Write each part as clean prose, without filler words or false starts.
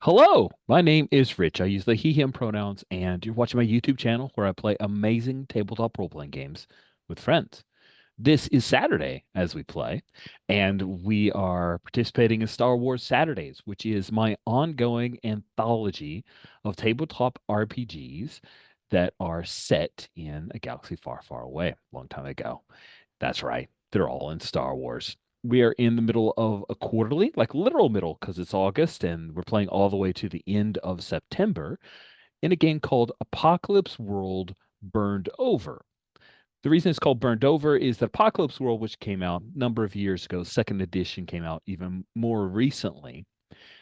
Hello, my name is Rich. I use the he, him pronouns, and you're watching my YouTube channel where I play amazing tabletop role-playing games with friends. This is Saturday as we play, and we are participating in Star Wars Saturdays, which is my ongoing anthology of tabletop RPGs that are set in a galaxy far, far away, a long time ago. That's right. They're all in Star Wars. We are in the middle of a quarterly, like literal middle, because it's August, and we're playing all the way to the end of September in a game called Apocalypse World Burned Over. The reason it's called Burned Over is that Apocalypse World, which came out a number of years ago, second edition came out even more recently.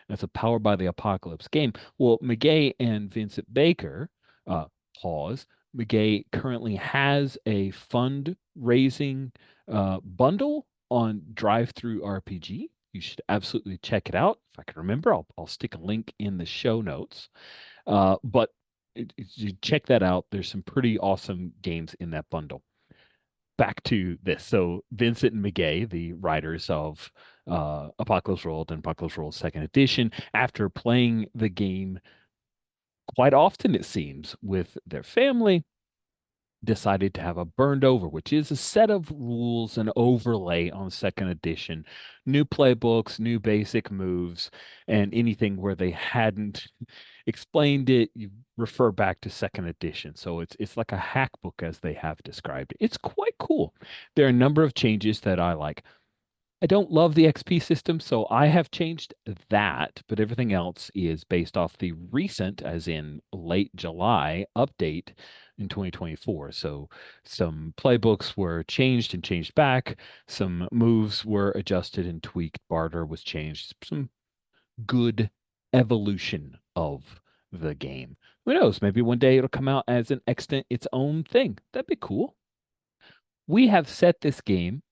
That's a Powered by the Apocalypse game. Well, McGay and Vincent Baker, uh, pause. McGay currently has a fundraising bundle on Drive Through RPG. You should absolutely check it out. If I can remember, I'll stick a link in the show notes. But you check that out. There's some pretty awesome games in that bundle. Back to this. So Vincent and McGay, the writers of Apocalypse World and Apocalypse World Second Edition, after playing the game quite often, it seems, with their family, decided to have a burned over, which is a set of rules and overlay on second edition, new playbooks, new basic moves, and anything where they hadn't explained it, you refer back to second edition. So it's like a hack book as they have described it. It's quite cool. There are a number of changes that I like. I don't love the XP system, so I have changed that, but everything else is based off the recent, as in late July, update in 2024. So some playbooks were changed and changed back, some moves were adjusted and tweaked, barter was changed, some good evolution of the game. Who knows? Maybe one day it'll come out as an extant its own thing. That'd be cool. We have set this game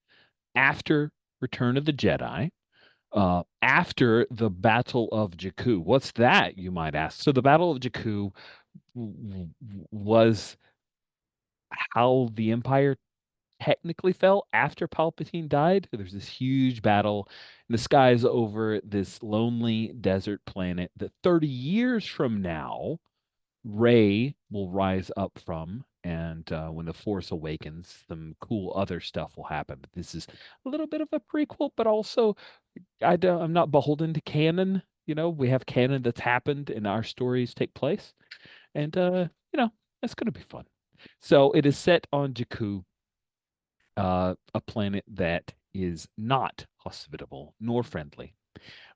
after Return of the Jedi, after the Battle of Jakku. What's that, you might ask? So the Battle of Jakku was how the Empire technically fell after Palpatine died. There's this huge battle in the skies over this lonely desert planet that 30 years from now, Rey will rise up from. And when the Force awakens, some cool other stuff will happen. But this is a little bit of a prequel, but also I'm not beholden to canon. You know, we have canon that's happened and our stories take place. And, it's going to be fun. So it is set on Jakku, a planet that is not hospitable nor friendly.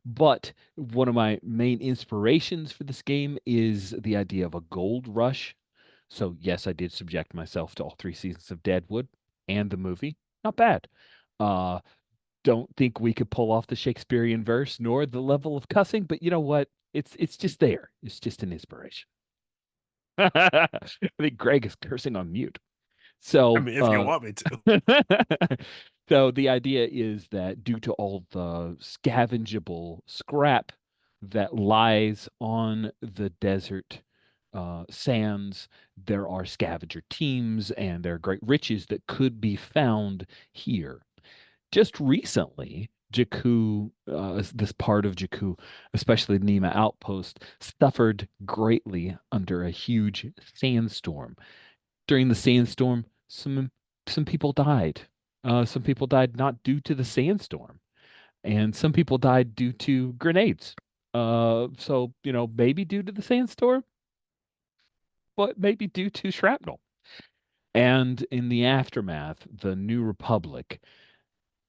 But one of my main inspirations for this game is the idea of a gold rush. So, yes, I did subject myself to all three seasons of Deadwood and the movie. Not bad. Uh, don't think we could pull off the Shakespearean verse nor the level of cussing, but you know what? It's just there. It's just an inspiration. I think Greg is cursing on mute. I So, mean, if you want me to. so the idea is that due to all the scavengeable scrap that lies on the desert sands, there are scavenger teams and there are great riches that could be found here. Just recently, Jakku, this part of Jakku, especially Nema Outpost, suffered greatly under a huge sandstorm. During the sandstorm, some people died. Some people died not due to the sandstorm, and some people died due to grenades. So maybe due to the sandstorm, but maybe due to shrapnel. And in the aftermath, the New Republic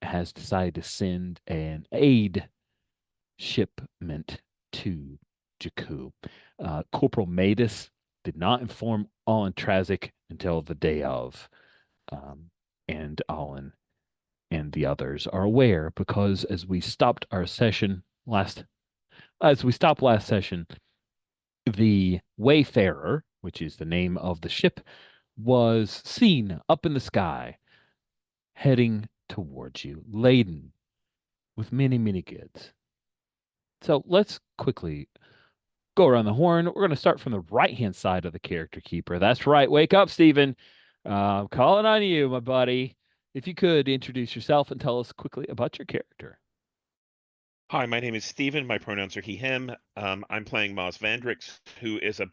has decided to send an aid shipment to Jakku. Corporal Matus did not inform Alan Trazik until the day of. And Alan and the others are aware because as we stopped last session, the Wayfarer, which is the name of the ship, was seen up in the sky heading towards you, laden with many, many goods. So let's quickly go around the horn. We're going to start from the right-hand side of the character keeper. That's right. Wake up, Stephen. I'm calling on you, my buddy. If you could introduce yourself and tell us quickly about your character. Hi, my name is Steven. My pronouns are he, him. I'm playing Maz Vandrix, who is a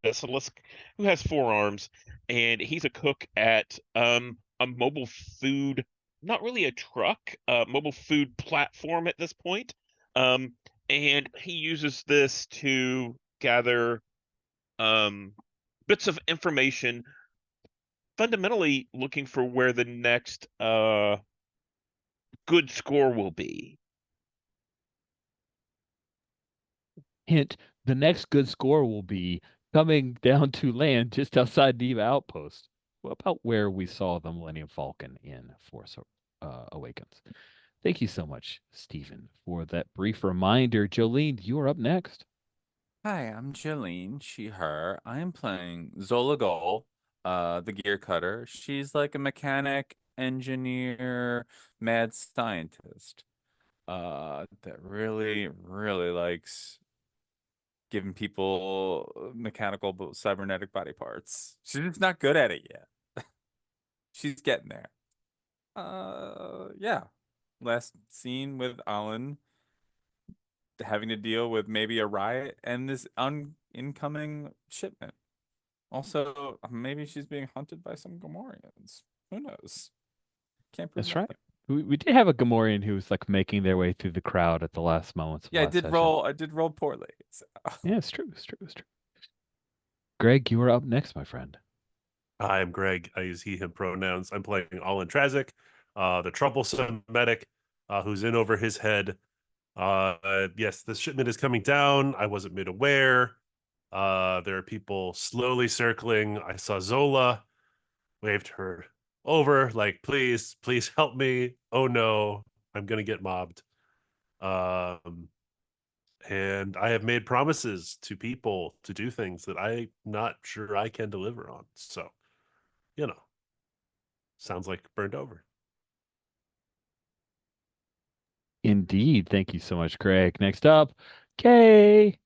basilisk who has four arms, and he's a cook at a mobile food, not really a truck, mobile food platform at this point. Um, and he uses this to gather um, bits of information, fundamentally looking for where the next good score will be. Hint, the next good score will be coming down to land just outside Diva Outpost. What about where we saw the Millennium Falcon in Force Awakens? Thank you so much, Stephen, for that brief reminder. Jolene, you are up next. Hi, I'm Jolene, she, her. I am playing Zola Gol, the gear cutter. She's like a mechanic, engineer, mad scientist, that really, really likes giving people mechanical cybernetic body parts. She's just not good at it yet. She's getting there. Yeah. Last scene with Alan having to deal with maybe a riot and this incoming shipment. Also, maybe she's being hunted by some Gamorreans. Who knows? Can't prove That's right. nothing. We did have a Gamorrean who was like making their way through the crowd at the last moments of Yeah, I last did session. roll. I did roll poorly. So. Yeah, it's true. It's true. It's true. Greg, you are up next, my friend. Hi, I'm Greg. I use he, him pronouns. I'm playing Alan Tragic, the troublesome medic who's in over his head. Yes, the shipment is coming down. I wasn't made aware. There are people slowly circling. I saw Zola, waved her over, like, please, please help me. Oh no, I'm gonna get mobbed. Um, and I have made promises to people to do things that I'm not sure I can deliver on. So, you know, sounds like burned over. Indeed. Thank you so much, Greg. Next up, Kay.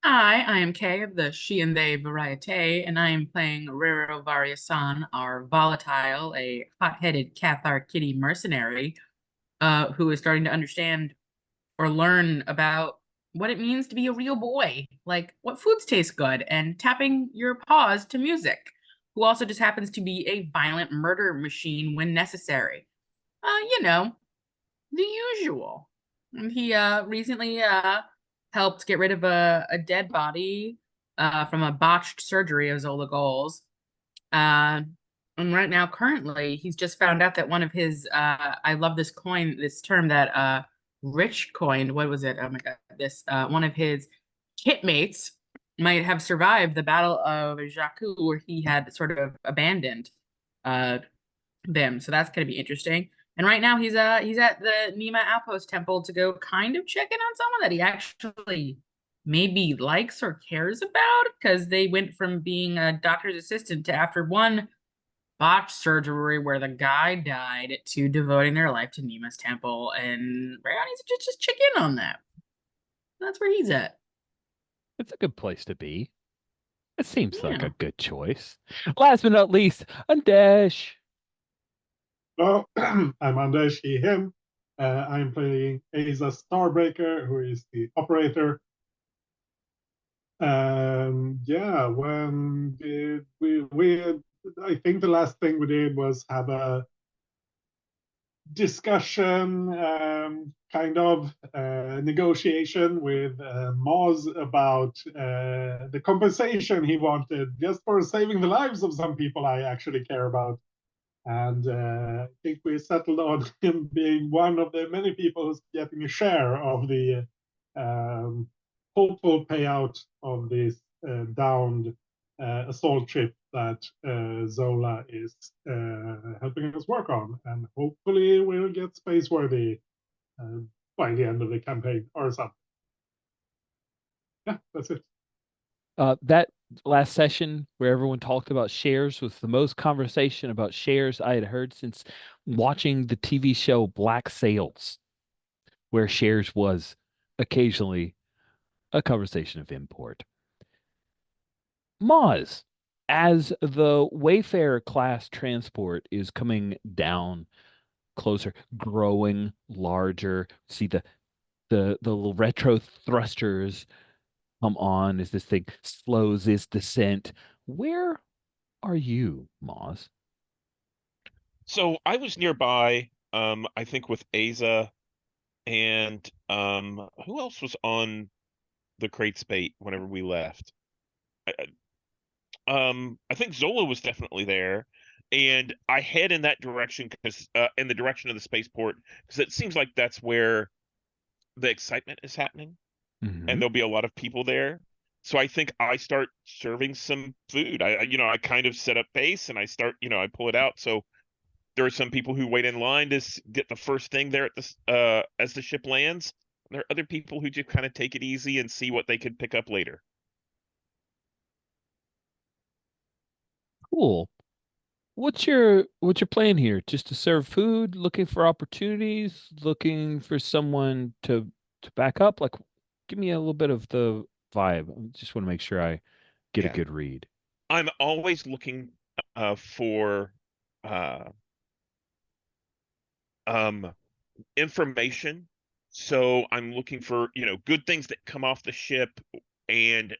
Hi, I am Kay of the She and They Variete, and I am playing Rero Variasan, our volatile, a hot-headed Cathar Kitty mercenary, who is starting to understand or learn about what it means to be a real boy, like what foods taste good, and tapping your paws to music, who also just happens to be a violent murder machine when necessary. You know, the usual. And he recently helped get rid of a dead body from a botched surgery of Zola Goals. Uh, and right now, currently, he's just found out that one of his I love this coin, this term that Rich coined. What was it? Oh my god, this one of his kitmates might have survived the Battle of Jakku, where he had sort of abandoned uh them. So that's gonna be interesting. And right now he's at the Nima Outpost Temple to go kind of check in on someone that he actually maybe likes or cares about, because they went from being a doctor's assistant to, after one botched surgery where the guy died, to devoting their life to Nima's temple. And right now needs to just check in on that. That's where he's at. It's a good place to be. It seems like a Yeah. good choice. Last but not least, Undash. Well, I'm Anders, he, him. I'm playing Asa Starbreaker, who is the operator. Yeah, when did we I think the last thing we did was have a discussion, kind of negotiation with Moz about the compensation he wanted just for saving the lives of some people I actually care about. And I think we settled on him being one of the many people who's getting a share of the hopeful payout of this downed assault ship that Zola is helping us work on. And hopefully we'll get space-worthy uh, by the end of the campaign or something. Yeah, that's it. That last session where everyone talked about shares was the most conversation about shares I had heard since watching the TV show Black Sails, where shares was occasionally a conversation of import. Moz, as the Wayfarer class transport is coming down closer, growing larger, see the the little retro thrusters come on as this thing slows its descent. Where are you, Moz? So I was nearby, I think with Aza and who else was on the crates bait whenever we left? I think Zola was definitely there, and I head in that direction because in the direction of the spaceport because it seems like that's where the excitement is happening, and there'll be a lot of people there. So I think I start serving some food. I kind of set up base and I start, I pull it out. So there are some people who wait in line to get the first thing there at as the ship lands. There are other people who just kind of take it easy and see what they could pick up later. Cool. What's your plan here? Just to serve food, looking for opportunities, looking for someone to back up? Like, give me a little bit of the vibe. I just want to make sure I get a Yeah. good read. I'm always looking for uh, um, information. So I'm looking for, good things that come off the ship and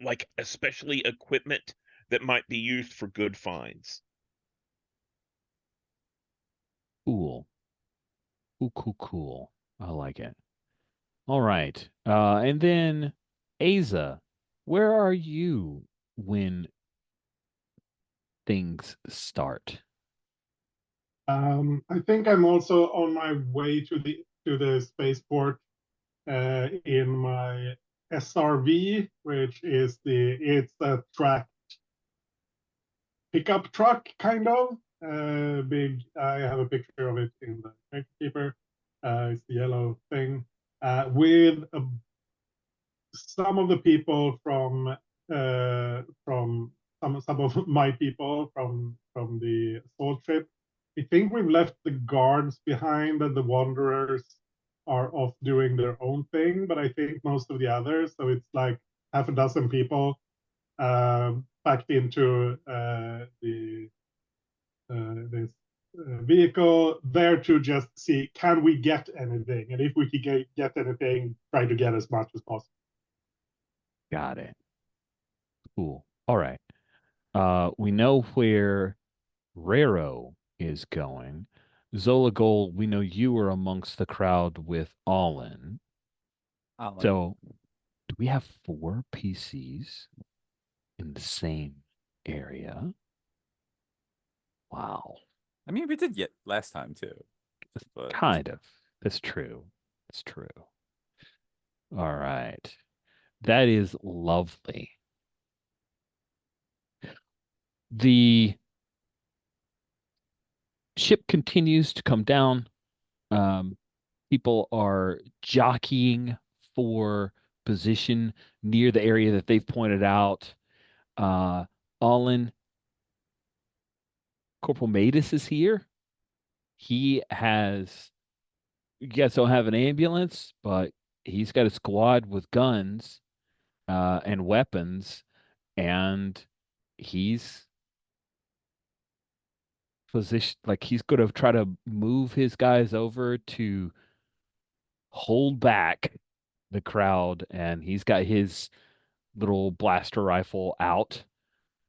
like especially equipment that might be used for good finds. Cool. Cool, cool, cool. I like it. All right. And then Aza, where are you when things start? I think I'm also on my way to the spaceport in my SRV, which is it's a track pickup truck kind of big. I have a picture of it in the Crate Keeper. It's the yellow thing with some of the people from some of my people from the assault ship. I think we've left the guards behind and the wanderers are off doing their own thing, but I think most of the others, so it's like half a dozen people packed into this vehicle there to just see can we get anything, and if we can get anything, try to get as much as possible. Got it. Cool. All right. We know where Rero is going. Zola Gold, we know you are amongst the crowd with Allen. So, do we have 4 PCs in the same area? Wow. I mean, we did get last time too. But Kind of. That's true. It's true. All right. That is lovely. The ship continues to come down. People are jockeying for position near the area that they've pointed out. Allen, Corporal Matus is here. He has, you guys don't have an ambulance, but he's got a squad with guns and weapons, and he's position like he's going to try to move his guys over to hold back the crowd, and he's got his little blaster rifle out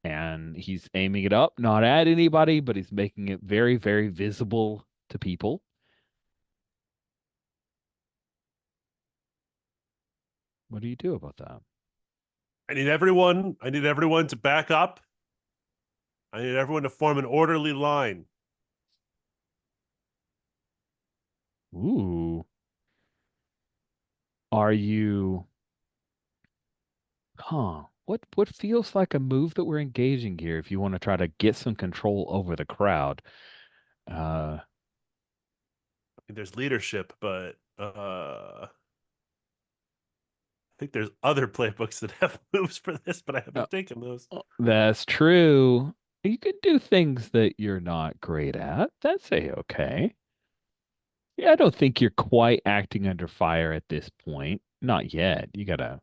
and he's aiming it up, not at anybody, but he's making it very, very visible to people. What do you do about that? I need everyone to back up. I need everyone to form an orderly line. Ooh. Are you what feels like a move that we're engaging here if you want to try to get some control over the crowd? There's leadership, but I think there's other playbooks that have moves for this, but I haven't taken those. That's true. You could do things that you're not great at. That's a-okay. Yeah, I don't think you're quite acting under fire at this point. Not yet. You gotta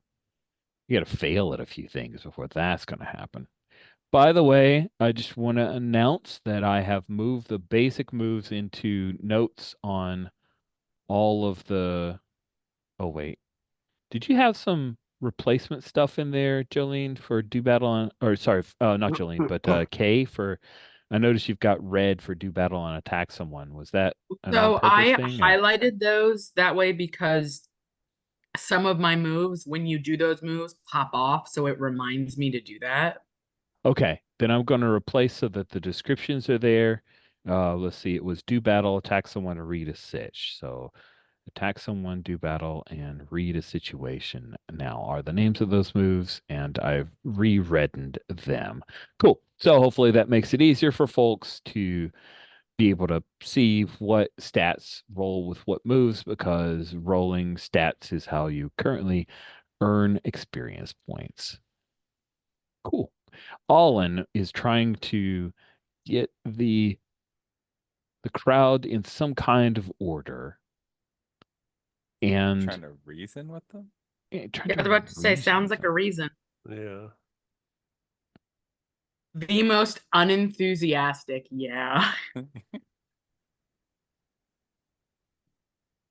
fail at a few things before that's gonna happen. By the way, I just want to announce that I have moved the basic moves into notes on all of the Oh, wait. Did you have some replacement stuff in there, Jolene, for do battle on, or sorry, not Jolene, but Kay for, I noticed you've got red for do battle on attack someone. Was that an So on-purpose I thing or? highlighted those that way because some of my moves, when you do those moves, pop off. So it reminds me to do that. Okay, then I'm going to replace so that the descriptions are there. Let's see, it was do battle, attack someone, or read a sitch. So attack someone, do battle, and read a situation. Now are the names of those moves, and I've re-reddened them. Cool. So hopefully that makes it easier for folks to be able to see what stats roll with what moves, because rolling stats is how you currently earn experience points. Cool. Allen is trying to get the crowd in some kind of order and Trying to reason with them. trying Yeah, I was to about to say, reason sounds with like them. a reason. Yeah. The most unenthusiastic, yeah.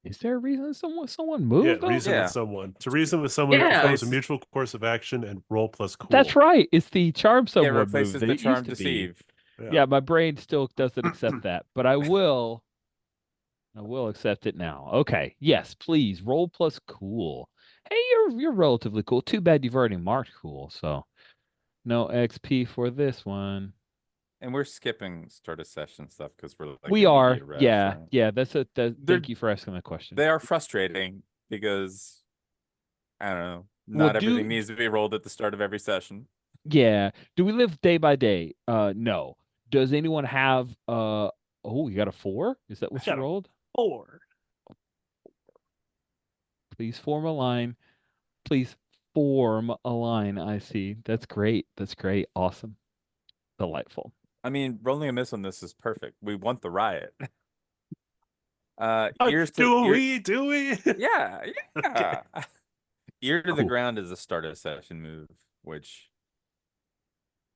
Is there a reason someone Yeah, moved reason already? with Yeah. someone. To reason with someone Yeah. becomes a Replace, mutual course of action and roll plus cool. That's right. It's the charm yeah, someone move replaces that the it charm used to be. deceive. Yeah, my brain still doesn't accept that, but I will accept it now. Okay. Yes, please. Roll plus cool. Hey, you're relatively cool. Too bad you've already marked cool, so no XP for this one. And we're skipping start a session stuff because we're like We are. immediate refs, Yeah. right? Yeah, They're- thank you for asking that question. They are frustrating because I don't know. Well, Not everything needs to be rolled at the start of every session. yeah. Do we live day by day? No. Does anyone have oh, you got a 4? Is that what you Got a rolled? 4. Please form a line. Please form a line. I see. That's great. That's great. Awesome. Delightful. I mean, rolling a miss on this is perfect. We want the riot. Do we? Yeah, yeah. Ear to the Cool. ground is a start of session move, which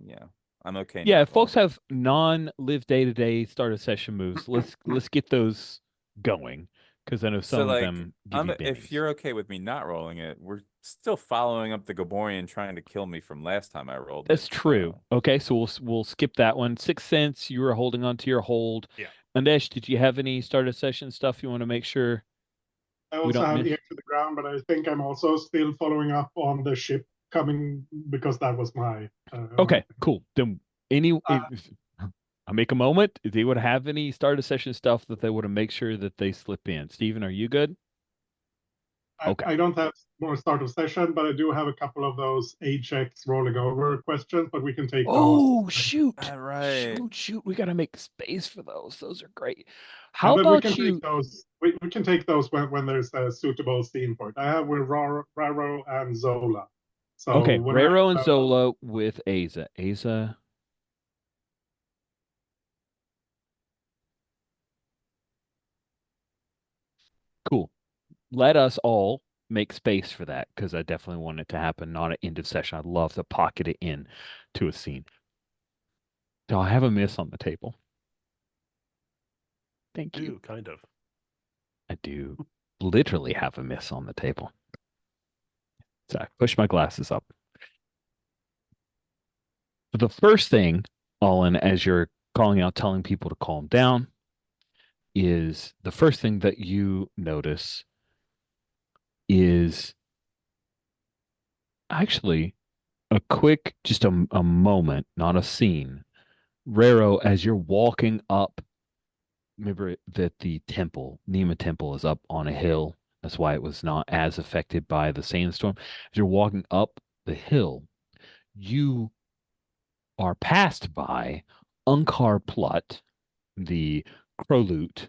yeah, I'm okay. Yeah, not if folks rolling. have non-live day-to-day start a session moves, let's get those going, because I know So some of like, them give you if bennies. you're okay with me not rolling it, we're still following up the Gaborian trying to kill me from last time I rolled That's it. true. So. Okay, so we'll skip that one. 6 cents, you were holding on to your hold. Yeah. Andesh, did you have any start of session stuff you want to make sure I we also don't have miss? ear to the ground, but I think I'm also still following up on the ship coming because that was my. Okay, cool. Then any Uh, I make a moment. If they would have any start of session stuff that they would make sure that they slip in. Steven, are you good? Okay. I don't have more start of session, but I do have a couple of those A checks rolling over questions, but we can take those. Oh, shoot. All right. Shoot. We got to make space for those. Those are great. Yeah, How but we about can you? take those. We can take those when there's a suitable scene for it. I have with Raro and Zola. So Okay, whenever Rero and Zola with Aza. Aza. Cool. Let us all make space for that, because I definitely want it to happen, not at end of session. I'd love to pocket it in to a scene. Do I have a miss on the table? Thank you. Kind of. I do literally have a miss on the table. So I push my glasses up. But the first thing, Olin, as you're calling out, telling people to calm down, is the first thing that you notice is actually a quick, just a moment, not a scene. Rero, as you're walking up, remember that the temple, Nema Temple, is up on a hill. That's why it was not as affected by the sandstorm. As you're walking up the hill, you are passed by Unkar Plut, the Krolute,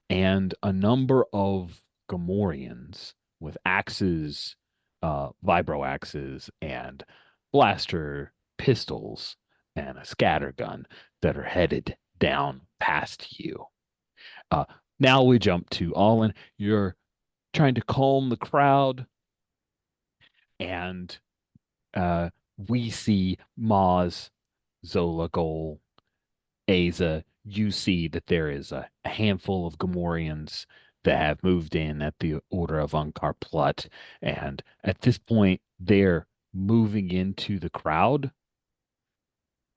and a number of Gamorreans with axes, vibro axes, and blaster pistols, and a scattergun that are headed down past you. Uh, Now we jump to Allen. You're trying to calm the crowd, and we see Maz, Zola, Goal, Aza. You see that there is a handful of Gamorreans that have moved in at the order of Unkar Plut. And at this point, they're moving into the crowd.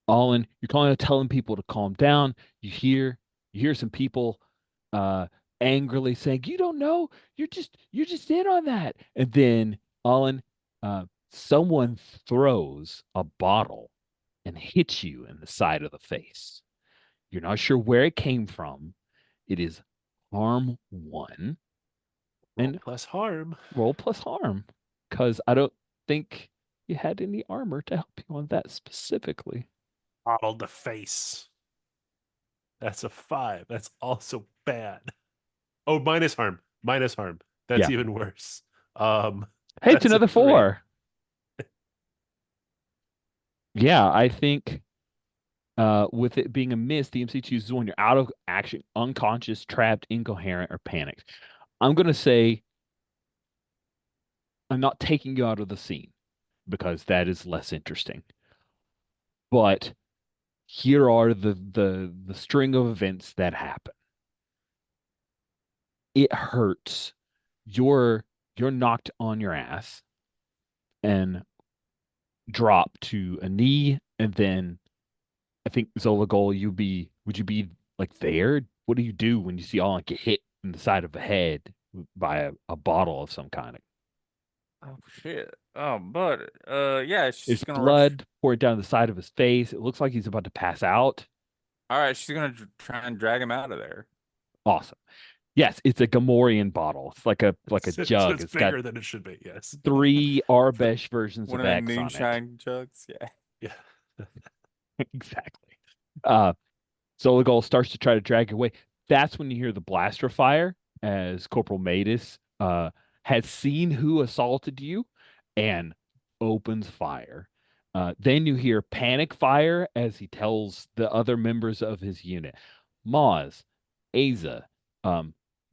Olin, you're calling out telling people to calm down. You hear some people uh angrily saying, "You don't know, you're just in on that." And then Olin, someone throws a bottle and hits you in the side of the face. You're not sure where it came from. It is harm one and Plus harm. roll plus harm. Because I don't think you had any armor to help you on that specifically. Bottled the face. That's a 5. That's also bad. Oh, minus harm. Minus harm. That's Yeah. even worse. Hey, it's that's a another 3. 4. Yeah, I think with it being a miss, the MC chooses one. You're out of action, unconscious, trapped, incoherent, or panicked. I'm going to say I'm not taking you out of the scene because that is less interesting. But here are the string of events that happen. It hurts. You're knocked on your ass and drop to a knee, and then I think Zolagol, would you be like there? What do you do when you see all get hit in the side of the head by a bottle of some kind? Oh shit. Oh, but yeah, she's There's gonna rush. blood poured down the side of his face. It looks like he's about to pass out. All right, she's gonna try and drag him out of there. Awesome. Yes, it's a Gamorrean bottle. It's like a So jug. it's It's got bigger than it should be. Yes. 3 Arbesh versions One of of them X on it. moonshine jugs. Yeah. Yeah. Exactly. Zolagol starts to try to drag it away. That's when you hear the blaster fire as Corporal Matus has seen who assaulted you and opens fire. Then you hear panic fire as he tells the other members of his unit, Maz, Aza,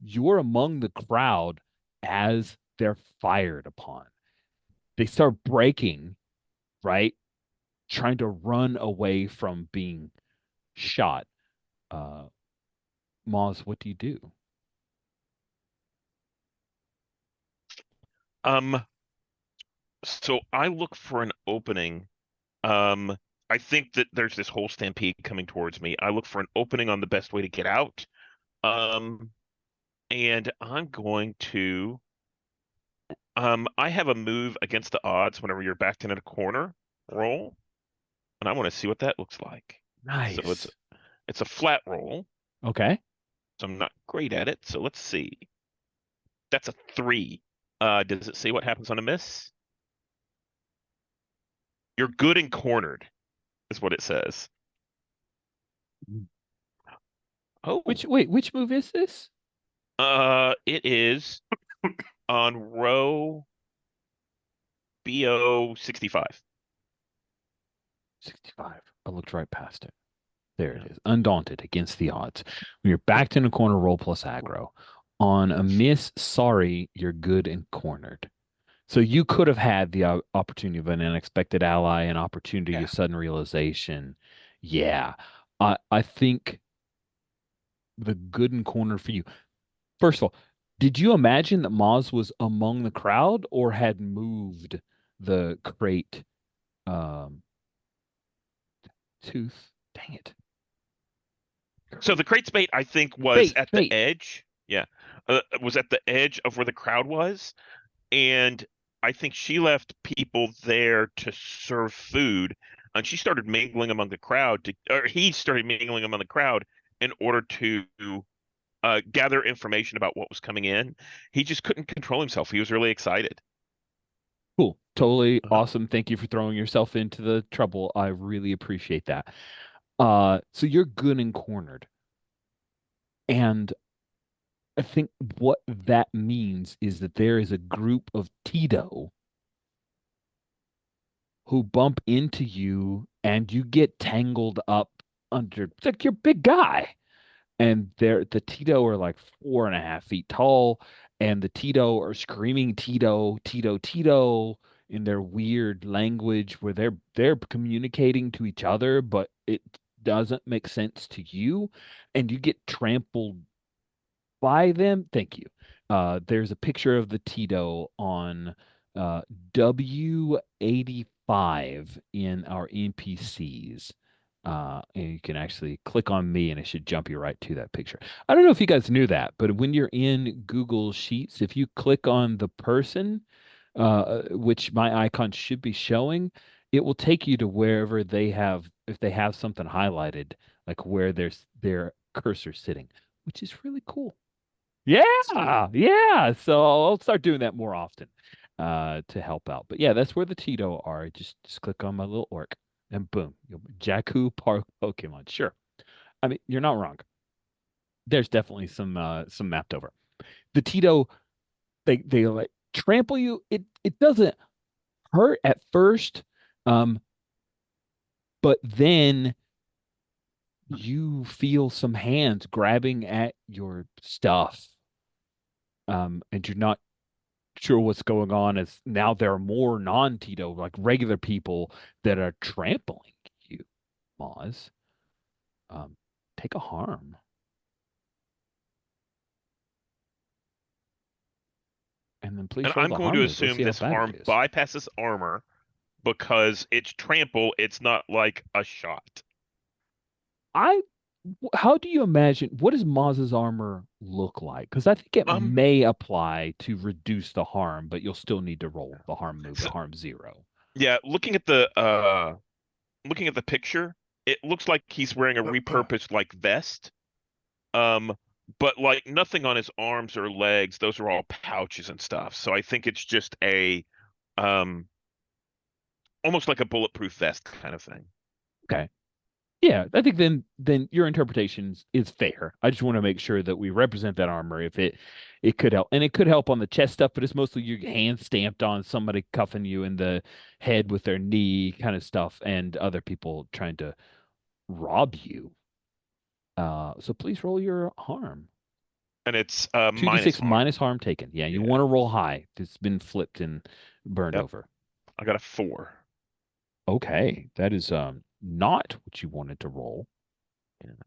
you're among the crowd as they're fired upon. They start breaking, right? Trying to run away from being shot. Maz, what do you do? So I look for an opening. I think that there's this whole stampede coming towards me. I look for an opening on the best way to get out. And I'm going to I have a move against the odds whenever you're backed in a corner roll, and I want to see what that looks like. Nice. So it's a flat roll, Okay. so I'm not great at it. So let's see. That's a 3. Does it say what happens on a miss? You're good and cornered, is what it says. Oh, Which move is this? it is on row BO 65. 65. I looked right past it. There it is. Undaunted against the odds. When you're backed in a corner, roll plus aggro. On a miss, sorry, you're good and cornered. So you could have had the opportunity of an unexpected ally, an opportunity of sudden realization. Yeah. I think the good and cornered for you. First of all, did you imagine that Maz was among the crowd or had moved the crate tooth? Dang it. So the crate's bait, I think, was at the Bait. edge. Yeah, was at the edge of where the crowd was, and I think she left people there to serve food, and she started mingling among the crowd or he started mingling among the crowd in order to gather information about what was coming in. He just couldn't control himself. He was really excited. Cool. Totally awesome. Thank you for throwing yourself into the trouble. I really appreciate that. So you're good and cornered. And I think what that means is that there is a group of Tito who bump into you and you get tangled up under, it's like you're a big guy. And the Tito are like 4.5 feet tall, and the Tito are screaming Tito, Tito, Tito in their weird language where they're communicating to each other, but it doesn't make sense to you, and you get trampled buy them, thank you. There's a picture of the Tito on W85 in our NPCs. And you can actually click on me and it should jump you right to that picture. I don't know if you guys knew that, but when you're in Google Sheets, if you click on the person, which my icon should be showing, it will take you to wherever they have, if they have something highlighted, like where their cursor sitting, which is really cool. Yeah, yeah. So I'll start doing that more often to help out. But yeah, that's where the Tito are. Just click on my little orc and boom, Jakku Park Pokemon. Sure. I mean, you're not wrong. There's definitely some mapped over. The Tito, they like trample you. It doesn't hurt at first, but then you feel some hands grabbing at your stuff. And you're not sure what's going on, as now there are more non-Tito, like regular people that are trampling you, Moz. Take a harm. And then please And roll I'm the going harm to move. Let's assume see how this bad harm it is. bypasses armor because it's trample. It's not like a shot. How do you imagine, what does Moz's armor look like? Because I think it may apply to reduce the harm, but you'll still need to roll the harm move at harm 0. Yeah, looking at the picture, it looks like he's wearing a repurposed like vest. But like nothing on his arms or legs, those are all pouches and stuff. So I think it's just a almost like a bulletproof vest kind of thing. Okay. Yeah, I think then your interpretation is fair. I just want to make sure that we represent that armor if it could help. And it could help on the chest stuff, but it's mostly your hand stamped on somebody cuffing you in the head with their knee kind of stuff and other people trying to rob you. So please roll your harm. And it's 2d6 harm. minus harm taken. Yeah, you want to roll high. It's been flipped and burned over. I got a 4. Okay, that is not what you wanted to roll,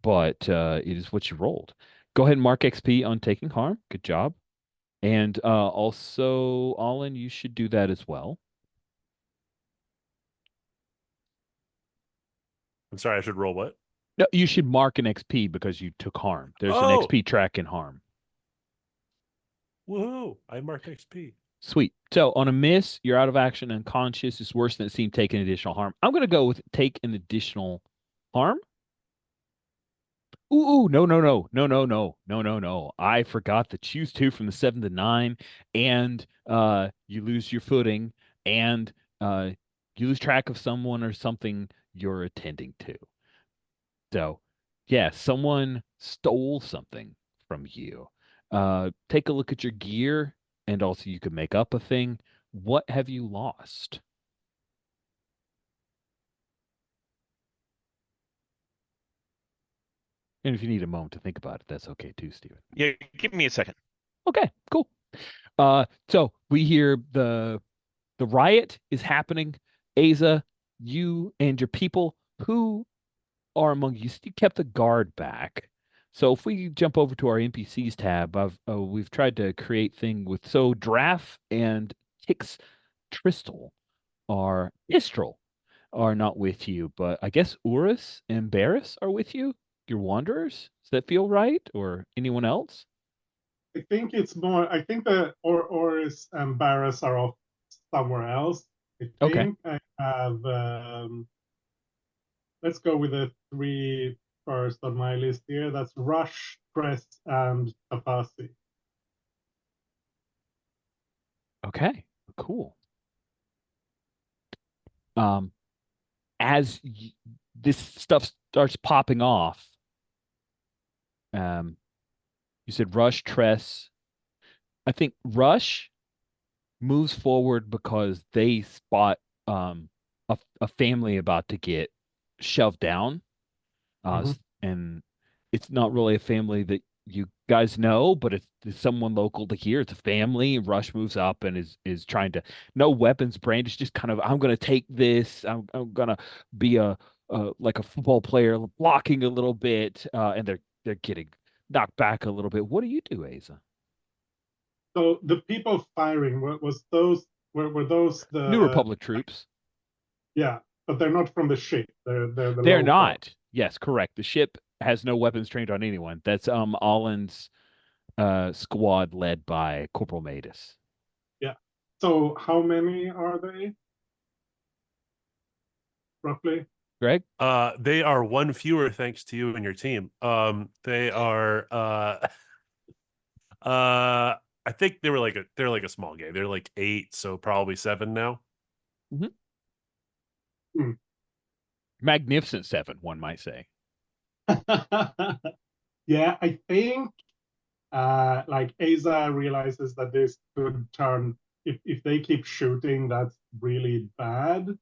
but it is what you rolled. Go ahead and mark XP on taking harm. Good job. And also, Allen, you should do that as well. I'm sorry, I should roll what? No, you should mark an XP because you took harm. There's an XP track in harm. Woohoo! I marked XP. Sweet. So on a miss, you're out of action, unconscious. It's worse than it seemed. Take an additional harm. I'm going to go with take an additional harm. Ooh, no, no, no, no, no, no, no, no, no. I forgot to choose 2 from the 7 to 9, and you lose your footing, and you lose track of someone or something you're attending to. So, yeah, someone stole something from you. Take a look at your gear, and also you could make up a thing. What have you lost? And if you need a moment to think about it, that's okay too, Steven. Yeah, give me a second. Okay, cool. So we hear the riot is happening. Aza, you and your people who are among you, you kept the guard back. So if we jump over to our NPCs tab, we've tried to create thing with Draff and Tix Tristal are not with you, but I guess Urus and Barris are with you. Your wanderers. Does that feel right, or anyone else? I think it's more. I think the Oris and Barris are off somewhere else. I think I have. Let's go with the 3 first on my list here. That's Rush, Press, and Tafasi. Okay, cool. As this stuff starts popping off, you said Rush, Tress. I think Rush moves forward because they spot a family about to get shoved down. And it's not really a family that you guys know, but it's someone local to here. It's a family. Rush moves up and is trying to, no weapons brandished, just kind of, I'm gonna take this. I'm gonna be like a football player blocking a little bit, and they're getting knock back a little bit. What do you do, Asa? So the people firing was those were those New the Republic troops. yeah, but they're not from the ship. They're the They're local. not. Yes, correct. The ship has no weapons trained on anyone. That's Allen's squad led by Corporal Matus. Yeah. So how many are they? Roughly? Greg? They are one fewer thanks to you and your team. They are I think they're like a small game. They're like 8, so probably 7 now. Magnificent 7, one might say. Yeah, I think like Asa realizes that this could turn if they keep shooting, that's really bad.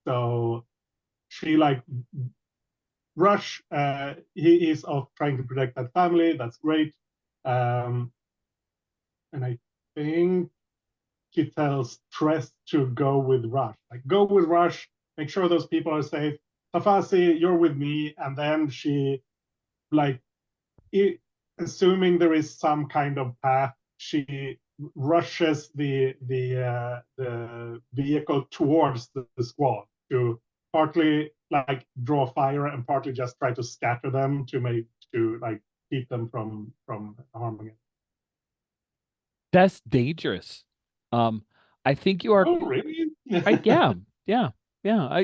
So she like rush he is off trying to protect that family. That's great. And I think he tells Tress to go with Rush. Like, go with Rush, make sure those people are safe. Tafasi, you're with me. And then she, like, assuming there is some kind of path, she rushes the vehicle towards the squad to partly like draw fire and partly just try to scatter them to like keep them from harming it. That's dangerous. I think you are. Oh, really? Yeah.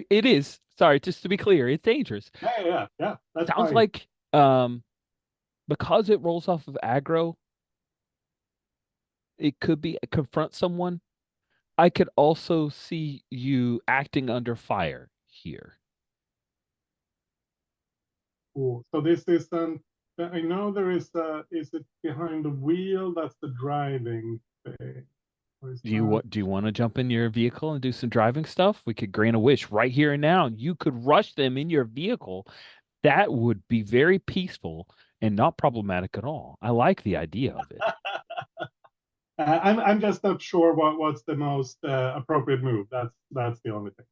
It is. Sorry, just to be clear, it's dangerous. Yeah. That's Sounds fine. like because it rolls off of aggro, it could be confront someone. I could also see you acting under fire here. Cool. So this isn't. I know there is a. Is it behind the wheel? That's the driving thing. Do you want to jump in your vehicle and do some driving stuff? We could grant a wish right here and now. You could rush them in your vehicle. That would be very peaceful and not problematic at all. I like the idea of it. I'm just not sure what's the most appropriate move. That's the only thing.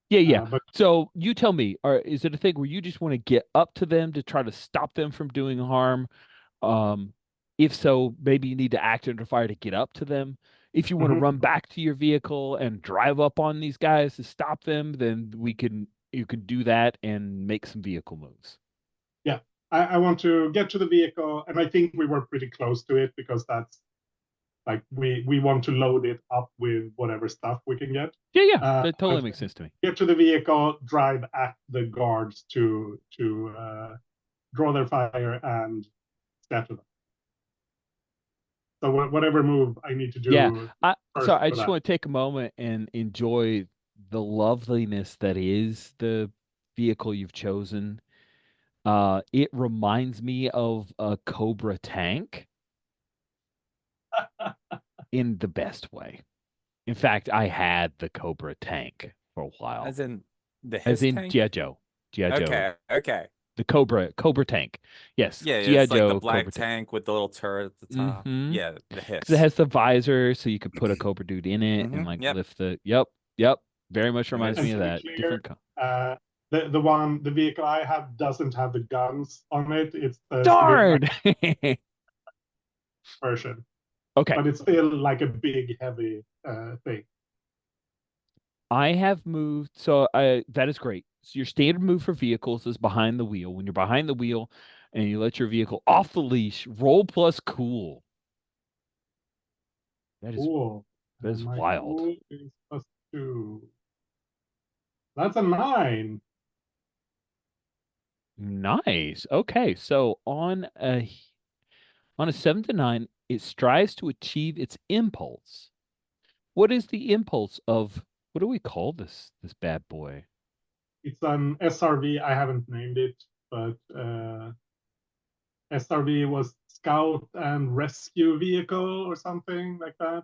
Yeah. But So you tell me, is it a thing where you just want to get up to them to try to stop them from doing harm? If so, maybe you need to act under fire to get up to them. If you want to run back to your vehicle and drive up on these guys to stop them, then you can do that and make some vehicle moves. Yeah, I want to get to the vehicle, and I think we were pretty close to it because that's like we want to load it up with whatever stuff we can get. Yeah, that totally makes sense to me. Get to the vehicle, drive at the guards to draw their fire and scatter them. So whatever move I need to do. Yeah, I just want to take a moment and enjoy the loveliness that is the vehicle you've chosen. It reminds me of a Cobra tank in the best way. In fact, I had the Cobra tank for a while. As in tank? G.I. Joe. Okay. The Cobra tank. Yes. Yeah, G.I. it's like Joe the black Cobra tank with the little turret at the top. Yeah, the hiss. It has the visor, so you could put a Cobra dude in it and like lift the. Yep. Very much reminds me of that. Clear, the vehicle I have doesn't have the guns on it. It's the darn version. Okay, but it's still like a big, heavy thing. I have moved, so that is great. So your standard move for vehicles is behind the wheel. When you're behind the wheel and you let your vehicle off the leash, roll plus cool. That is cool. That is wild. Cool is +2. That's a 9. Nice. Okay, so on a 7 to 9, it strives to achieve its impulse. What is the impulse of, what do we call this bad boy? It's an SRV. I haven't named it, but SRV was Scout and Rescue Vehicle or something like that.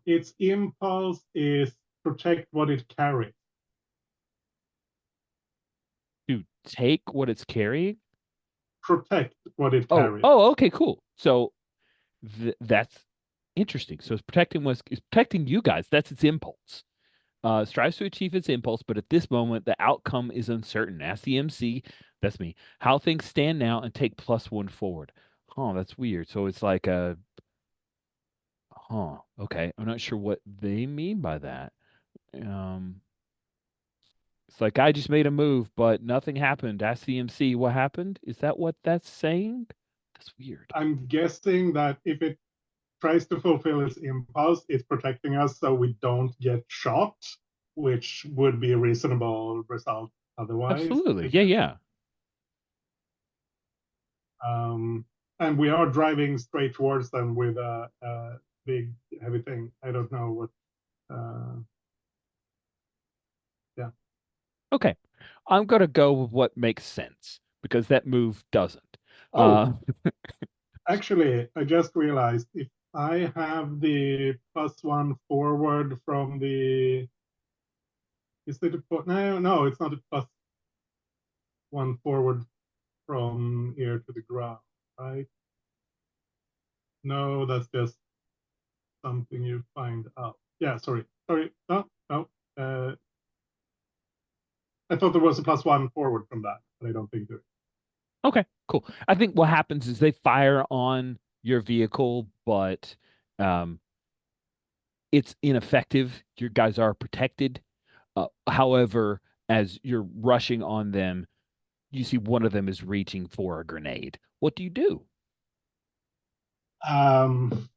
Its impulse is protect what it carries. To take what it's carrying? Protect what it carries. Oh, okay, cool. So that's interesting. So it's protecting you guys. That's its impulse. Strives to achieve its impulse, but at this moment, the outcome is uncertain. Ask the MC That's me. How things stand now and take +1 forward. Huh, that's weird. So it's like a, huh, okay. I'm not sure what they mean by that. Um, it's like I just made a move, but nothing happened. Ask the MC what happened. Is that what that's saying? That's weird. I'm guessing that if it tries to fulfill its impulse, it's protecting us so we don't get shot, which would be a reasonable result otherwise. Absolutely. I Yeah, guess. yeah. And we are driving straight towards them with a big heavy thing. I don't know what. Yeah. Okay. I'm gonna go with what makes sense because that move doesn't. Oh, actually, I just realized if I have the +1 forward from the, is it no, no, it's not a +1 forward from here to the ground, right? No, that's just something you find out. Yeah, sorry, no, no. I thought there was a +1 forward from that, but I don't think there is. Okay, cool. I think what happens is they fire on your vehicle, but um, it's ineffective. Your guys are protected. However, as you're rushing on them, you see one of them is reaching for a grenade. What do you do? Um,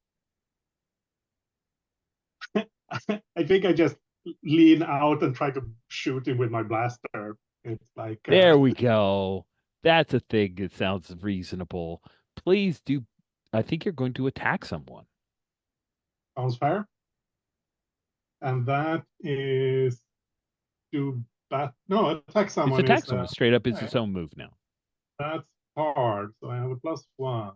I think I just lean out and try to shoot him with my blaster. It's like There we go. That's a thing that sounds reasonable. Please do. I think you're going to attack someone. sounds fair. And that is to no, attack It's someone attack is someone. Straight up is okay. its own move now. That's hard. So I have a +1.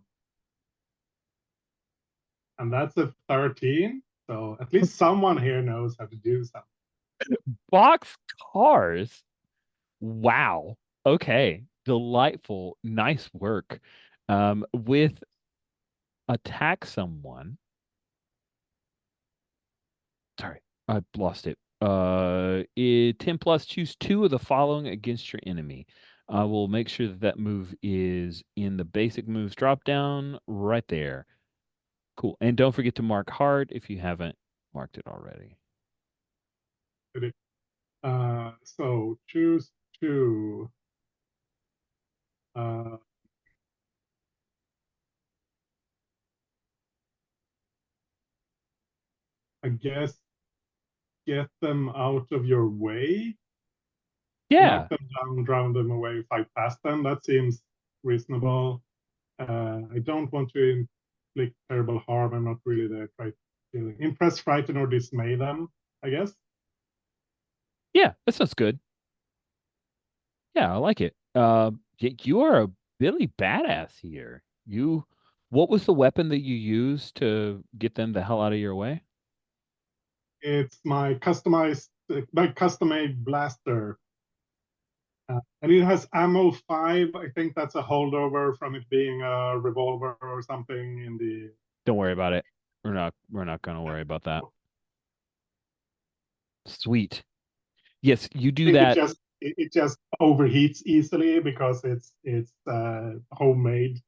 And that's a 13. So at least someone here knows how to do something. Box cars. Wow. Okay. Delightful. Nice work. With attack someone. Sorry, I lost it. 10 plus, choose 2 of the following against your enemy. I will make sure that that move is in the basic moves drop down right there. Cool. And don't forget to mark hard if you haven't marked it already. So choose 2. I guess get them out of your way, Yeah. knock them down, drown them away, fight past them. That seems reasonable. I don't want to inflict terrible harm. I'm not really there trying to impress, frighten, or dismay them, I guess. Yeah, that sounds good. Yeah, I like it. You are a Billy badass here. What was the weapon that you used to get them the hell out of your way? It's my custom-made blaster. And it has ammo 5. I think that's a holdover from it being a revolver or something in the. Don't worry about it. We're not gonna worry about that. Sweet. Yes, you I do think that. it just overheats easily because it's homemade.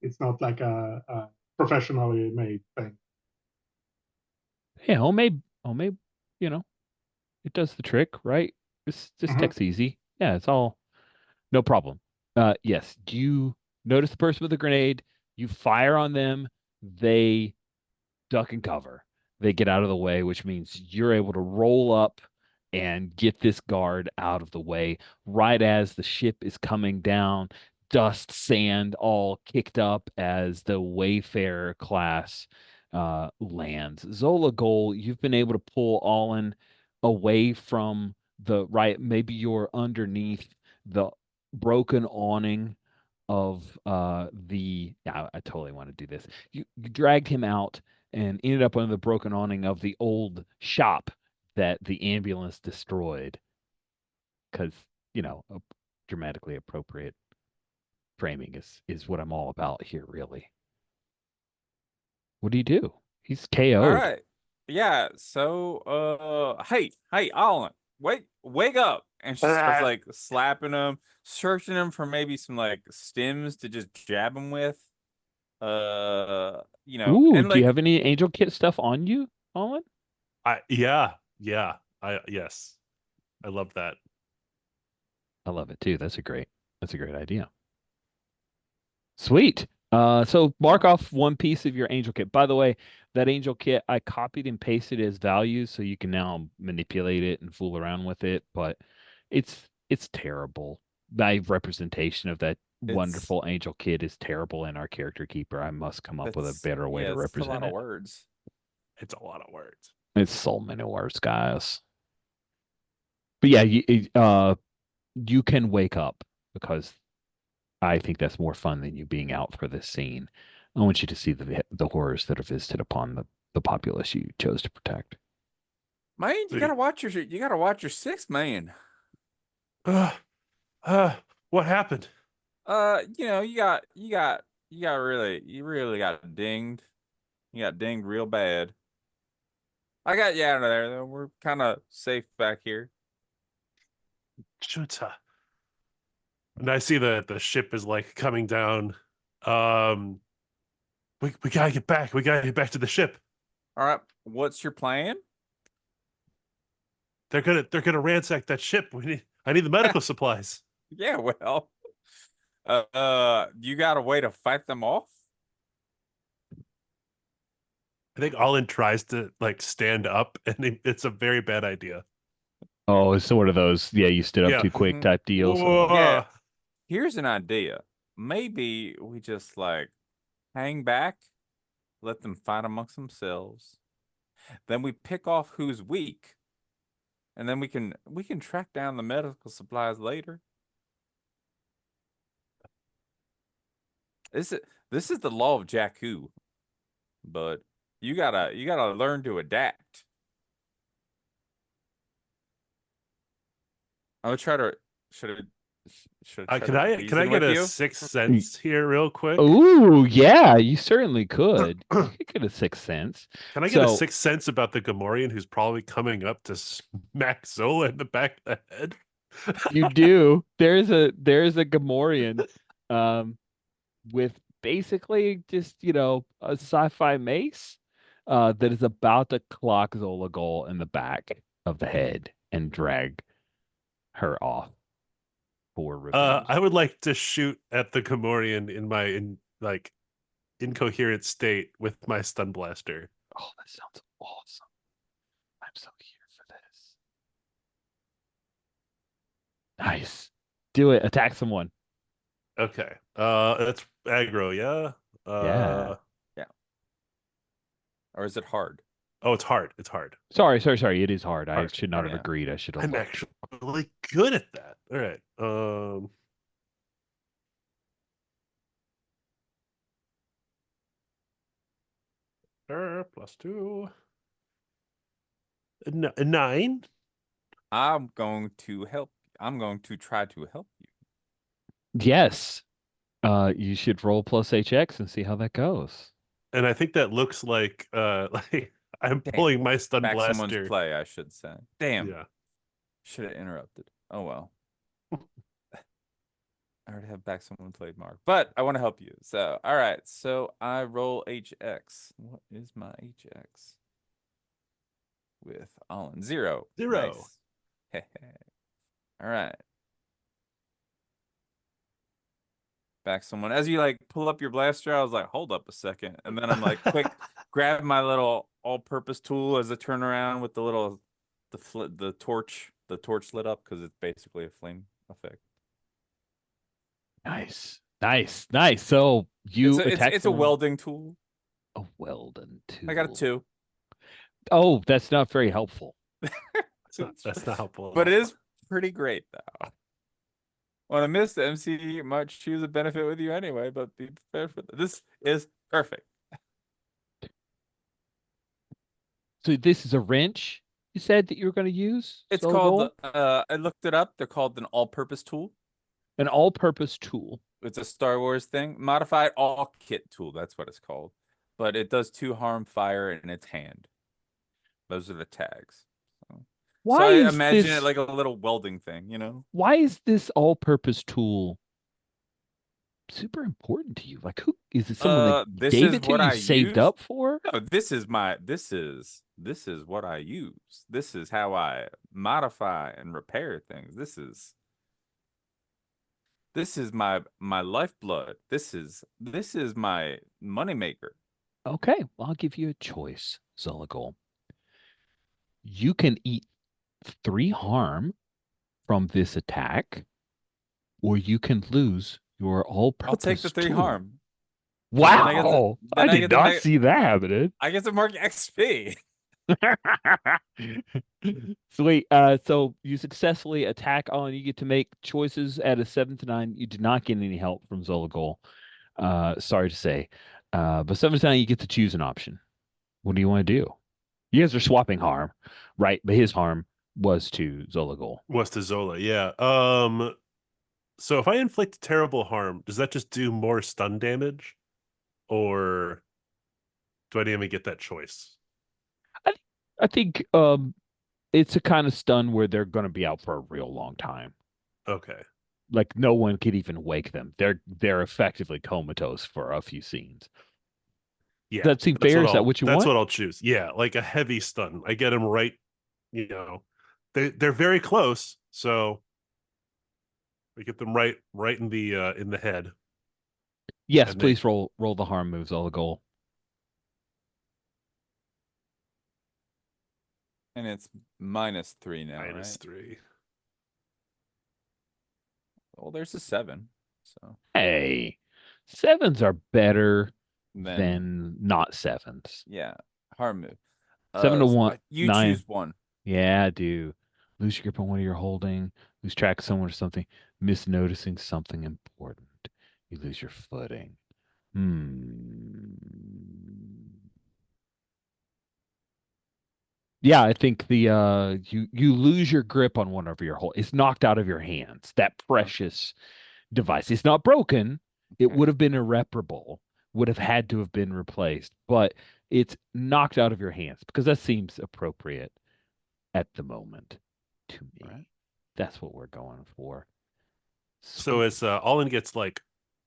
It's not like a professionally made thing. Hey, homemade, you know, it does the trick, right? This Mhm. tech's easy. Yeah, it's all no problem. Yes. Do you notice the person with the grenade? You fire on them, they duck and cover. They get out of the way, which means you're able to roll up and get this guard out of the way right as the ship is coming down. Dust, sand, all kicked up as the Wayfarer class lands. Zola Goal, you've been able to pull Allen away from the right. Maybe you're underneath the broken awning of yeah, I totally want to do this. You dragged him out and ended up under the broken awning of the old shop that the ambulance destroyed because a dramatically appropriate framing is what I'm all about here, really. What do you do? He's All KO'd. right. Yeah, so hey, Alan, wake up. and she starts like slapping him, searching him for maybe some like stems to just jab him with. You know, Ooh, and do you like have any Angel Kit stuff on you, Colin? Yeah. Yes. I love that. I love it too. That's a great idea. Sweet. So mark off one piece of your Angel Kit. By the way, that Angel Kit I copied and pasted as values, so you can now manipulate it and fool around with it. But it's terrible. My representation of that it's wonderful Angel Kit is terrible in our character keeper. I must come up with a better way to it's a represent lot of it. words. It's a lot of words. It's so many words, guys. But yeah, you can wake up because I think that's more fun than you being out for this scene. I want you to see the horrors that are visited upon the populace you chose to protect. Man, you gotta watch your 6 man. Uh, what happened? You know, you really got dinged. You got dinged real bad. I got you out of there though. We're kind of safe back here. Chuta. And I see the ship is like coming down. We gotta get back. We gotta get back to the ship. All right, what's your plan? They're gonna ransack that ship. I need the medical supplies. Yeah, well, you got a way to fight them off? I think Alin tries to like stand up, and it's a very bad idea. Oh, it's sort of those, yeah, you stood up Yeah. too quick Mhm. type deals. Whoa. Yeah. Here's an idea. Maybe we just like hang back, let them fight amongst themselves. Then we pick off who's weak, and then we can track down the medical supplies later. This is the law of Jakku, but you gotta learn to adapt. I'm gonna try to should I try Can to I reason get with a you? 6th sense here real quick? Ooh, yeah, you certainly could. You could get a 6th sense. Can I get a So- 6th sense about the Gamorrean who's probably coming up to smack Zola in the back of the head? You do. There's a Gamorrean with basically just, a sci-fi mace that is about to clock Zola Gol in the back of the head and drag her off for revenge. I would like to shoot at the Gamorrean in like incoherent state with my stun blaster. Oh, that sounds awesome. I'm so here for this. Nice. Do it. Attack someone. Okay. That's aggro, yeah? Yeah. Yeah. Or is it hard? Oh, it's hard. It's hard. Sorry. It is hard. I Hard. should not have Yeah. agreed. I should have I'm looked. actually good at that. All right. +2. 9. I'm going to help. I'm going to try to help you. Yes. You should roll plus HX and see how that goes. And I think that looks like like I'm Damn. pulling my stun Back blaster. someone's play, I should say. Damn. Yeah. Should have interrupted. Oh well. I already have back someone played Mark, but I want to help you. So, all right. So I roll HX. What is my HX? With Allen 0. 0. Nice. All right. Back someone. As you like pull up your blaster, I was like, hold up a second. And then I'm like, quick, grab my little all-purpose tool as I turn around with the torch lit up because it's basically a flame effect. Nice. So you attack it's a someone- welding tool. A welding tool. I got a 2. Oh, that's not very helpful. That's not helpful. But it is pretty great though. When I miss the MC, might choose a benefit with you anyway, but be prepared for this. Is perfect. So this is a wrench you said that you were going to use? It's Zola called Gol? I looked it up. They're called an all-purpose tool. An all-purpose tool. It's a Star Wars thing. Modified all kit tool, that's what it's called. But it does 2 harm, fire, in its hand. Those are the tags. So Why So I is imagine this it like a little welding thing, you know? why is this all-purpose tool super important to you? Like, who is it? Someone that This gave is it to what you, I saved use. up for? No, this is what I use. This is how I modify and repair things. This is my lifeblood. This is my moneymaker. Okay, well, I'll give you a choice, Zulagul. You can eat 3 harm from this attack, or you can lose your I'll take the all-purpose 3 tool. harm. Wow! I Then I did get to not make see that happening. I get to mark XP. Sweet. So you successfully attack on. You get to make choices at a 7 to 9. You do not get any help from Zulagul. Sorry to say. But 7 to 9, you get to choose an option. What do you want to do? You guys are swapping harm, right? But his harm was to Zulagul. Was to Zola, yeah. So if I inflict terrible harm, does that just do more stun damage? Or do I even get that choice? I think it's a kind of stun where they're going to be out for a real long time. Okay. Like no one could even wake them. They're effectively comatose for a few scenes. Yeah. Does that seem fair? Is that what you That's want? what I'll choose. Yeah, like a heavy stun. I get them right, they're very close, so we get them right in the head. Yes, And please roll the harm moves, all the goal. And it's -3 now, right? -3. Well, there's a 7. So Hey, 7s are better then than not 7s. yeah, harm move. 7 to 1, You 9. choose one. Yeah, I do. Lose your grip on what you're holding, lose track of someone or something, miss noticing something important. You lose your footing. Yeah, I think the you lose your grip on one of your hold. It's knocked out of your hands. That precious device. It's not broken. It Okay. would have been irreparable. Would have had to have been replaced, but it's knocked out of your hands because that seems appropriate at the moment to me. Right. That's what we're going for. So Sweet. it's Olin gets like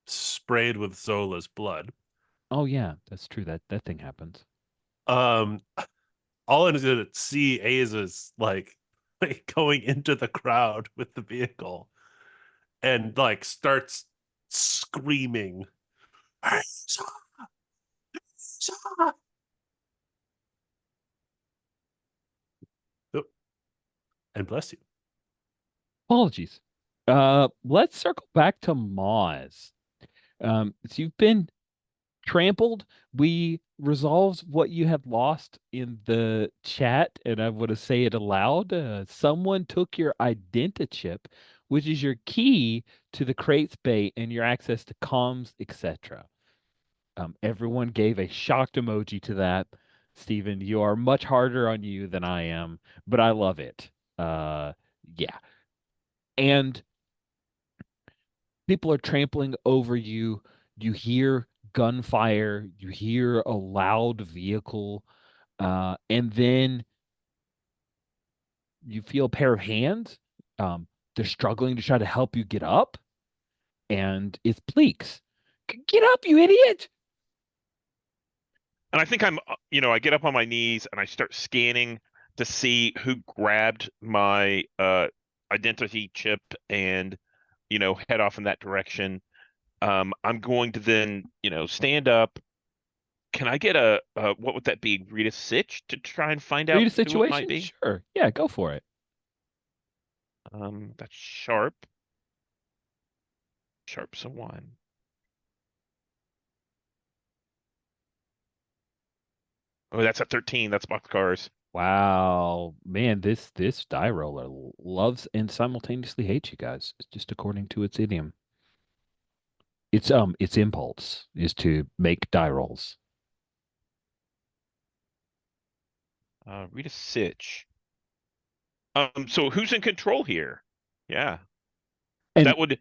sprayed with Zola's blood. Oh yeah, that's true. That thing happens. Olin is gonna see Aza's like going into the crowd with the vehicle and like starts screaming. Aza! Aza! Oh, and bless you. Apologies. Let's circle back to Moz. So you've been trampled. We resolved what you had lost in the chat, and I want to say it aloud. Someone took your identichip, which is your key to the crates bay and your access to comms, etc. Everyone gave a shocked emoji to that. Stephen, you are much harder on you than I am, but I love it. Yeah. And people are trampling over you. You hear gunfire, you hear a loud vehicle, and then you feel a pair of hands. They're struggling to try to help you get up, and it's Pleeks. Get up, you idiot! And I think I get up on my knees and I start scanning to see who grabbed my identity chip and, head off in that direction. I'm going to then, stand up. Can I get what would that be? Read a sitch to try and find out Read a who it might situation? be? Sure. Yeah, go for it. That's sharp. Sharp's a 1. Oh, that's a 13. That's boxcars. Wow, man, this die roller loves and simultaneously hates you guys, just according to its idiom. Its impulse is to make die rolls. Read a sitch. So who's in control here? Yeah. And That would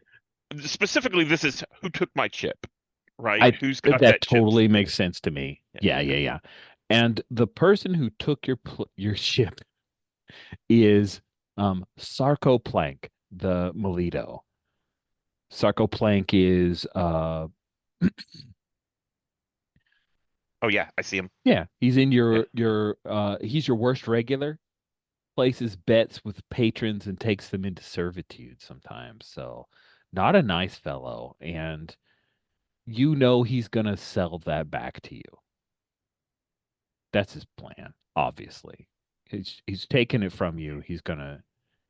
specifically, this is who took my chip, right? Who's got that that chip? totally makes sense to me. Yeah. And the person who took your ship is Sarcoplank, the Melito. Sarcoplank is Oh yeah, I see him. yeah, he's in Yeah. your he's your worst regular. Places bets with patrons and takes them into servitude sometimes. So not a nice fellow. And you know he's gonna sell that back to you. That's his plan, obviously. He's taking it from you. He's gonna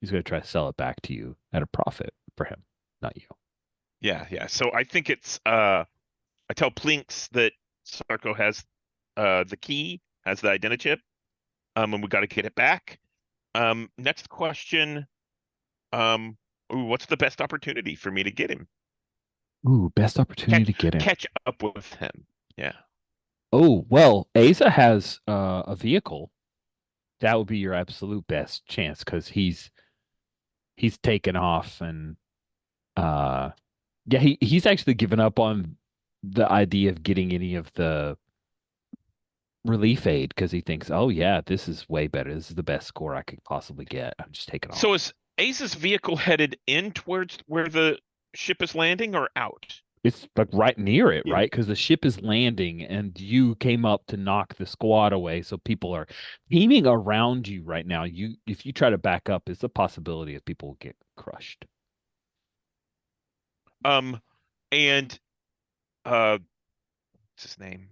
try to sell it back to you at a profit for him, not you. Yeah, yeah. So I think it's I tell Plinks that Sarko has the key, has the identichip, and we got to get it back. Next question. Ooh, what's the best opportunity for me to get him? Ooh, best opportunity to get him. Catch up with him. Yeah. Oh, well, Asa has a vehicle. That would be your absolute best chance because he's taken off and uh yeah, he's actually given up on the idea of getting any of the relief aid because he thinks, oh yeah, this is way better. This is the best score I could possibly get. I'm just taking So off. is Ace's vehicle headed in towards where the ship is landing or out? It's like right near it, Yeah. right? Because the ship is landing and you came up to knock the squad away. So people are teaming around you right now. If you try to back up, it's a possibility that people will get crushed. And what's his name?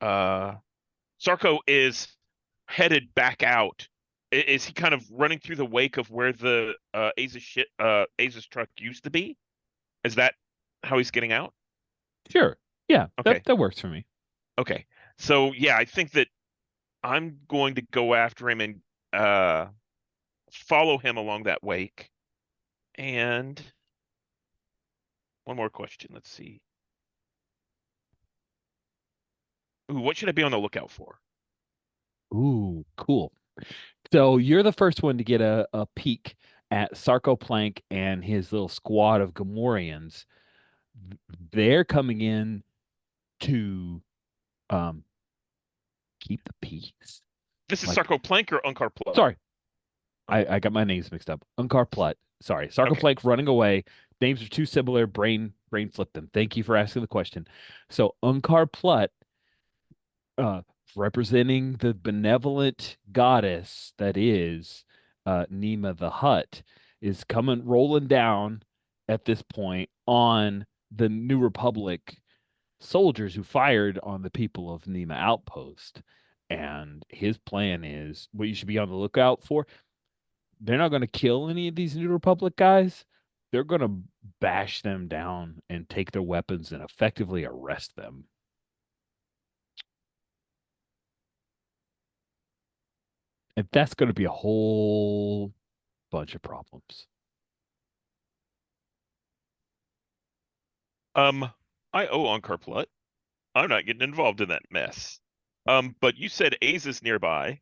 Sarko is headed back out. Is he kind of running through the wake of where the Aza's truck used to be? Is that how he's getting out? Sure. Yeah, Okay. that works for me. Okay. So yeah, I think that I'm going to go after him and follow him along that wake. And one more question. Let's see. Ooh, what should I be on the lookout for? Ooh, cool. So you're the first one to get a peek at Sarcoplank and his little squad of Gamorreans. They're coming in to um keep the peace. This is Like, Sarko Plank or Unkar Plug? sorry, I got my names mixed up. Unkar Plut. Sorry, Okay. Sarcoplank running away. Names are too similar. Brain flipped them. Thank you for asking the question. So Unkar Plut, uh, representing the benevolent goddess that is Nima the Hutt, is coming rolling down at this point on the New Republic soldiers who fired on the people of Nima Outpost. And his plan is what you should be on the lookout for. They're not going to kill any of these New Republic guys. They're going to bash them down and take their weapons and effectively arrest them. And that's going to be a whole bunch of problems. I owe Unkar Plut. I'm not getting involved in that mess. But you said Aza's nearby,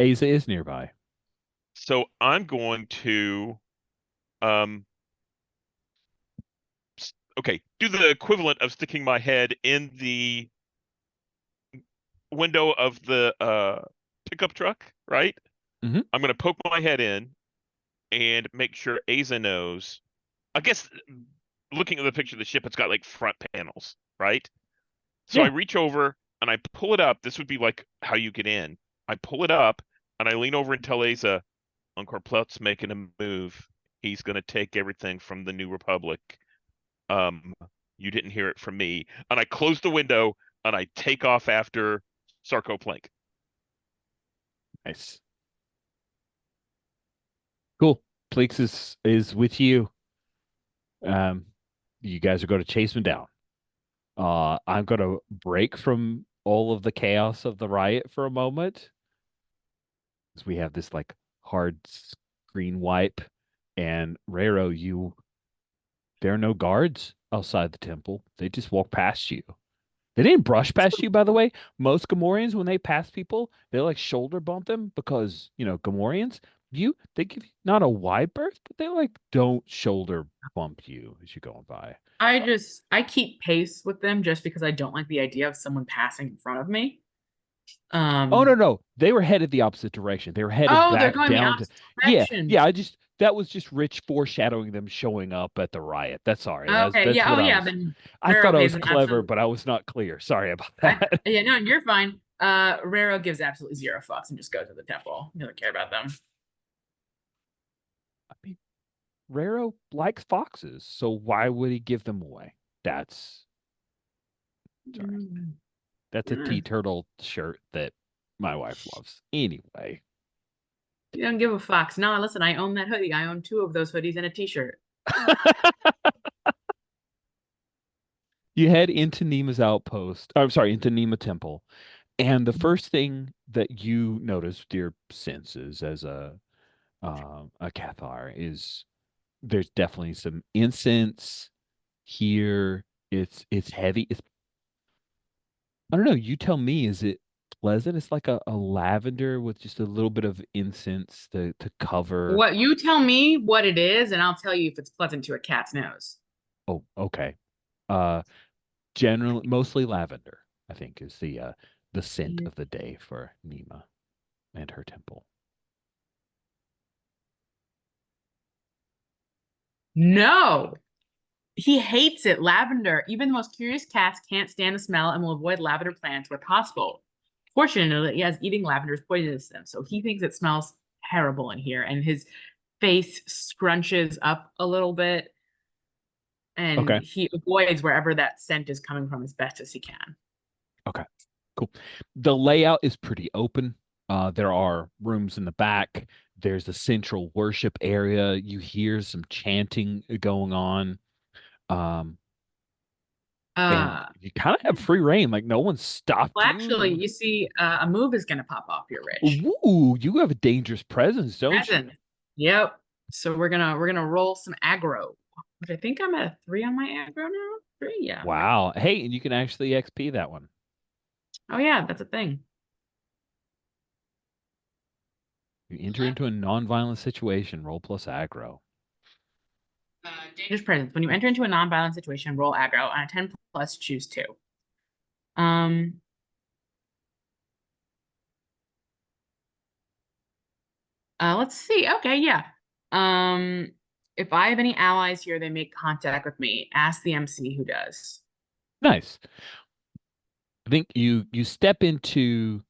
Asa is nearby. so I'm going to um okay, do the equivalent of sticking my head in the window of the pickup truck, right? Mhm. I'm gonna poke my head in and make sure Aza knows. I guess looking at the picture of the ship, it's got like front panels, right? So I Yeah. reach over and I pull it up. This would be like how you get in. I pull it up and I lean over and tell Aza, Uncle Plut's making a move. He's gonna take everything from the New Republic. You didn't hear it from me. And I close the window and I take off after Sarko Plank. Nice. Cool. Plex is with you. You guys are going to chase him down. I'm going to break from all of the chaos of the riot for a moment. Because we have this like hard screen wipe. And Rero, there are no guards outside the temple. They just walk past you. They didn't brush past you, by the way. Most Gamorreans, when they pass people, they like shoulder bump them because, Gamorreans, they give you not a wide berth, but they like don't shoulder bump you as you're going by. I keep pace with them just because I don't like the idea of someone passing in front of me. Oh no, they were headed the opposite direction. They were headed Oh, they're back going the down to opposite direction. yeah. That was just Rich foreshadowing them showing up at the riot. That's sorry. Okay, That's yeah. Oh, what I yeah. was. Then I thought Rero I gives was an clever, absolute. but I was not clear. Sorry about that. Yeah, no, you're fine. Rero gives absolutely zero fucks and just goes to the temple. He doesn't care about them. I mean, Rero likes foxes, so why would he give them away? That's sorry. That's a tea turtle shirt that my wife loves. Anyway. You don't give a fox. No, listen, I own that hoodie. I own 2 of those hoodies and a t-shirt. You head into Nima's outpost. I'm sorry, into Nima Temple. And the first thing that you notice with your senses as a Cathar is there's definitely some incense here. It's heavy. It's I don't know, you tell me, is it pleasant? It's like a lavender with just a little bit of incense to cover. What you tell me what it is, and I'll tell you if it's pleasant to a cat's nose. Oh, okay. Uh Generally mostly lavender, I think, is the scent of the day for Nima and her temple. No, he hates it. Lavender. Even the most curious cats can't stand the smell and will avoid lavender plants where possible. Fortunately, yes, eating lavender is poisonous to them, so he thinks it smells terrible in here, and his face scrunches up a little bit, and Okay. he avoids wherever that scent is coming from as best as he can. Okay. Cool. The layout is pretty open. There are rooms in the back. There's a central worship area. You hear some chanting going on. And you kind of have free reign. Like no one stopped Well, you. actually, you see, a move is going to pop off here, Rich. Ooh, you have a dangerous presence, don't you? Present. Yep. So we're gonna roll some aggro, which I think I'm at a 3 on my aggro now. 3, yeah. Wow. Hey, and you can actually XP that one. Oh yeah, that's a thing. You enter into a non-violent situation, roll plus aggro. Dangerous presence. When you enter into a non-violent situation, roll aggro. On a 10 plus, choose 2. Let's see. Okay, yeah. If I have any allies here, they make contact with me. Ask the MC who does. Nice. I think you step into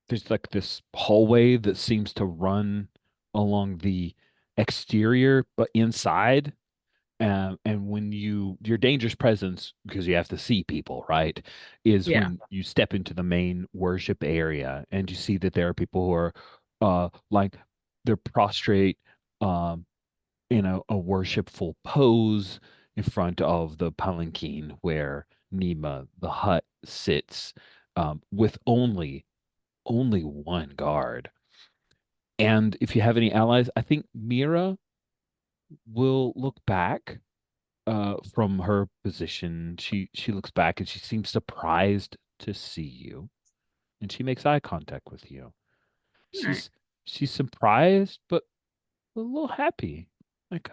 there's like this hallway that seems to run along the exterior, but inside. And when your dangerous presence, because you have to see people, right, is Yeah. when you step into the main worship area and you see that there are people who are like they're prostrate in a worshipful pose in front of the palanquin where Nima the hut sits with only one guard. And if you have any allies, I think Mira will look back from her position. She looks back and she seems surprised to see you. And she makes eye contact with you. Right. She's surprised but a little happy. Like,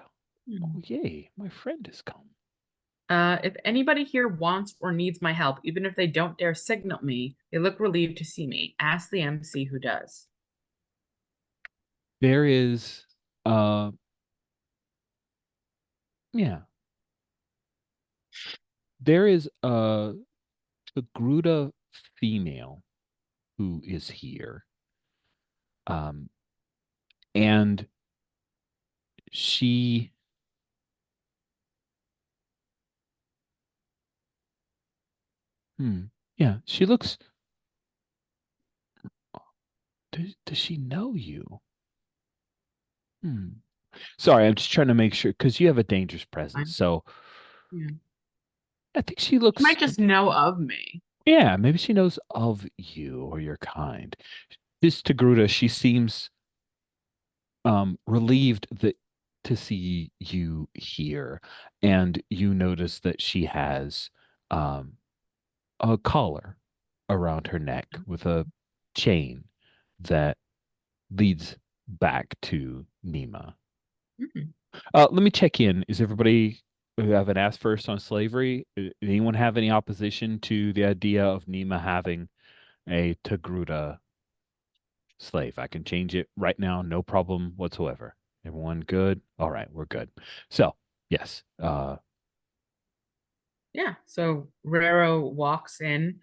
Hmm. oh yay, my friend has come. If anybody here wants or needs my help, even if they don't dare signal me, they look relieved to see me. Ask the MC who does. There is yeah. There is a Gruda female who is here. And she yeah, she looks does she know you? Sorry, I'm just trying to make sure because you have a dangerous presence. So Yeah. I think she She looks might just know of me. yeah, maybe she knows of you or your kind. This Togruta, she seems relieved that to see you here, and you notice that she has a collar around her neck with a chain that leads back to Nima. Mhm. Let me check in. Is everybody who haven't asked first on slavery? Anyone have any opposition to the idea of Nima having a Togruta slave. I can change it right now, no problem whatsoever. Everyone good? All right, we're good. So, yes. Yeah. So Rero walks in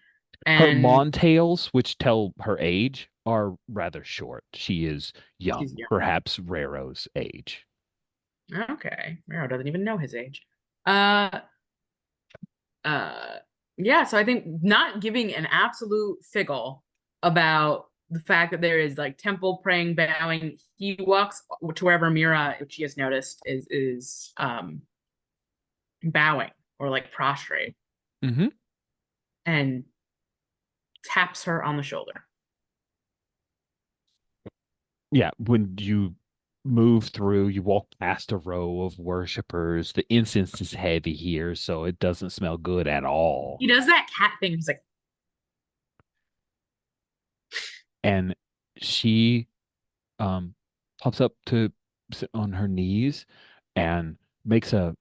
Her and montails, which tell her age, are rather short. She is young, she's young. perhaps Rero's age. Okay. Rero doesn't even know his age. Uh yeah, so I think not giving an absolute figgle about the fact that there is like temple praying, bowing, he walks to wherever Mira, which she has noticed, is bowing or like prostrate Mm-hmm. and taps her on the shoulder. Yeah, when you move through, you walk past a row of worshipers. The incense is heavy here, so it doesn't smell good at all. He does that cat thing. He's like, And she pops up to sit on her knees and makes a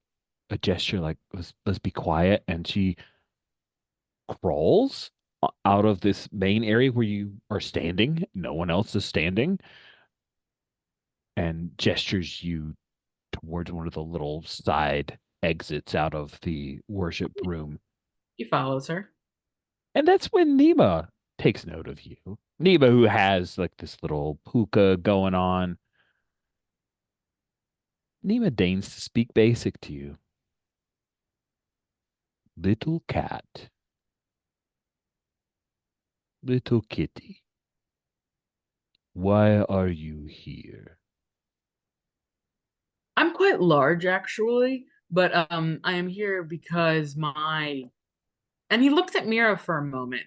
gesture like let's be quiet, and she crawls out of this main area where you are standing. No one else is standing, and gestures you towards one of the little side exits out of the worship room. he follows her. And that's when Nima takes note of you. Nima, who has like this little hookah going on. Nima deigns to speak basic to you. Little cat. Little kitty. Why are you here? I'm quite large actually, but I am here because my and he looks at Mira for a moment.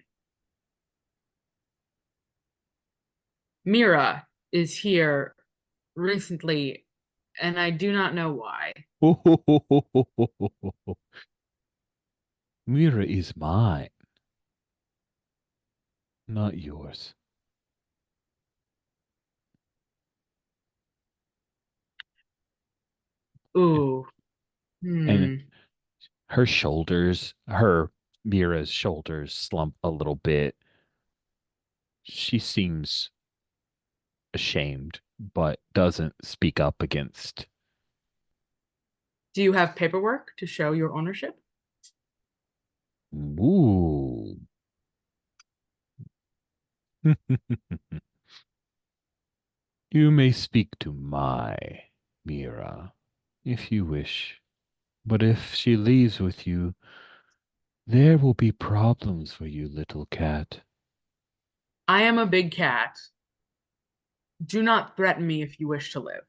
Mira is here recently, and I do not know why. Mira is mine, not yours. Ooh. And her shoulders, Mira's shoulders slump a little bit. She seems ashamed, but doesn't speak up against. Do you have paperwork to show your ownership? Ooh. You may speak to my Mira if you wish, but if she leaves with you, there will be problems for you, little cat. I am a big cat. Do not threaten me if you wish to live.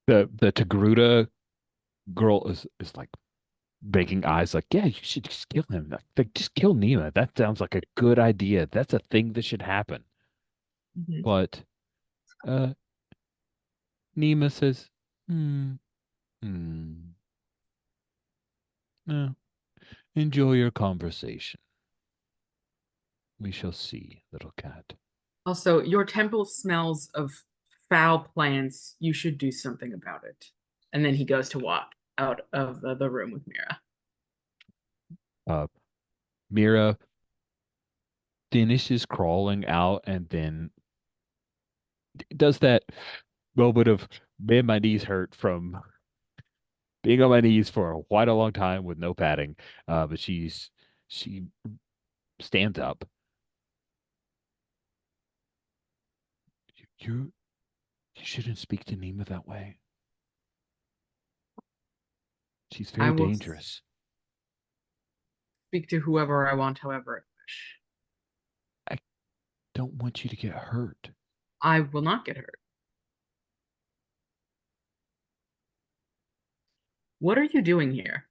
The Togruta girl is like making eyes like, yeah, you should just kill him. Like, just kill Nima. That sounds like a good idea. That's a thing that should happen. Mhm. But uh Nima says, hmm, hmm. No. Enjoy your conversation. We shall see, little cat. Also, your temple smells of foul plants. You should do something about it. And then he goes to walk out of the room with Mira. Mira finishes crawling out and then does that moment of, man, my knees hurt from being on my knees for quite a long time with no padding. But she stands up. You shouldn't speak to Nima that way. She's I very will dangerous. speak to whoever I want, however I wish. I don't want you to get hurt. I will not get hurt. What are you doing here?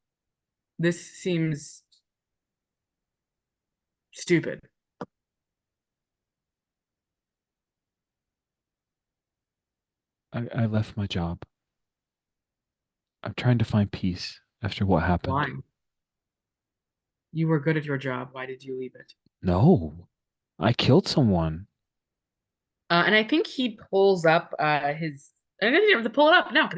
This seems stupid. I left my job. I'm trying to find peace after what happened. Why? You were good at your job. Why did you leave it? No, I killed someone. And I think he pulls up his. I didn't have to pull it up. No,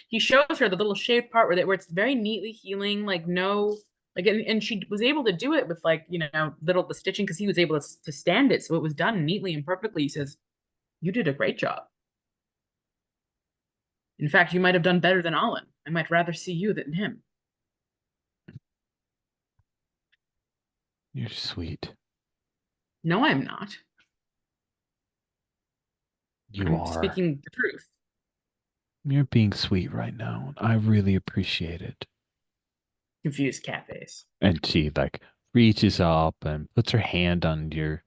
He shows her the little shaved part where it's very neatly healing, like no, like, and she was able to do it with like, the stitching because he was able to stand it. So it was done neatly and perfectly. He says, you did a great job. In fact, you might have done better than Olin. I might rather see you than him. You're sweet. No, I'm not. You I'm are. speaking the truth. You're being sweet right now. I really appreciate it. Confused cat face. And she like reaches up and puts her hand on your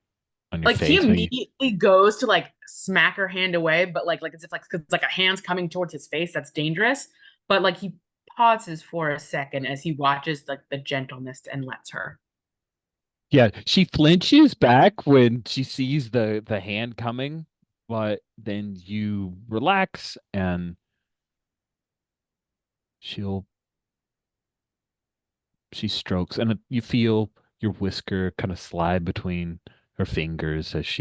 Like he face. immediately goes to like smack her hand away, but like as if like cause like a hand's coming towards his face. That's dangerous. But like he pauses for a second as he watches like the gentleness and lets her. Yeah, she flinches back when she sees the hand coming, but then you relax and she strokes and you feel your whisker kind of slide between her fingers as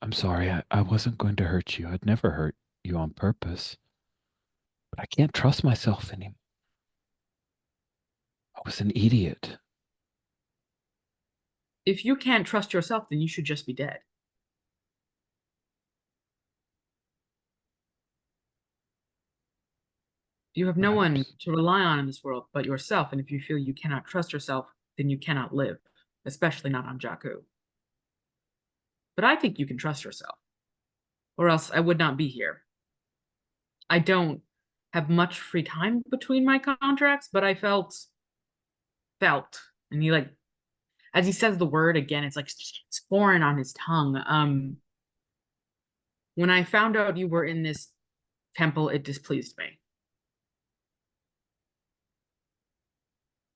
I'm sorry, I wasn't going to hurt you. I'd never hurt you on purpose. But I can't trust myself anymore. I was an idiot. If you can't trust yourself, then you should just be dead. You have no one to rely on in this world but yourself, and if you feel you cannot trust yourself, then you cannot live, especially not on Jakku. But I think you can trust yourself, or else I would not be here. I don't have much free time between my contracts, but I felt, and he like, as he says the word again, it's like it's foreign on his tongue. When I found out you were in this temple, it displeased me.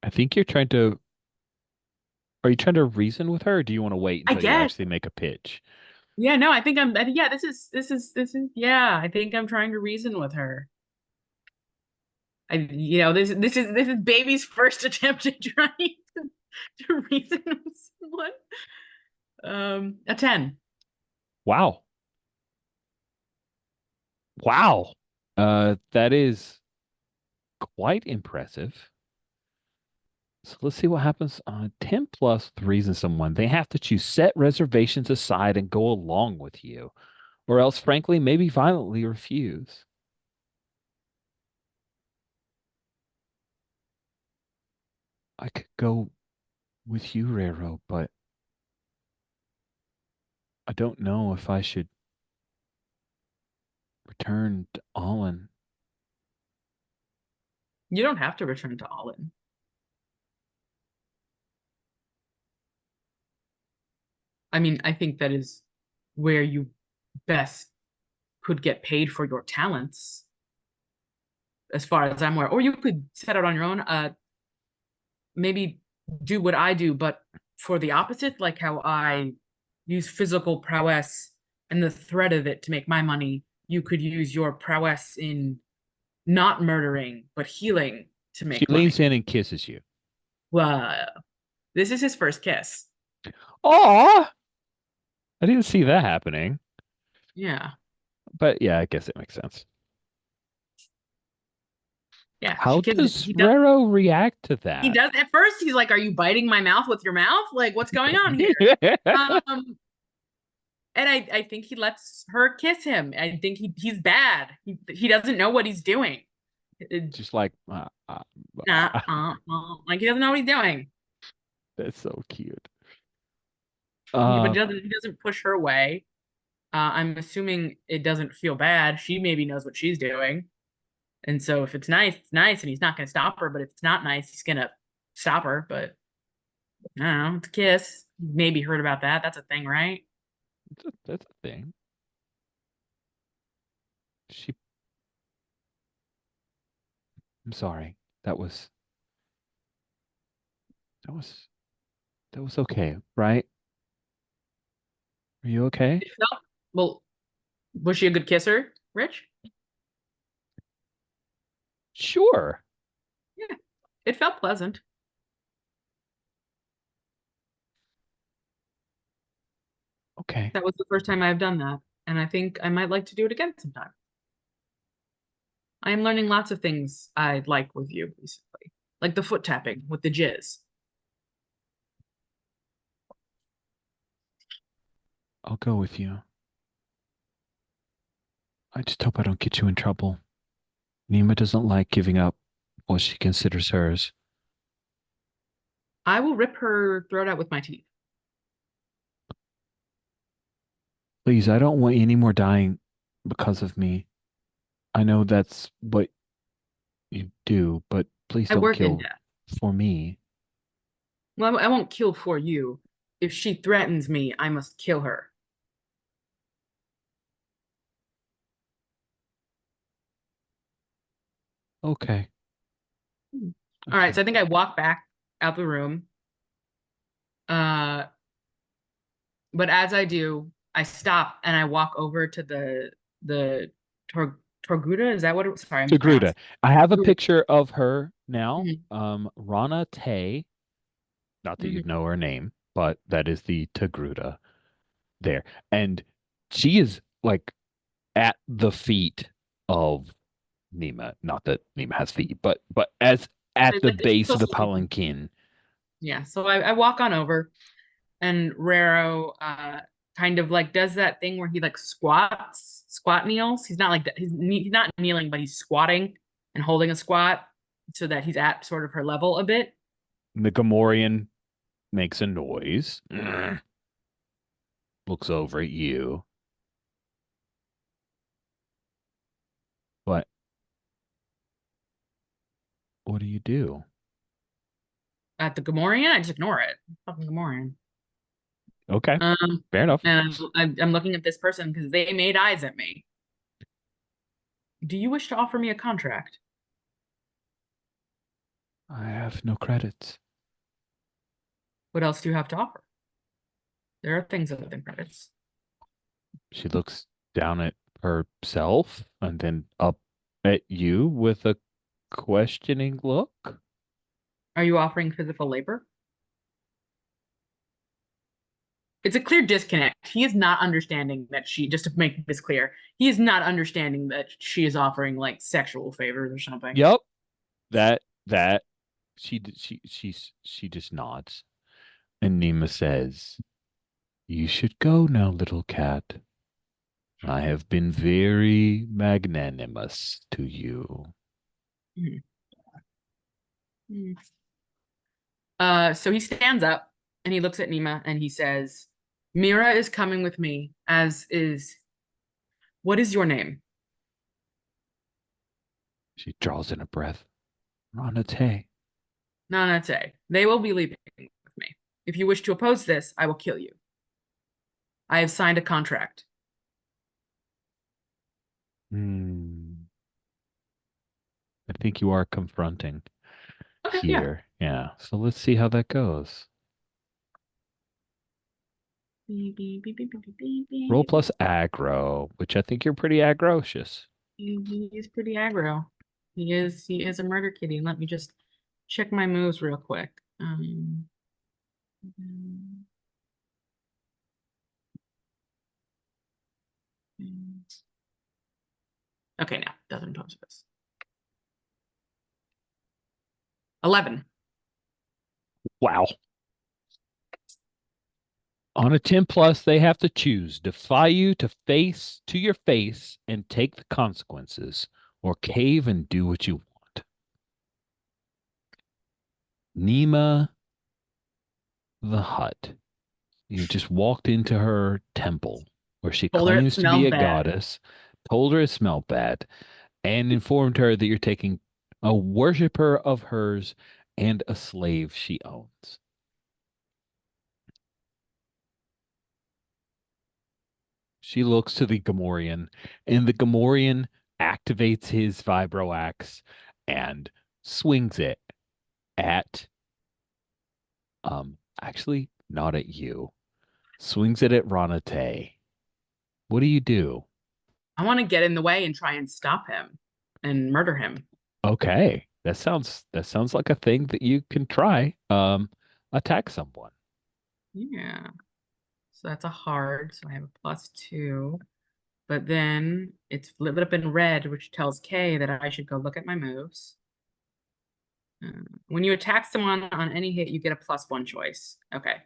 I think are you trying to reason with her or do you want to wait until you actually make a pitch? Yeah, no, I think yeah, this is, yeah, I think I'm trying to reason with her. This is baby's first attempt at trying to reason with someone. A 10. Wow. Wow. That is quite impressive. So let's see what happens on 10 plus reason someone. They have to choose set reservations aside and go along with you, or else, frankly, maybe violently refuse. I could go with you, Rero, but I don't know if I should return to Olin. You don't have to return to Olin. I mean, I think that is where you best could get paid for your talents, as far as I'm aware. Or you could set out on your own. Maybe do what I do, but for the opposite, like how I use physical prowess and the threat of it to make my money. You could use your prowess in not murdering, but healing to make She leans in and kisses you. Wow. This is his first kiss. Aw! I didn't see that happening. Yeah. But yeah, I guess it makes sense. Yeah. How does Rero react to that? He does. At first, he's like, "Are you biting my mouth with your mouth? Like, what's going on here?" And I think he lets her kiss him. I think he's bad. He doesn't know what he's doing. Just like like he doesn't know what he's doing. That's so cute. But he doesn't push her away. I'm assuming it doesn't feel bad. She maybe knows what she's doing. And so if it's nice, it's nice, and he's not going to stop her. But if it's not nice, he's going to stop her. But I don't know. It's a kiss. Maybe heard about that. That's a thing, right? That's a thing. I'm sorry. That was okay, right? Are you okay? Well, was she a good kisser, Rich? Sure. Yeah, it felt pleasant. Okay. That was the first time I've done that, and I think I might like to do it again sometime. I am learning lots of things I'd like with you, basically. Like the foot tapping with the jizz. I'll go with you. I just hope I don't get you in trouble. Nima doesn't like giving up what she considers hers. I will rip her throat out with my teeth. Please, I don't want any more dying because of me. I know that's what you do, but please I don't work in kill death. for me. Well, I won't kill for you. If she threatens me, I must kill her. Okay. All right, so I think I walk back out the room. But as I do, I stop and I walk over to the Torguda. Is that what it was? Sorry, I'm Togruta. pronouncing. I have a Togruta. picture of her now. Mhm. Rana Tay. Not that you'd know her name, but that is the Togruta there. And she is like at the feet of Nima. Not that Nima has feet, but as at It's the like it's base of the supposed to be- palanquin. Yeah, so I walk on over and Rero kind of like does that thing where he like squat kneels. He's not like that. He's not kneeling, but he's squatting and holding a squat so that he's at sort of her level a bit. The Gamorrean makes a noise. Looks over at you. But what do you do? At the Gamorrean, I just ignore it. Fucking Gamorrean. Okay, fair enough. And I'm looking at this person because they made eyes at me. Do you wish to offer me a contract? I have no credits. What else do you have to offer? There are things other than credits. She looks down at herself and then up at you with a questioning look. Are you offering physical labor? It's a clear disconnect. He is not understanding that just to make this clear, he is not understanding that she is offering like sexual favors or something. Yep. That she just nods. And Nima says, "You should go now, little cat. I have been very magnanimous to you." Mhm. So he stands up and he looks at Nima and he says, Mira is coming with me, as is. What is your name? She draws in a breath. Ranate. Nanate. They will be leaving with me. If you wish to oppose this, I will kill you. I have signed a contract. I think you are confronting Okay, here. Yeah. So let's see how that goes. Roll plus aggro, which I think you're pretty aggrocious. He is pretty aggro. He is a murder kitty. Let me just check my moves real quick. Okay, no, doesn't pose this. 11. Wow. On a 10 plus, they have to choose defy you to your face and take the consequences, or cave and do what you want. Nima the Hutt. You just walked into her temple where she Told her it claims to be smelled a bad. goddess, told her it smelled bad, and informed her that you're taking a worshiper of hers and a slave she owns. She looks to the Gamorrean, and the Gamorrean activates his vibroaxe and swings it at, actually not at you. Swings it at Ranate. What do you do? I want to get in the way and try and stop him and murder him. Okay, that sounds like a thing that you can try. Attack someone. Yeah. So that's a hard. So I have a +2. but then it's lit up in red, which tells Kay that I should go look at my moves. When you attack someone on any hit, you get a +1 choice. Okay.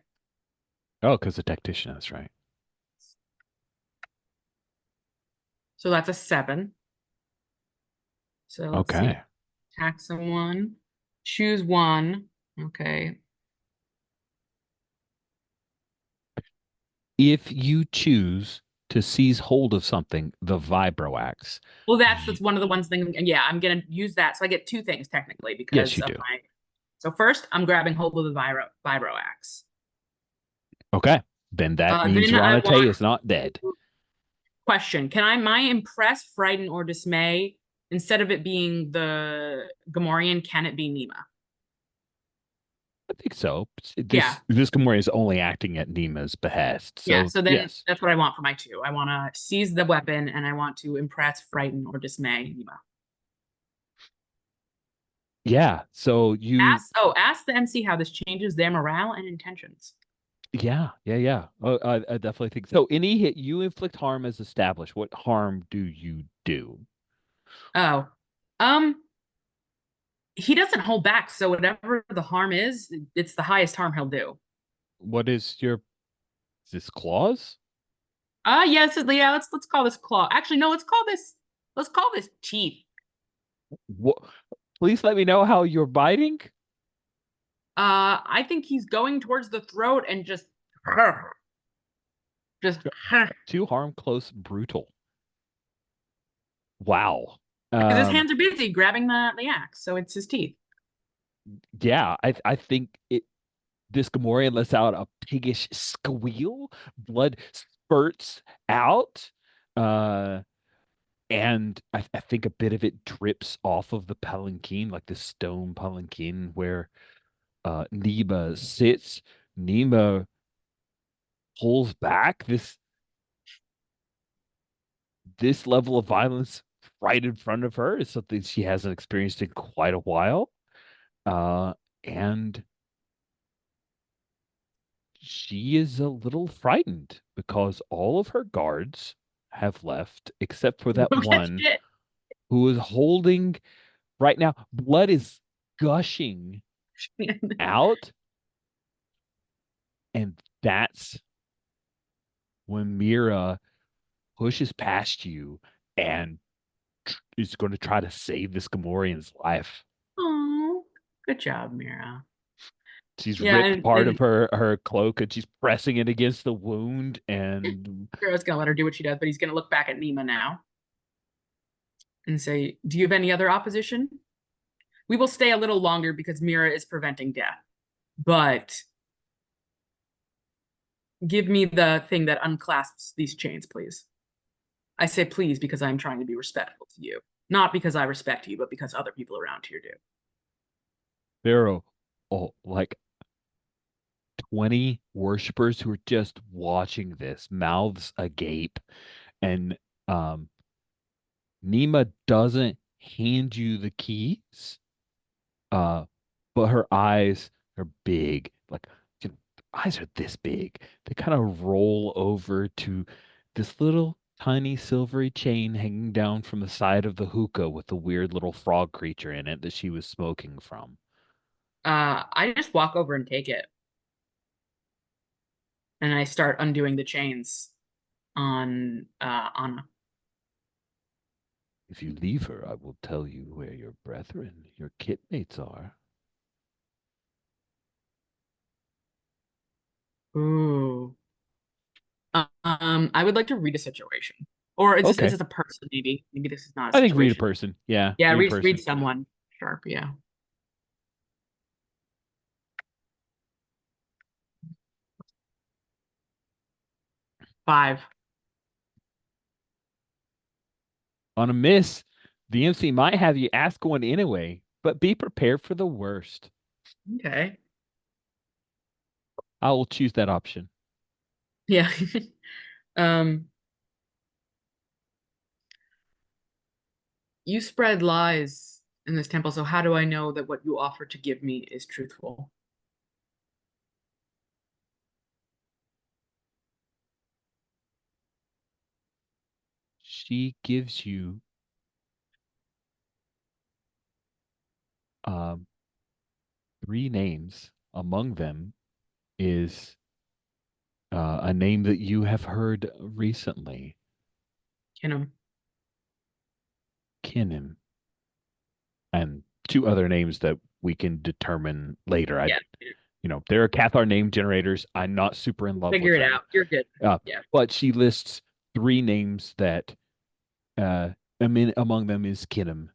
Oh, because the tactician, that's right. So that's a 7. So let's see. Okay. Attack someone. Choose one. Okay. If you choose to seize hold of something, the vibro acts. Well, that's one of the ones thing. Yeah, I'm gonna use that. So I get 2 things technically Yes, because you of do. my. So first, I'm grabbing hold of the vibro axe. Okay. Then that means Then I Ranate want is not dead. question. Can I my impress, frighten, or dismay instead of it being the Gamorrean? Can it be Nima? I think so. Yeah. This Gamorrean is only acting at Nima's behest. So Yeah. So then yes. that's what I want for my 2. I want to seize the weapon and I want to impress, frighten, or dismay Nima. Yeah. So you Ask the MC how this changes their morale and intentions. Yeah. Oh, I definitely think so. Any hit you inflict harm as established. What harm do you do? Oh. He doesn't hold back, so whatever the harm is, it's the highest harm he'll do. What is your is this claws? Yes, yeah, let's call this claw. Actually, no, let's call this teeth. What please let me know how you're biting. I think he's going towards the throat and just 2 harm, close, brutal. Wow. because his hands are busy grabbing the axe, so it's his teeth. Yeah, I think this Gamorrean lets out a piggish squeal. Blood spurts out. And I think a bit of it drips off of the palanquin, like the stone palanquin where Nima sits. Nima pulls back this level of violence right in front of her is something she hasn't experienced in quite a while. And she is a little frightened because all of her guards have left except for that one who is holding right now. Blood is gushing out. And that's when Mira pushes past you and is going to try to save this Gamorrean's life. Oh, good job, Mira. She's Yeah, ripped part of her cloak and she's pressing it against the wound. And Mira's gonna let her do what she does, but he's gonna look back at Nima now and say, "Do you have any other opposition? We will stay a little longer because Mira is preventing death, but give me the thing that unclasps these chains, please." I say please because I'm trying to be respectful to you, not because I respect you, but because other people around here do. there are like 20 worshippers who are just watching this, mouths agape. And Nima doesn't hand you the keys, but her eyes are big, like eyes are this big. They kind of roll over to this little tiny silvery chain hanging down from the side of the hookah with the weird little frog creature in it that she was smoking from. I just walk over and take it. And I start undoing the chains on Anna. If you leave her, I will tell you where your brethren, your kitmates are. Ooh. I would like to read a situation. Or is Okay. this a person, maybe? Maybe this is not a I situation. think read a person. Yeah. Yeah, read a person. read someone. Sharp, yeah. Five. On a miss, the MC might have you ask one anyway, but be prepared for the worst. Okay. I will choose that option. Yeah. You spread lies in this temple, so how do I know that what you offer to give me is truthful? she gives you um, 3 names. Among them is a name that you have heard recently, Kinham. Kinham, and 2 other names that we can determine later. Yeah. There are Cathar name generators. I'm not super in love Figure with it them. out. You're good. Yeah. But she lists 3 names that among them is Kinham.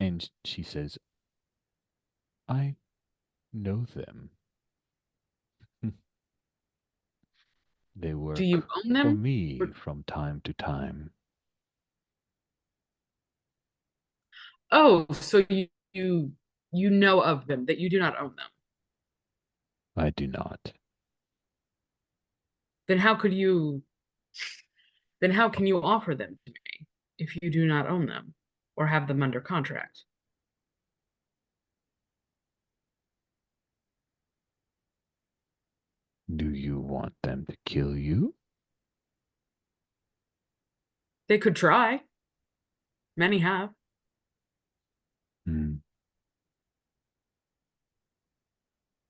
And she says, I know them. They work Do you own for them? me from time to time. Oh, so you know of them, that you do not own them. I do not. Then how can you offer them to me if you do not own them or have them under contract? Do you want them to kill you? They could try. Many have.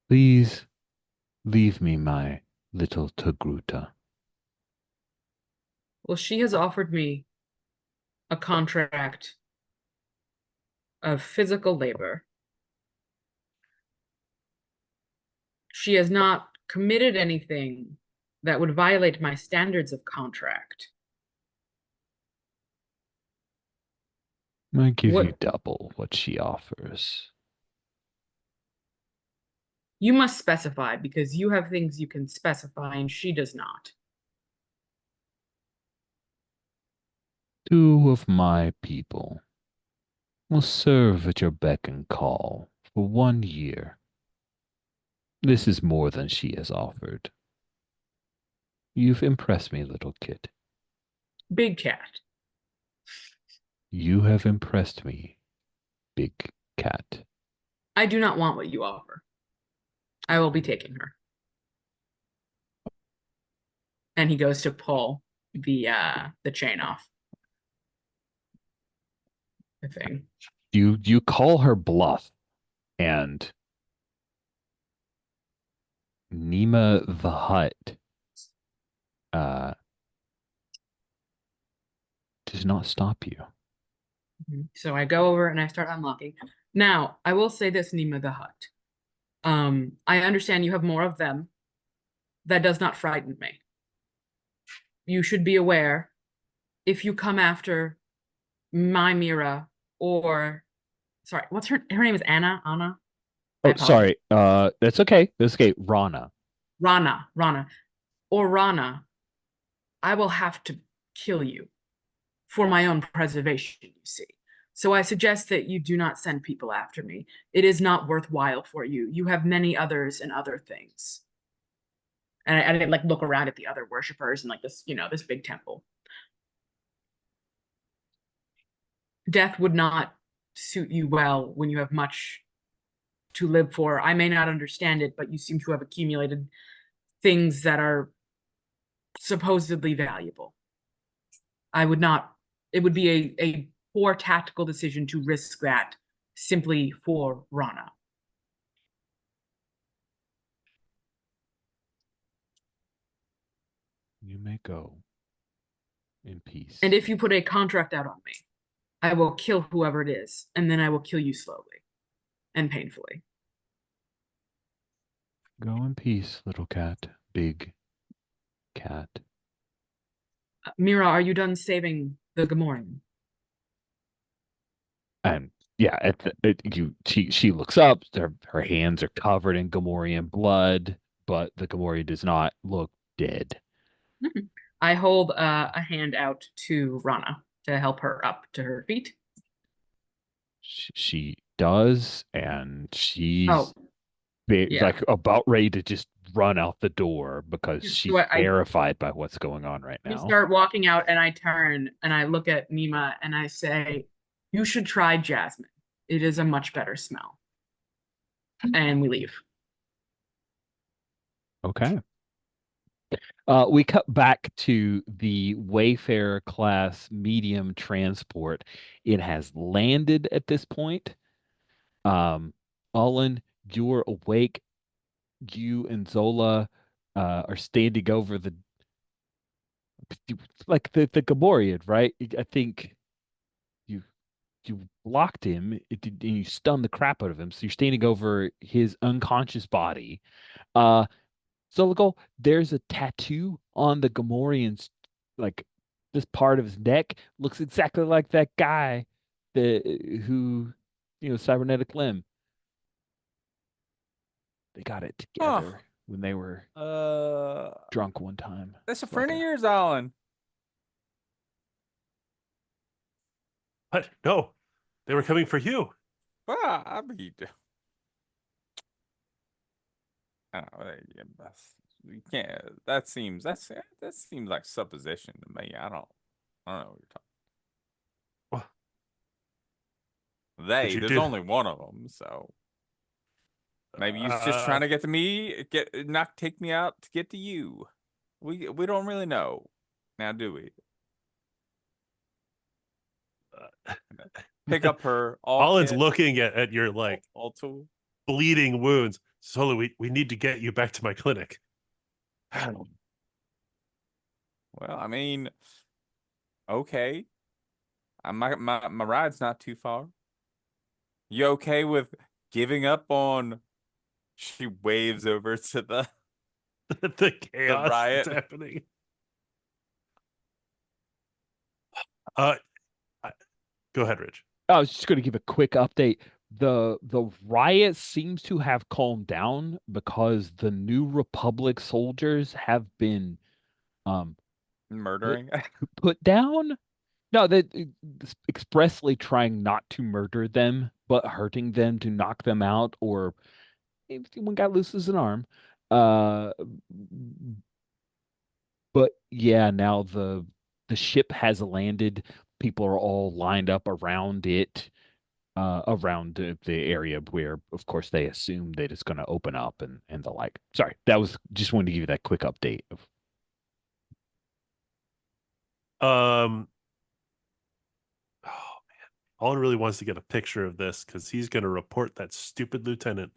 Please leave me my little Togruta. Well, she has offered me a contract of physical labor. She has not committed anything that would violate my standards of contract. I give What- you double what she offers. You must specify, because you have things you can specify and she does not. 2 of my people will serve at your beck and call for 1 year. This is more than she has offered. You've impressed me, little kid. Big cat. You have impressed me, big cat. I do not want what you offer. I will be taking her. And he goes to pull the chain off. The thing. You call her bluff, and Nima the Hutt does not stop you. So I go over and I start unlocking. Now, I will say this, Nima the Hutt. I understand you have more of them. That does not frighten me. You should be aware, if you come after my Mira, or sorry, what's her name is Anna? Anna? I Oh, apologize. sorry. That's okay. That's okay. Rana. Rana. Or Rana, I will have to kill you for my own preservation, you see. So I suggest that you do not send people after me. It is not worthwhile for you. You have many others and other things. And I didn't like look around at the other worshipers and like this, this big temple. Death would not suit you well when you have much to live for. I may not understand it, but you seem to have accumulated things that are supposedly valuable. It would be a poor tactical decision to risk that simply for Rana. You may go in peace. And if you put a contract out on me, I will kill whoever it is, and then I will kill you slowly and painfully. Go in peace, little cat. Big cat. Mira, are you done saving the Gamorrean? And yeah, she looks up. Her hands are covered in Gamorrean blood, but the Gamorrean does not look dead. I hold a hand out to Rana to help her up to her feet. She does, and she's yeah. like about ready to just run out the door because she's terrified by what's going on right now. I start walking out, and I turn and I look at Nima and I say, "You should try jasmine. It is a much better smell." And we leave. Okay. We cut back to the Wayfarer class medium transport. It has landed at this point. Olin, you're awake. You and Zola are standing over the like the Gamorrean, right? I think you you blocked him and you stunned the crap out of him. So you're standing over his unconscious body. Uh Zola, there's a tattoo on the Gamorrean's like this part of his neck looks exactly like that guy that who cybernetic limb. They got it Huh. together when they were drunk one time. That's a It's like friend of yours, Alan. What? No, they were coming for you. Well, I mean, I don't know. You can't. That seems like supposition to me. I don't know what you're What talking. did you There's do? only one of them, so maybe he's just trying to get to me, not take me out to get to you. We don't really know, now do we? Pick up her Olin's looking at your like all tool. bleeding wounds. Solo, we need to get you back to my clinic. Well, I mean, okay. My ride's not too far. You okay with giving up on? She waves over to the The chaos riot. that's happening. Go ahead, Rich. I was just going to give a quick update. The riot seems to have calmed down because the New Republic soldiers have been murdering. put down. No, they expressly trying not to murder them, but hurting them to knock them out, or if one guy loses an arm. Uh, but yeah, now the ship has landed. People are all lined up around it, around the area where, of course, they assume that it's going to open up and the like. Sorry, that was just wanted to give you that quick update of. Oh man, Olin really wants to get a picture of this because he's going to report that stupid lieutenant.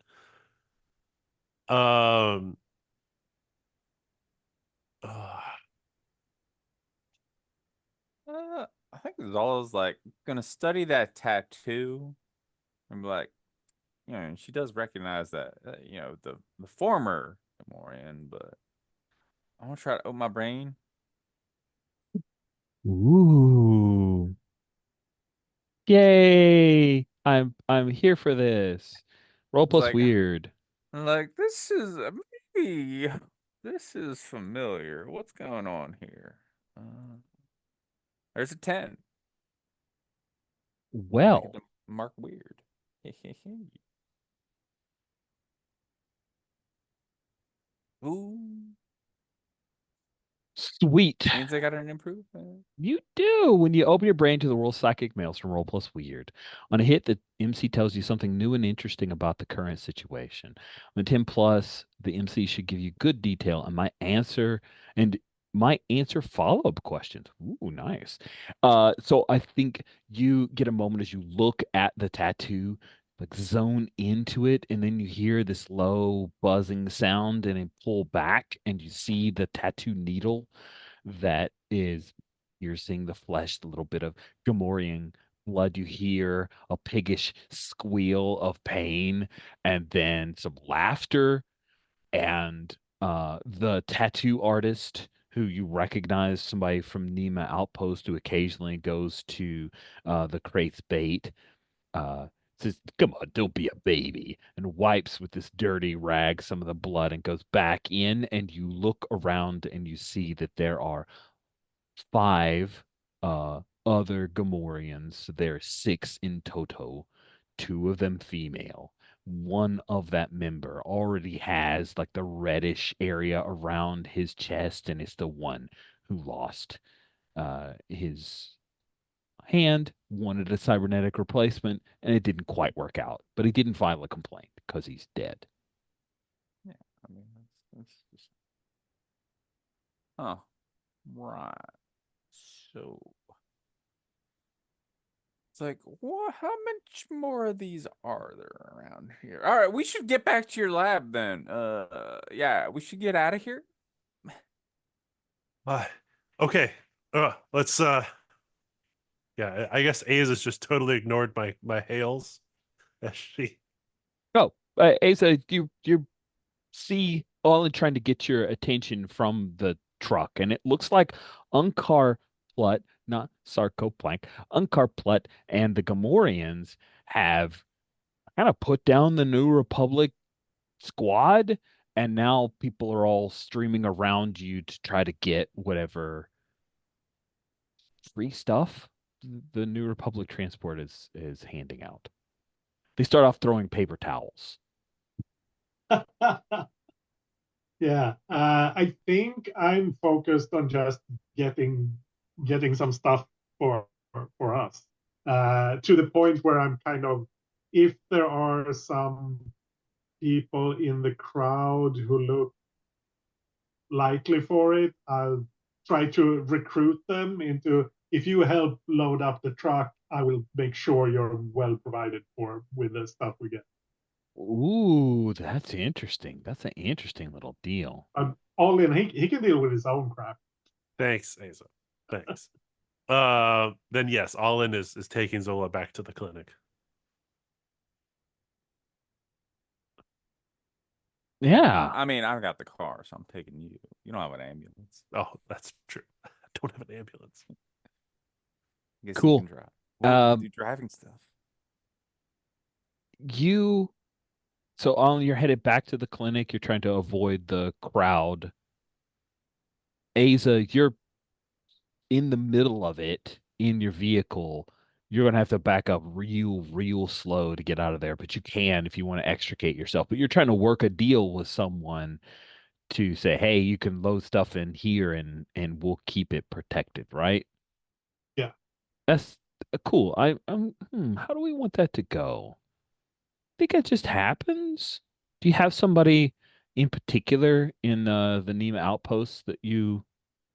Uh, I think Zola's like gonna study that tattoo and be like, she does recognize that, the former Gamorrean, but I want to try to open my brain. Ooh. Yay! I'm here for this. Roll It's plus like, weird. like this is maybe this is familiar. What's going on here? There's a 10. Make it Well, the mark weird. Ooh, sweet. means I got an improvement. You do when you open your brain to the world's psychic maelstrom. Roll plus weird. On a hit, the MC tells you something new and interesting about the current situation. On a 10 plus, the MC should give you good detail and might answer follow-up questions. Ooh, nice. So I think you get a moment as you look at the tattoo, like zone into it, and then you hear this low buzzing sound, and then pull back, and you see the tattoo needle that is you're seeing the flesh, the little bit of Gamorrean blood. You hear a piggish squeal of pain, and then some laughter. And the tattoo artist who you recognize, somebody from Nema Outpost who occasionally goes to the Kraith's Bait, uh, says, "Come on, don't be a baby," and wipes with this dirty rag some of the blood and goes back in. And you look around and you see that there are 5 other Gamorreans. There are 6 in toto, 2 of them female. One of that member already has like the reddish area around his chest, and it's the one who lost his hand, wanted a cybernetic replacement, and it didn't quite work out. But he didn't file a complaint because he's dead. Yeah, I mean, that's just... Oh, right. So it's like, what? How much more of these are there around here? All right, we should get back to your lab then. Yeah, we should get out of here. Okay. Let's yeah, I guess A's has just totally ignored my hails. As she Oh, Asa, you see Olin trying to get your attention from the truck, and it looks like Unkar Plut, not Sarcoplank, Unkar Plut and the Gamorreans have kind of put down the New Republic squad, and now people are all streaming around you to try to get whatever free stuff the New Republic transport is handing out. They start off throwing paper towels. Yeah, I think I'm focused on just getting some stuff for us, to the point where I'm kind of, if there are some people in the crowd who look likely for it, I'll try to recruit them into, if you help load up the truck, I will make sure you're well provided for with the stuff we get. Ooh, that's interesting. That's an interesting little deal. All in, he can deal with his own crap. Thanks, Asa. Thanks. Then yes, All-In is taking Zola back to the clinic. Yeah. I mean, I've got the car, so I'm taking you. You don't have an ambulance. Oh, that's true. I don't have an ambulance. I guess Cool. you can drive. We're gonna Um, do driving stuff. So on you're headed back to the clinic, you're trying to avoid the crowd. Asa, you're in the middle of it in your vehicle. You're gonna have to back up real slow to get out of there, but you can if you want to extricate yourself. But you're trying to work a deal with someone to say, hey, you can load stuff in here and we'll keep it protected, right? Yeah. That's cool. How do we want that to go? Think it just happens? Do you have somebody in particular in the Nima outpost that you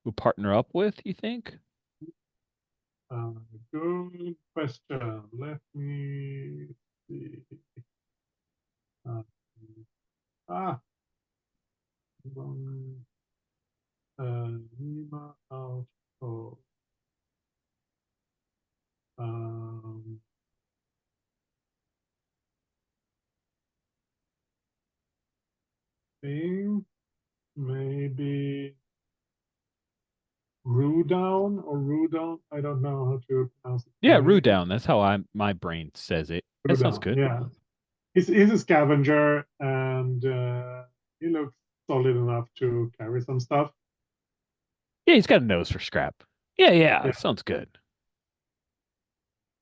would partner up with, you think? Good question. Let me see. Uh, ah, wrong. Lima Outpost. Um, think maybe Rudown or Rudon. I don't know how to pronounce it. Yeah, Rudown. That's how my brain says it. That sounds Rudown, good. yeah. He's a scavenger, and he looks solid enough to carry some stuff. Yeah, he's got a nose for scrap. Yeah, Yeah. sounds good.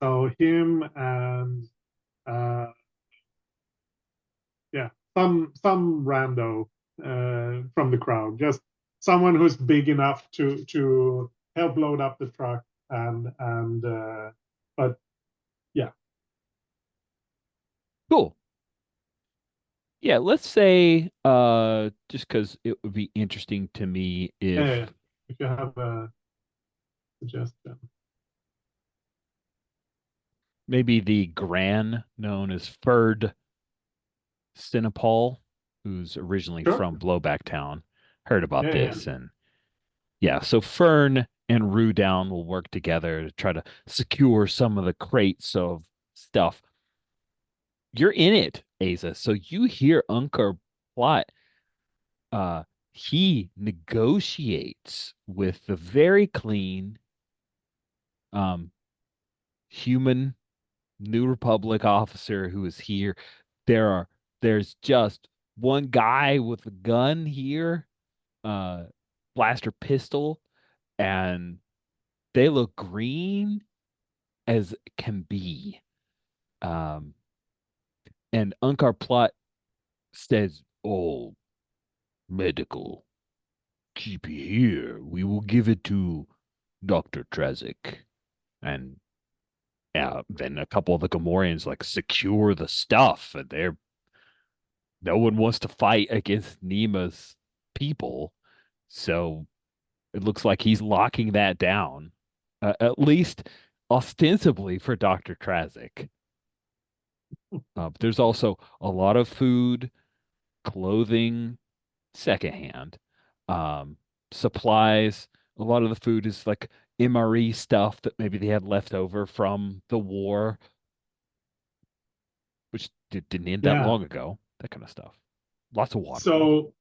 So him and yeah, some rando from the crowd, just someone who's big enough to help load up the truck, and but yeah. Cool. Yeah, let's say just because it would be interesting to me if If you have a suggestion. maybe the Gran known as Ferd Sinopol, who's originally Sure. from Blowback Town, heard about Yeah, this. And yeah, so Fern and Rudown will work together to try to secure some of the crates of stuff. You're in it, Asa. So you hear Unkar plot. He negotiates with the very clean human New Republic officer who is here. There's just one guy with a gun here, blaster pistol, and they look green as can be. And Unkar Plot says, "Oh, medical, keep it here. We will give it to Dr. Trezik." And then a couple of the Gamorreans like secure the stuff, and no one wants to fight against Nima's people. So It looks like he's locking that down, at least ostensibly for Dr. Trazik. But there's also a lot of food, clothing, secondhand, um, supplies. A lot of the food is like MRE stuff that maybe they had left over from the war, which didn't end that Yeah. long ago. That kind of stuff. Lots of water. So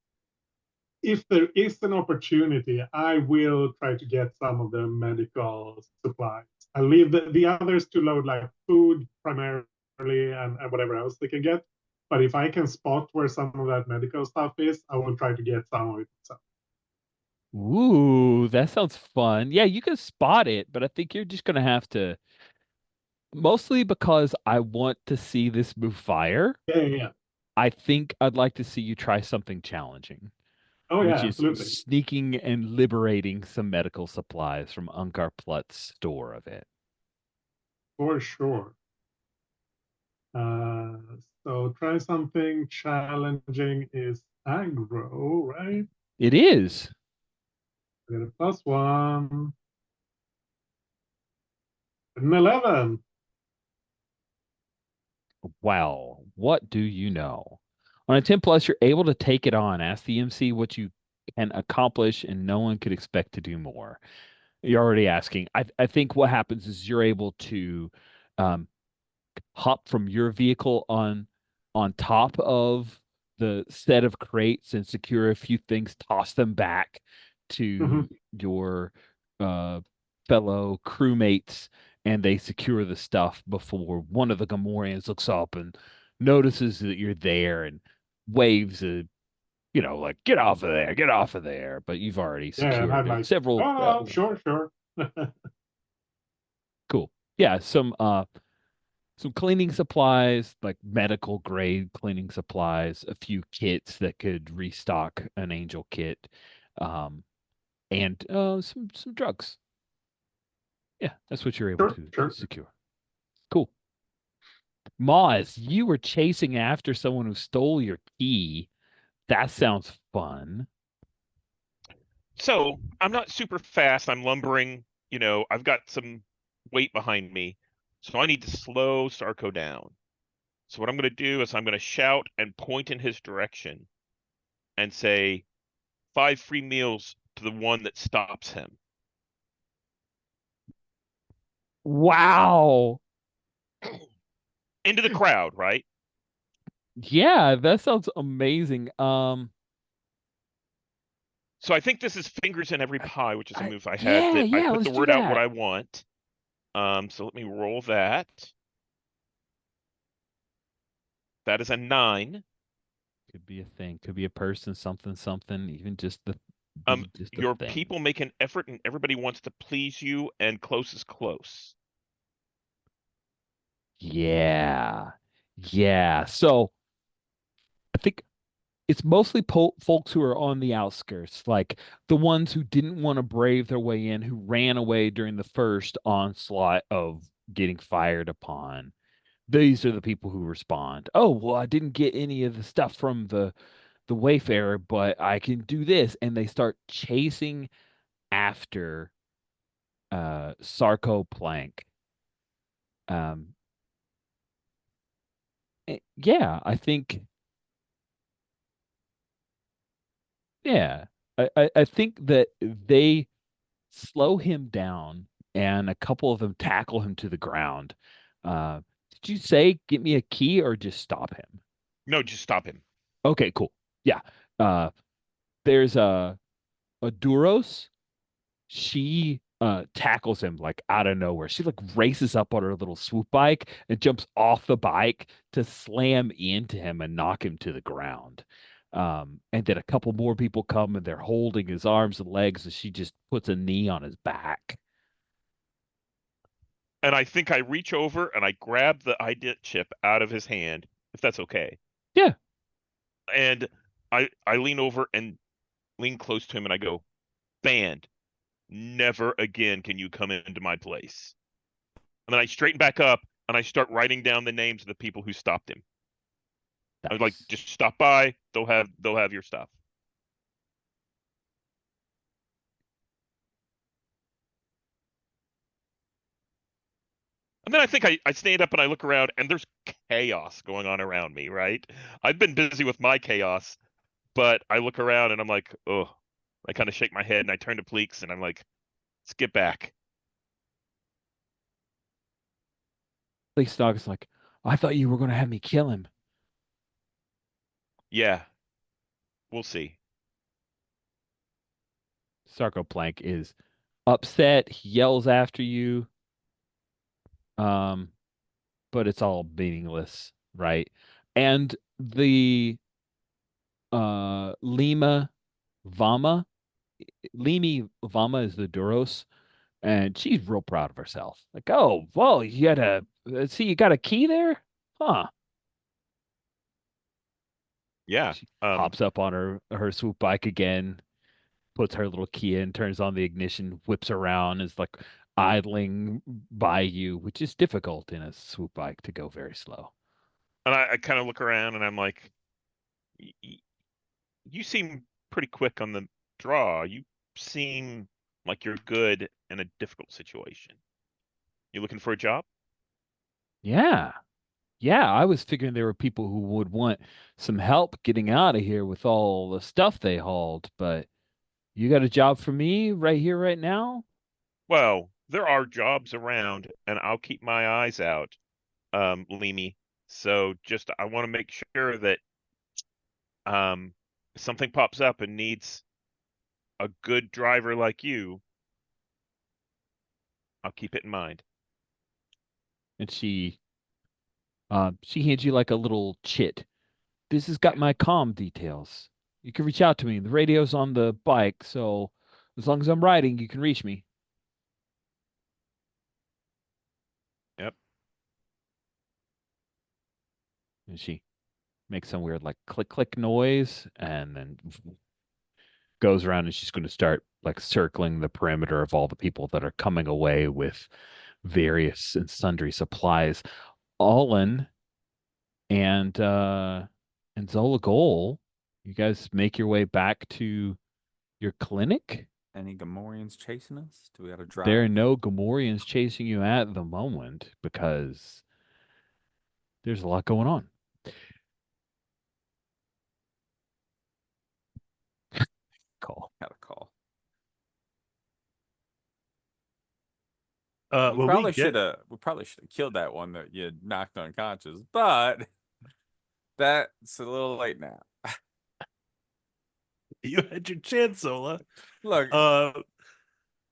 if there is an opportunity, I will try to get some of the medical supplies. I leave the others to load like food primarily and whatever else they can get. But if I can spot where some of that medical stuff is, I will try to get some of it. So, Ooh, that sounds fun. Yeah, you can spot it, but I think you're just gonna have to, mostly because I want to see this move fire. yeah. I think I'd like to see you try something challenging, Oh which yeah, is absolutely. sneaking and liberating some medical supplies from Unkar Plutt's store of it. For sure. Uh, so try something challenging is aggro, right? It is. I get a +1. An 11. Wow, what do you know? On a 10 plus, you're able to take it on. Ask the MC what you can accomplish, and no one could expect to do more. You're already asking. I think what happens is you're able to um, hop from your vehicle on top of the set of crates and secure a few things, toss them back to your uh, fellow crewmates, and they secure the stuff before one of the Gamorreans looks up and notices that you're there and waves a, like get off of there, get off of there. But you've already Yeah, and I'm secured like, several. oh, sure. Cool. Yeah, some cleaning supplies, like medical grade cleaning supplies, a few kits that could restock an angel kit, um, and some drugs. Yeah, that's what you're able to Sure. secure. Cool. Moz, you were chasing after someone who stole your key. That sounds fun. So I'm not super fast. I'm lumbering. I've got some weight behind me. So I need to slow Sarko down. So what I'm going to do is I'm going to shout and point in his direction and say 5 free meals to the one that stops him. Wow. Into the crowd, right? Yeah, that sounds amazing. So I think this is fingers in every pie, which is a move I had yeah, that I put let's the do word out what that. I want. So let me roll that. That is a 9. Could be a thing, could be a person, something, even just the just a Your thing. people make an effort and everybody wants to please you, and close is close. Yeah. Yeah. So I think it's mostly folks who are on the outskirts, like the ones who didn't want to brave their way in, who ran away during the first onslaught of getting fired upon. These are the people who respond. Oh, well, I didn't get any of the stuff from the Wayfarer, but I can do this. And they start chasing after Sarko Plank. Um, yeah, I think, yeah, I think that they slow him down and a couple of them tackle him to the ground. Did you say get me a key or just stop him? No, just stop him. Okay, cool. Yeah. Uh, there's a Duros. She tackles him like out of nowhere. She like races up on her little swoop bike and jumps off the bike to slam into him and knock him to the ground. And then a couple more people come and they're holding his arms and legs, and she just puts a knee on his back. And I think I reach over and I grab the ID chip out of his hand, if that's okay. Yeah. And I lean over and lean close to him and I go, "Banned. Never again can you come into my place." And then I straighten back up and I start writing down the names of the people who stopped him. I was like, Nice. just stop by. They'll have your stuff. And then I think I stand up and I look around and there's chaos going on around me, right? I've been busy with my chaos, but I look around and I'm like, oh, I kind of shake my head and I turn to Pleeks and I'm like, let's get back. Police dog is like, I thought you were going to have me kill him. Yeah, we'll see. Sarko Plank is upset. He yells after you. But it's all meaningless, right? And the Lima Vama, Limi Vama is the Duros, and she's real proud of herself. Like, oh, well, you had a see, you got a key there, huh? Yeah. She hops up on her swoop bike again, puts her little key in, turns on the ignition, whips around, is like idling by you, which is difficult in a swoop bike to go very slow. And I kind of look around and I'm like, you seem pretty quick on the draw. You seem like you're good in a difficult situation. You looking for a job? Yeah. Yeah, I was figuring there were people who would want some help getting out of here with all the stuff they hauled, but you got a job for me right here, right now? Well, there are jobs around, and I'll keep my eyes out, Leamy. So just I want to make sure that if something pops up and needs a good driver like you, I'll keep it in mind. And she hands you like a little chit. This has got my comm details. You can reach out to me. The radio's on the bike, so as long as I'm riding, you can reach me. Yep. And she makes some weird like click click noise and then goes around and she's going to start like circling the perimeter of all the people that are coming away with various and sundry supplies. Allen and Zola Goal, you guys make your way back to your clinic. Any Gamorreans chasing us? Do we got to drive? There are no Gamorreans chasing you at the moment because there's a lot going on. Call. Got a call. When We we probably get should have killed that one that you knocked unconscious, but that's a little late now. you had your chance, Zola. Look, Uh,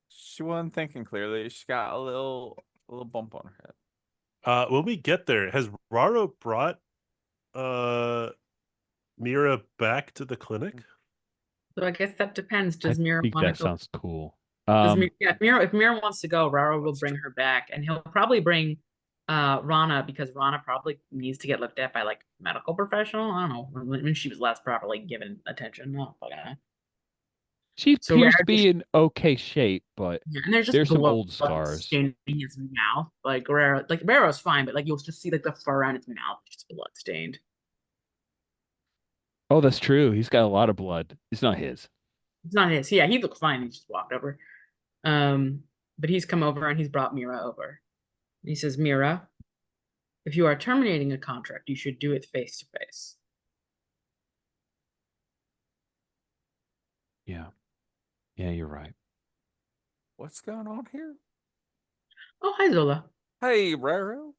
she wasn't thinking clearly. She got a little bump on her head. when we get there, has Raro brought Mira back to the clinic? So I guess that depends. I Does Mira think want to that go? sounds cool. Does yeah, if Mira wants to go, Rara will bring her back, and he'll probably bring Rana because Rana probably needs to get looked at by like medical professional. I don't know when she was last properly given attention. No, fucking hell. She So appears Rara to be in okay shape, but yeah, and there's just there's some blood old scars. staining his mouth. Like Raro's fine, but like you'll just see like the fur around his mouth just blood stained. Oh, that's true. He's got a lot of blood. It's not his. It's not his. Yeah, he looked fine. He just walked over. But he's come over and he's brought Mira over. He says, Mira, if you are terminating a contract, you should do it face to face. Yeah. Yeah, you're right. What's going on here? Oh, hi, Zola. Hey, Raro.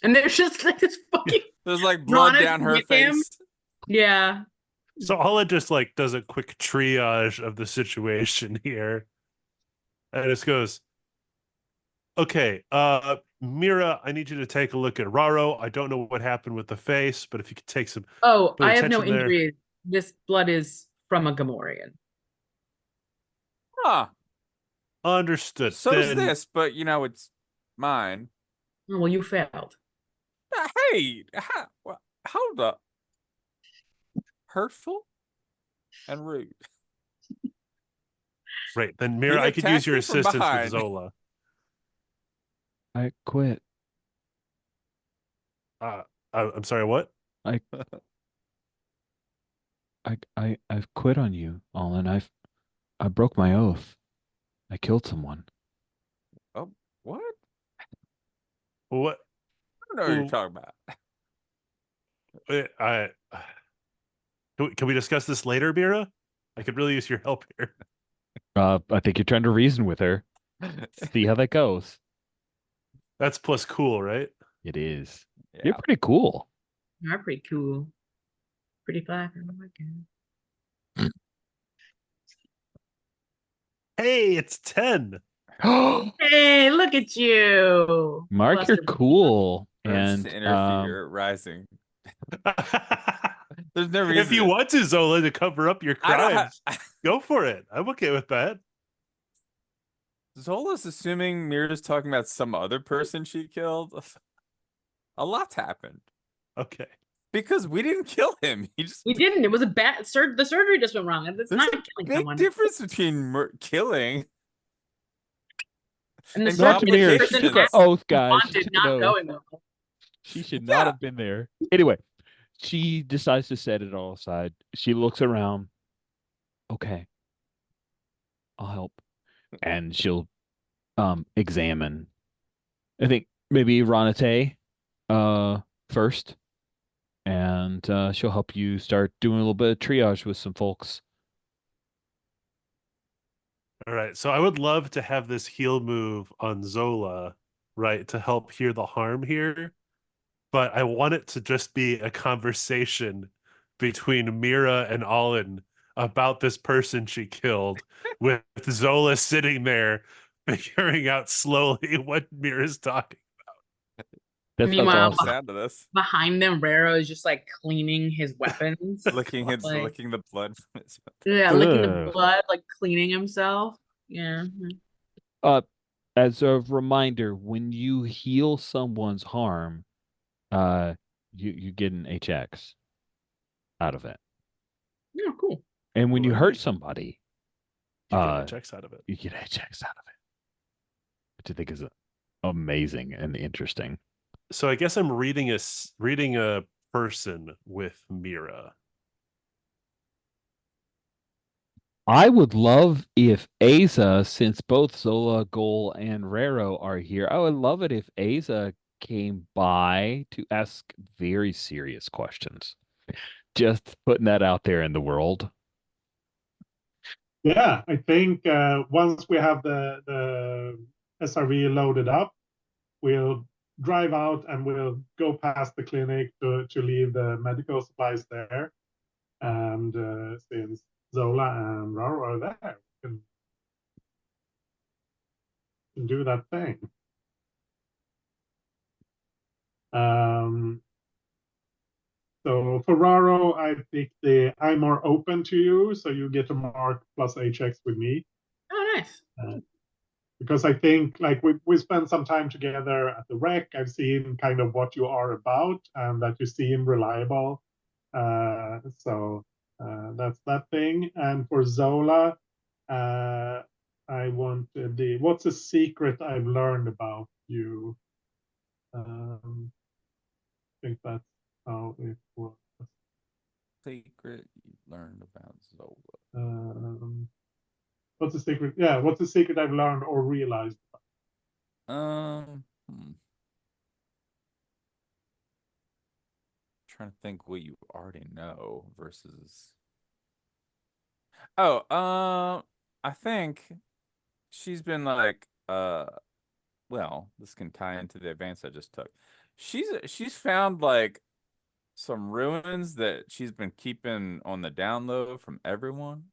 And there's just like this fucking There's like blood Rana down her with him. face. Yeah. So Alla just like does a quick triage of the situation here. And just goes, okay, Mira, I need you to take a look at Raro. I don't know what happened with the face, but if you could take some Oh, bit of I have no attention there. injuries. This blood is from a Gamorrean. Huh. Understood. So's Then this, but it's mine. Oh, well, you failed. Hey, hold up. Hurtful and rude. right, then Mira, He I could use attacked your me from assistance with behind. Zola. I quit. I'm sorry, what? I've quit on you, Allen. I broke my oath. I killed someone. Oh, what? What? I don't know what you're talking about. I can we discuss this later, Mira? I could really use your help here. I think you're trying to reason with her. See how that goes. That's plus cool, right? It is. Yeah. You're pretty cool. You're pretty cool. Pretty fly. Oh my god. Hey, it's 10. Hey, look at you. Mark, you're Buster. cool. Urge to And interfere, rising. There's no reason. If you want to, Zola, to cover up your I don't crimes, ha- go for it. I'm okay with that. Zola's assuming Mira's talking about some other person she killed. A lot's happened Okay. because we didn't kill him. He just We didn't. It was a bad the surgery just went wrong. It's there's not a killing big someone. difference between killing And the and Dr. surgery Mir, the she person took an actually oath, guys. She wanted took an not oath. going well. She should Yeah. not have been there. Anyway, she decides to set it all aside. She looks around. Okay, I'll help. And she'll examine. I think maybe Ranate first. And she'll help you start doing a little bit of triage with some folks. All right. So I would love to have this heal move on Zola, right, to help heal the harm here. But I want it to just be a conversation between Mira and Alin about this person she killed, with Zola sitting there figuring out slowly what Mira's talking. That's Meanwhile, awesome. sound of this. Behind them, Rero is just like cleaning his weapons. Licking his Like- licking the blood from his Yeah, licking the Ugh. blood, like cleaning himself. Yeah. As a reminder, when you heal someone's harm, you get an HX out of it. Yeah, cool. And when you Right. hurt somebody, You get checks out of it. you get HX out of it. Which I think is amazing and interesting. So I guess I'm reading a person with Mira. I would love if Aza, since both Zola, Gol, and Rero are here, I would love it if Aza came by to ask very serious questions. Just putting that out there in the world. Yeah, I think once we have the SRV loaded up, we'll drive out and we'll go past the clinic to leave the medical supplies there. And since Zola and Raro are there, we can do that thing. So for Raro, I pick the I'm more open to you, so you get to mark plus HX with me. Oh, nice. Because I think like we spent some time together at the wreck. I've seen kind of what you are about and that you seem reliable. So that's that thing. And for Zola, I wanted what's a secret I've learned about you? I think that's how it works. secret you learned about Zola. What's the secret? Yeah, what's the secret I've learned or realized? Trying to think what you already know versus. Oh, I think she's been like, well, this can tie into the advance I just took. She's found like some ruins that she's been keeping on the down low from everyone.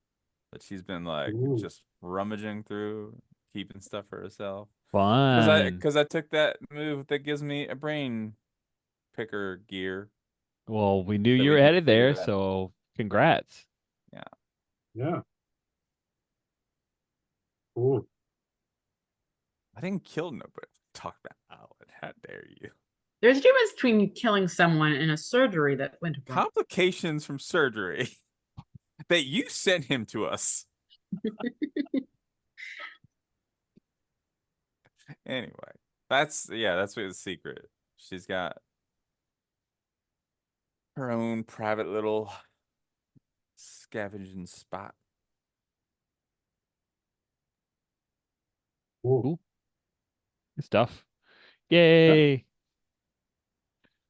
That she's been like Ooh. just rummaging through, keeping stuff for herself. Fun. Because I took that move that gives me a brain picker gear. Well, we knew that you we were can headed figure there, that out. so congrats. Yeah. Cool. I didn't kill nobody. Talk about Alan. How dare you? There's a difference between killing someone and a surgery that went wrong. Complications from surgery that you sent him to us. Anyway, that's what the secret. She's got her own private little scavenging spot. Cool. Good stuff. Yay.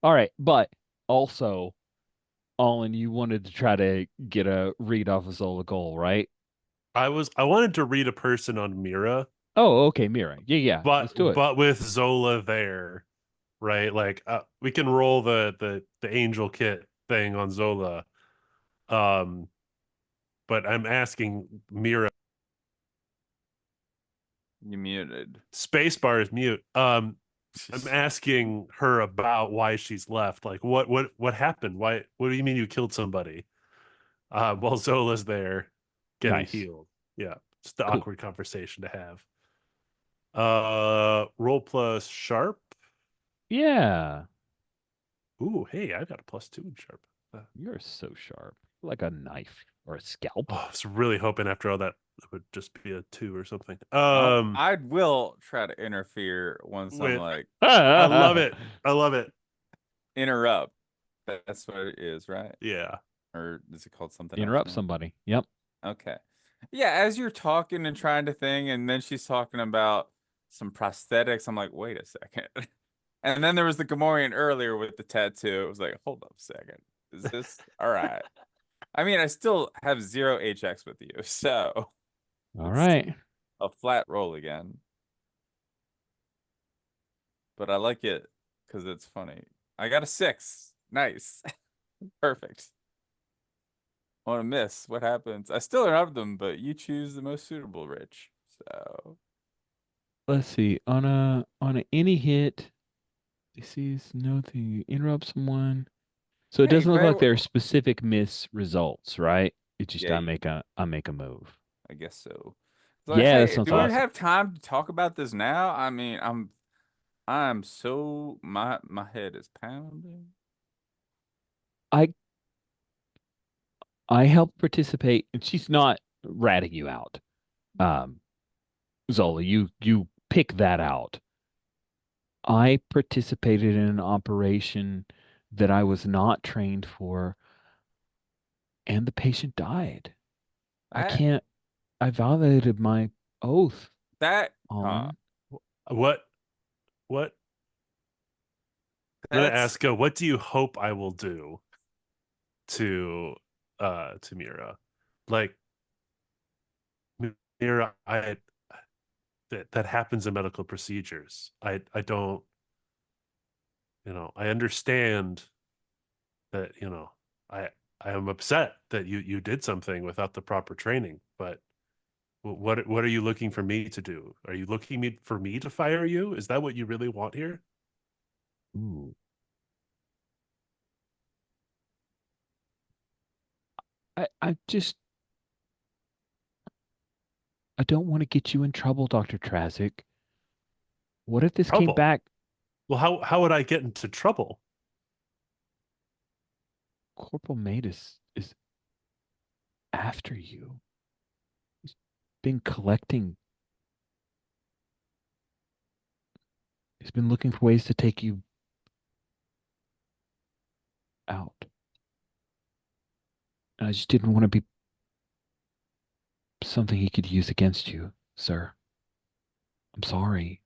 All right, but also, Olin, you wanted to try to get a read off of Zola Goal, right? I wanted to read a person on Mira, Oh, okay, Mira. Yeah, yeah. but Let's do it. with Zola there, right? Like we can roll the angel kit thing on Zola. Um, but I'm asking Mira. You muted. Spacebar is mute. I'm asking her about why she's left. Like, what happened? Why? What do you mean you killed somebody? While Zola's there getting Nice. healed. Yeah, it's the Cool. awkward conversation to have. Roll plus sharp. Yeah. Ooh, hey, I got a +2 in sharp. You're so sharp. Like a knife or a scalp. Oh, I was really hoping after all that it would just be a 2 or something. I will try to interfere once I'm With like I love it. I love it. interrupt. That's what it is, right? Yeah. Or is it called something else Interrupt now? somebody. Yep. Okay. Yeah, as you're talking and trying to think, and then she's talking about some prosthetics. I'm like, wait a second. And then there was the Gamorrean earlier with the tattoo. It was like, hold up a second. Is this all right? I mean, I still have 0 HX with you, so All it's right. a flat roll again. But I like it because it's funny. I got a 6. Nice. Perfect. On a miss, what happens? I still interrupt them, but you choose the most suitable, Rich. So Let's see. On any hit, this is nothing. Interrupt someone. So it hey, doesn't look Gray, like there are specific miss results, right? It's just yeah, I make a move. I guess so. So, Yeah, that hey, sounds do we awesome. have time to talk about this now? I mean, I'm so my head is pounding. I I help participate, and she's not ratting you out. Um, Zola, you pick that out. I participated in an operation that I was not trained for, and the patient died. I That can't. I violated my oath, that Olin. What what I'm gonna that's ask what do you hope I will do to Mira? Like Mira, that happens in medical procedures. I don't, I understand that, I am upset that you did something without the proper training, but what are you looking for me to do? Are you looking for me to fire you? Is that what you really want here? Ooh. I just I don't want to get you in trouble, Dr. Trazic. What if this came Trouble. back? Well, how would I get into trouble? Corporal Matus is after you. He's been collecting. He's been looking for ways to take you out. And I just didn't want to be something he could use against you, sir. I'm sorry.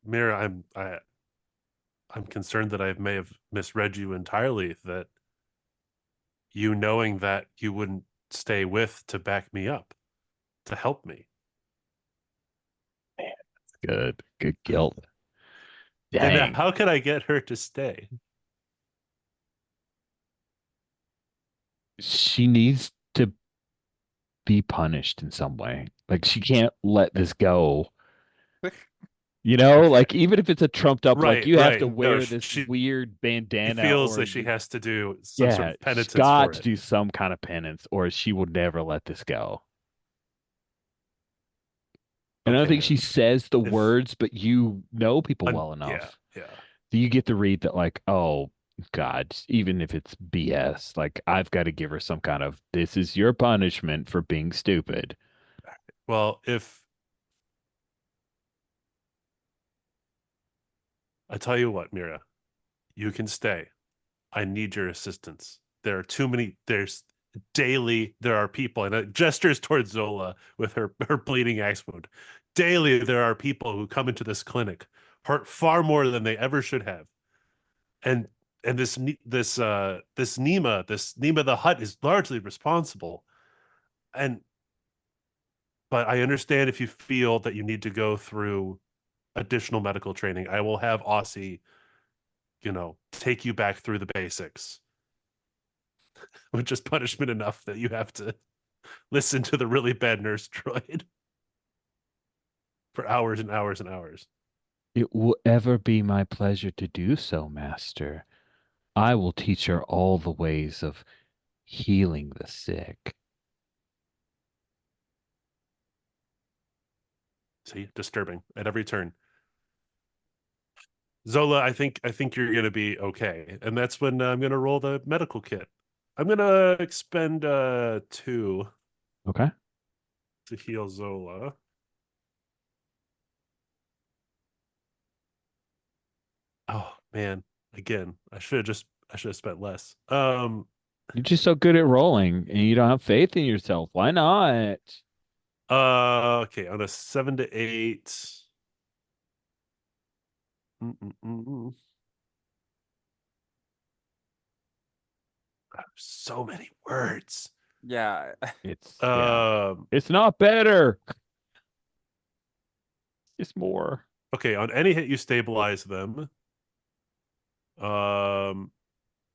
Mira, I'm concerned that I may have misread you entirely, that you knowing that you wouldn't stay with to back me up, to help me. Good. Good guilt. And Dang. how could I get her to stay? She needs to be punished in some way. Like she can't let this go. You know, like even if it's a trumped up, like Right, you have to right. No, wear this weird she bandana feels or that she has to do some sort yeah, of she's penitence got for to it. do some kind of penance or she will never let this go. And I don't Okay, think man. she says the If words, but you know people well yeah, enough. yeah. So you get the read that like, oh God, even if it's BS, like I've got to give her some kind of this is your punishment for being stupid. Well, if I tell you what, Mira, you can stay. I need your assistance. There are too many. There are people, and it gestures towards Zola with her bleeding axe wound. Daily, there are people who come into this clinic hurt far more than they ever should have. and this Nima the Hutt is largely responsible. But I understand if you feel that you need to go through additional medical training. I will have Aussie, take you back through the basics, which is punishment enough that you have to listen to the really bad nurse droid for hours and hours and hours. It will ever be my pleasure to do so, Master. I will teach her all the ways of healing the sick. See, disturbing at every turn. Zola, I think you're gonna be okay, and that's when I'm gonna roll the medical kit. I'm gonna expend 2 Okay. to heal Zola. Oh man, again, I should have spent less. You're just so good at rolling and you don't have faith in yourself. Why not? Okay, on a 7 to 8. So many words. Yeah. It's not better. It's more. Okay, on any hit you stabilize them.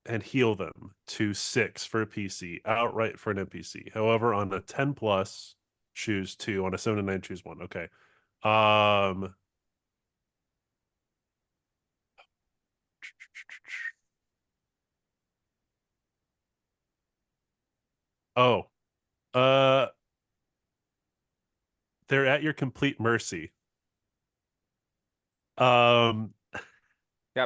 And heal them to 6 for a PC, outright for an NPC. However, on a 10 plus, choose 2. On a 7 to 9, choose 1. Okay. Oh. They're at your complete mercy. Got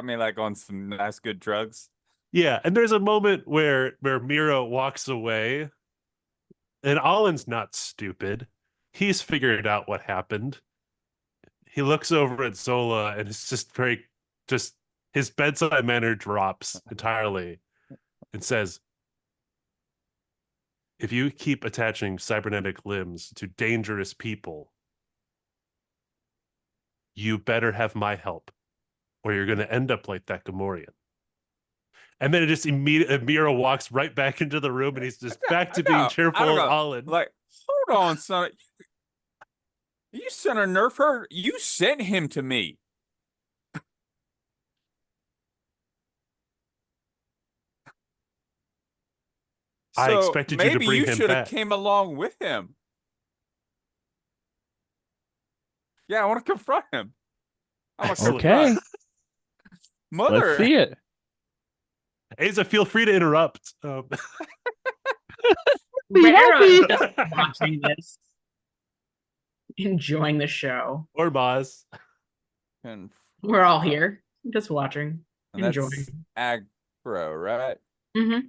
me like on some nice good drugs. Yeah, and there's a moment where Mira walks away, and Alan's not stupid. He's figured out what happened. He looks over at Zola, and it's just his bedside manner drops entirely, and says, "If you keep attaching cybernetic limbs to dangerous people, you better have my help, or you're going to end up like that Gamorrean." And then it just immediately, Mira walks right back into the room, and he's just back to being cheerful and Alan. Like, hold on, son. You sent a nerf her. You sent him to me. I expected you to bring him back. Maybe you should have came along with him. Yeah, I want to confront him. Okay. Mother. Let's see it. Asa, feel free to interrupt. Rare watching this, enjoying the show. Or Boz. We're all here, just watching, enjoying. Aggro, right? Mm-hmm.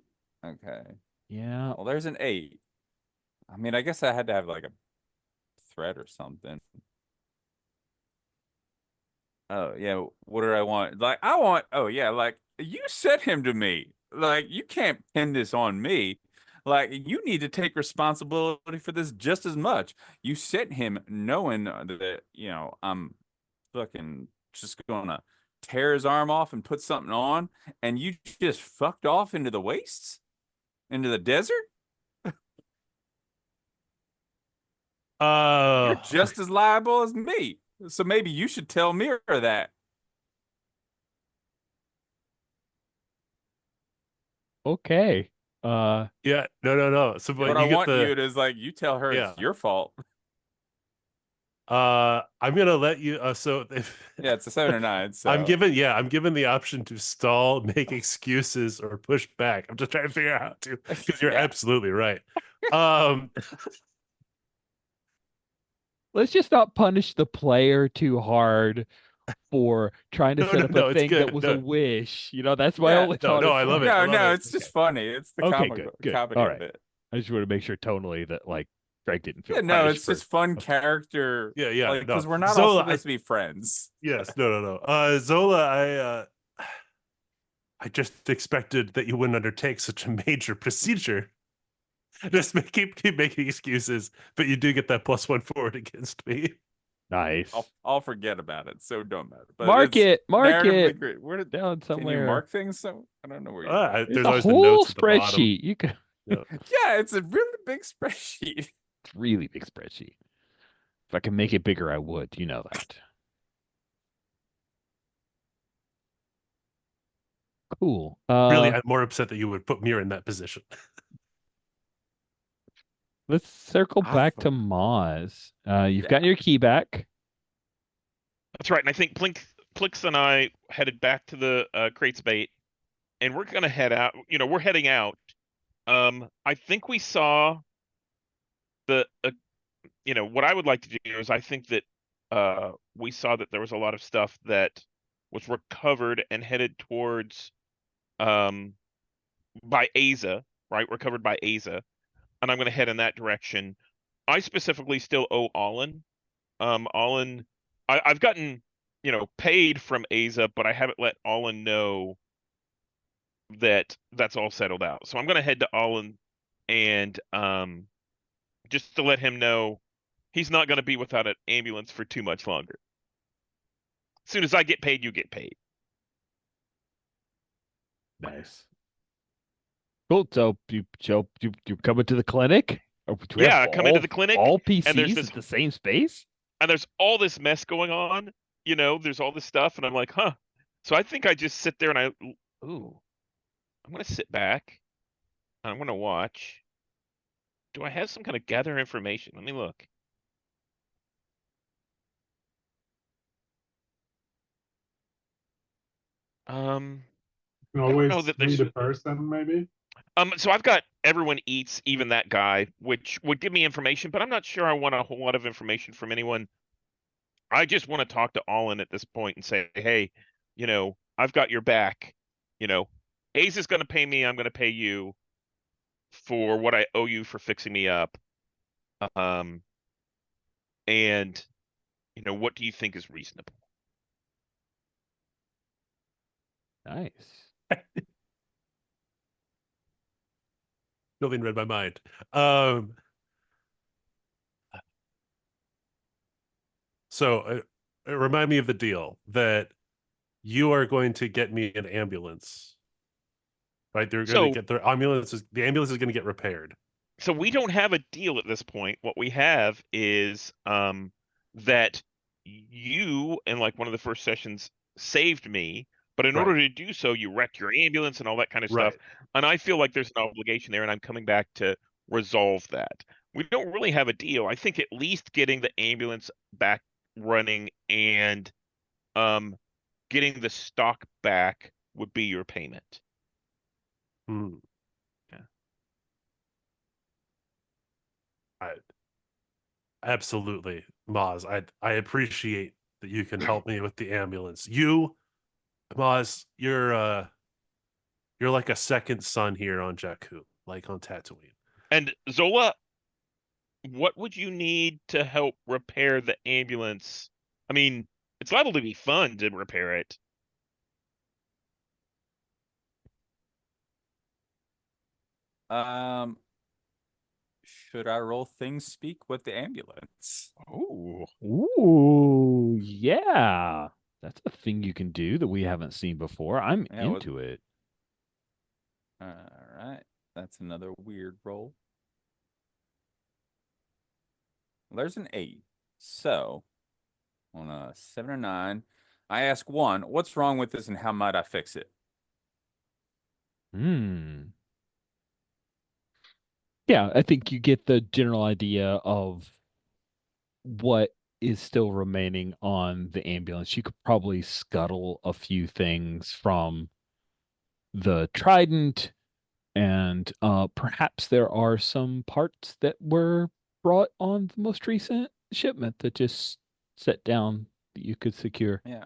Okay. Yeah. Well, there's an 8. I mean, I guess I had to have like a threat or something. Oh, yeah. What do I want? Like, like, you sent him to me. Like, you can't pin this on me. Like, you need to take responsibility for this just as much. You sent him knowing that, I'm fucking just gonna tear his arm off and put something on, and you just fucked off into the wastes? Into the desert? You're just as liable as me. So maybe you should tell Mira that. Okay. Yeah, no. So what I want you to is like, you tell her it's your fault. I'm gonna let you. So if it's a 7 or 9. So I'm given the option to stall, make excuses, or push back. I'm just trying to figure out how to, because you're absolutely right. Let's just not punish the player too hard for trying to set up a thing that was a wish. That's my only thought. I love it. No, it's just funny. It's the comedy of it. I just want to make sure tonally that like Greg didn't feel. It's just fun character. Yeah. Because we're not all supposed to be friends. Yes, no. Zola, I just expected that you wouldn't undertake such a major procedure. Just keep making excuses, but you do get that +1 forward against me. Nice. I'll forget about it. So don't matter. But Mark it's it. Mark narratively it. great. Where did Down can you somewhere. mark things? So I don't know where you. There's There's a always the whole notes at the bottom. spreadsheet. You can. Yeah. Yeah, it's a really big spreadsheet. It's really big spreadsheet. If I can make it bigger, I would. You know that. Cool. Really, I'm more upset that you would put me in that position. Let's circle I back thought- to Moz. You've Yeah. gotten your key back. That's right. And I think Plix and I headed back to the crates bait, and we're gonna head out. We're heading out. I think we saw the what I would like to do is I think that we saw that there was a lot of stuff that was recovered and headed towards by Aza, right? Recovered by Aza, and I'm going to head in that direction. I specifically still owe Allen. Allen, I've gotten paid from Aza, but I haven't let Allen know that that's all settled out. So I'm going to head to Allen and just to let him know he's not going to be without an ambulance for too much longer. As soon as I get paid, you get paid. Nice. Cool. So you coming to the clinic? Or do we have Yeah, come into the clinic, all and there's PCs this- at the same space? And there's all this mess going on. There's all this stuff, and I'm like, huh. So I think I just sit there and I'm going to sit back. I'm going to watch. Do I have some kind of gather information? Let me look. You can I don't always know that read there's- a person, maybe. So I've got everyone eats, even that guy, which would give me information, but I'm not sure I want a whole lot of information from anyone. I just want to talk to Allen at this point and say, hey, I've got your back. Ace is going to pay me. I'm going to pay you for what I owe you for fixing me up. And what do you think is reasonable? Nice. Nothing read my mind. So remind me of the deal that you are going to get me an ambulance, right? They're going to get their ambulances. The ambulance is going to get repaired. So we don't have a deal at this point. What we have is that you, in like one of the first sessions, saved me. But in order to do so, you wrecked your ambulance and all that kind of stuff. And I feel like there's an obligation there, and I'm coming back to resolve that. We don't really have a deal. I think at least getting the ambulance back running and getting the stock back would be your payment. Hmm. Yeah. Absolutely, Maz. I appreciate that you can help me with the ambulance. Maz, you're like a second son here on Jakku, like on Tatooine. And Zola, what would you need to help repair the ambulance? I mean, it's liable to be fun to repair it. Should I roll things speak with the ambulance? Oh, Ooh, yeah. That's a thing you can do that we haven't seen before. I'm Yeah, what- into it. All right, that's another weird roll. Well, there's an 8. So on a 7 or 9, I ask 1, what's wrong with this and how might I fix it? Yeah, I think you get the general idea of what is still remaining on the ambulance. You could probably scuttle a few things from the Trident, and perhaps there are some parts that were brought on the most recent shipment that just set down that you could secure. Yeah.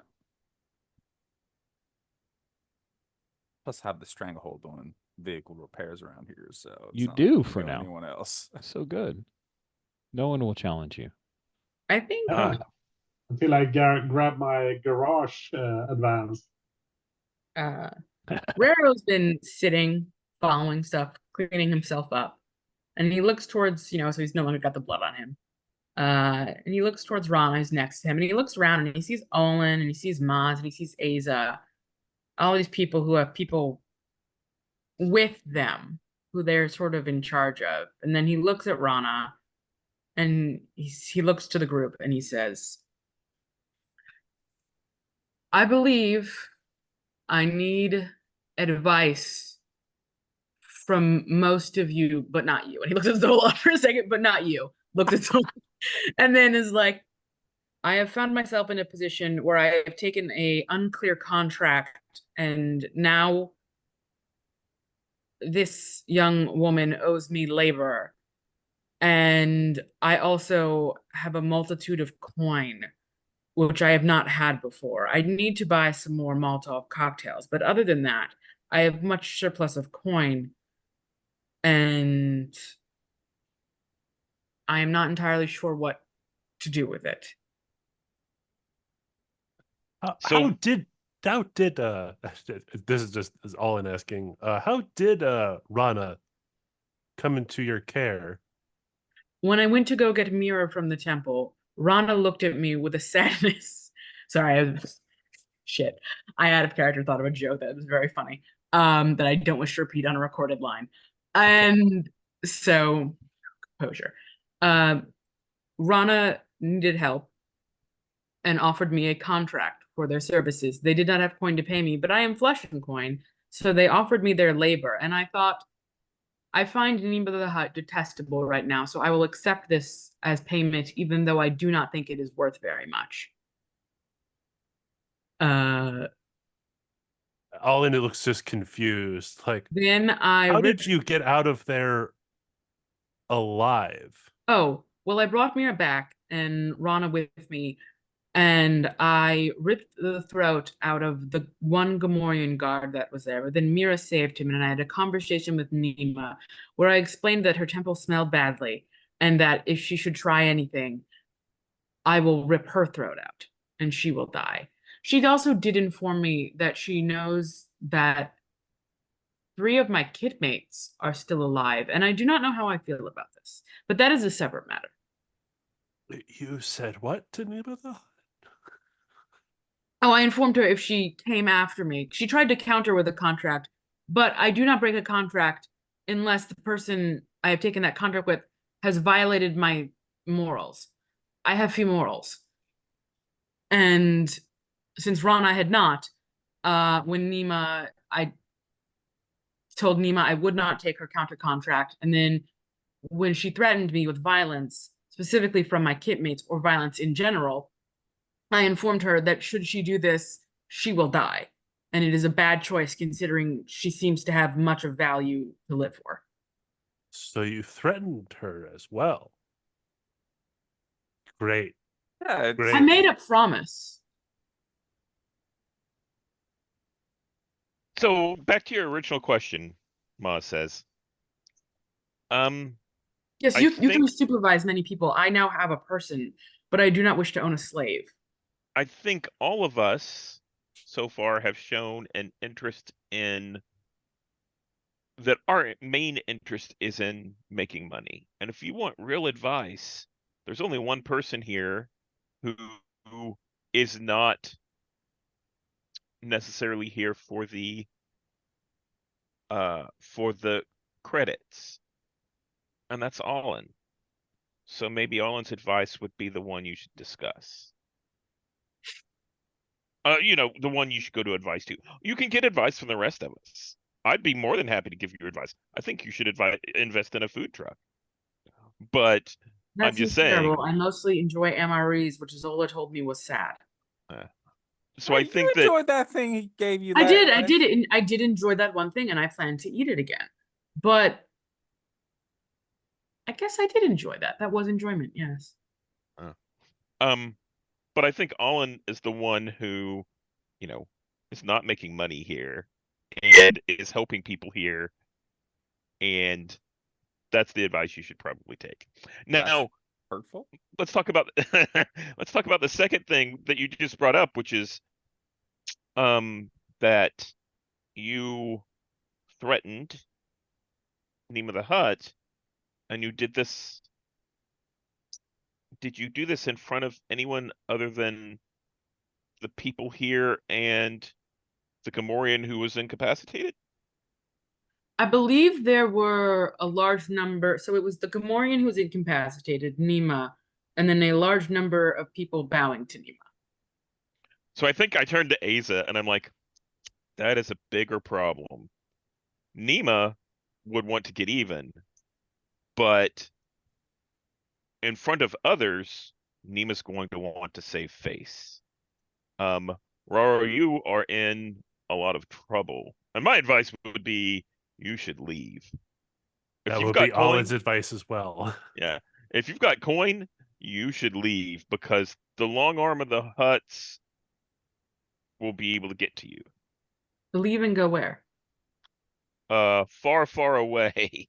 Plus have the stranglehold on vehicle repairs around here, so it's You not do like we for can go now. anyone else. So good. No one will challenge you. I think Until I grab my garage advance. Raro's been sitting, following stuff, cleaning himself up. And he looks towards, so he's no longer got the blood on him. And he looks towards Rana, who's next to him, and he looks around and he sees Olin and he sees Maz and he sees Aza, all these people who have people with them who they're sort of in charge of. And then he looks at Rana and he looks to the group and he says, I believe I need advice from most of you, but not you. And he looks at Zola for a second, but not you. Looks at Zola. And then is like, I have found myself in a position where I have taken a unclear contract, and now this young woman owes me labor. And I also have a multitude of coin, which I have not had before. I need to buy some more Molotov cocktails, but other than that, I have much surplus of coin, and I am not entirely sure what to do with it. How did this is just all in asking, how did Rana come into your care? When I went to go get Mira from the temple, Rana looked at me with a sadness. Sorry, shit. I out of character thought of a joke that was very funny. That I don't wish to repeat on a recorded line. And so composure. Rana needed help and offered me a contract for their services. They did not have coin to pay me, but I am flush in coin, so they offered me their labor. And I thought, I find Nima the Hutt detestable right now, so I will accept this as payment, even though I do not think it is worth very much. All in it looks just confused. Like, Then how did you get out of there alive? Oh, well, I brought Mira back and Rana with me, and I ripped the throat out of the one Gamorrean guard that was there. But then Mira saved him, and I had a conversation with Nima where I explained that her temple smelled badly, and that if she should try anything, I will rip her throat out, and she will die. She also did inform me that she knows that 3 of my kitmates are still alive, and I do not know how I feel about this, but that is a separate matter. You said what to Nima the Hutt? Oh, I informed her if she came after me. She tried to counter with a contract, but I do not break a contract unless the person I have taken that contract with has violated my morals. I have few morals. And since Rana had not, when I told Nima I would not take her counter contract, and then when she threatened me with violence, specifically from my kitmates or violence in general, I informed her that should she do this, she will die. And it is a bad choice considering she seems to have much of value to live for. So you threatened her as well. Great. Yeah, Great. I made a promise. So back to your original question, Ma says. Yes, I you think- do supervise many people. I now have a person, but I do not wish to own a slave. I think all of us so far have shown an interest in that our main interest is in making money. And if you want real advice, there's only one person here who is not necessarily here for the credits. And that's Olin. So maybe Olin's advice would be the one you should discuss. The one you should go to advice to. You can get advice from the rest of us. I'd be more than happy to give you advice. I think you should invest in a food truck. But That I'm just seems terrible. saying. I mostly enjoy MREs, which Zola told me was sad. So Hey, I think you enjoyed that thing he gave you. I did. right? I did enjoy that one thing, and I plan to eat it again. But I guess I did enjoy that. That was enjoyment, yes. But I think Olin is the one who, is not making money here and is helping people here, and that's the advice you should probably take. Now, Hurtful. let's talk about the second thing that you just brought up, which is that you threatened Nima the Hutt, and you did this did you do this in front of anyone other than the people here and the Gamorrean who was incapacitated? I believe there were a large number. So it was the Gamorrean who was incapacitated, Nima, and then a large number of people bowing to Nima. So I think I turned to Asa and I'm like, that is a bigger problem. Nima would want to get even, but in front of others, Nima's going to want to save face. Raro, you are in a lot of trouble. And my advice would be you should leave. If That you've would got be coin, Alan's advice as well. yeah. If you've got coin, you should leave because the long arm of the huts will be able to get to you. Leave and go where? Far, far away.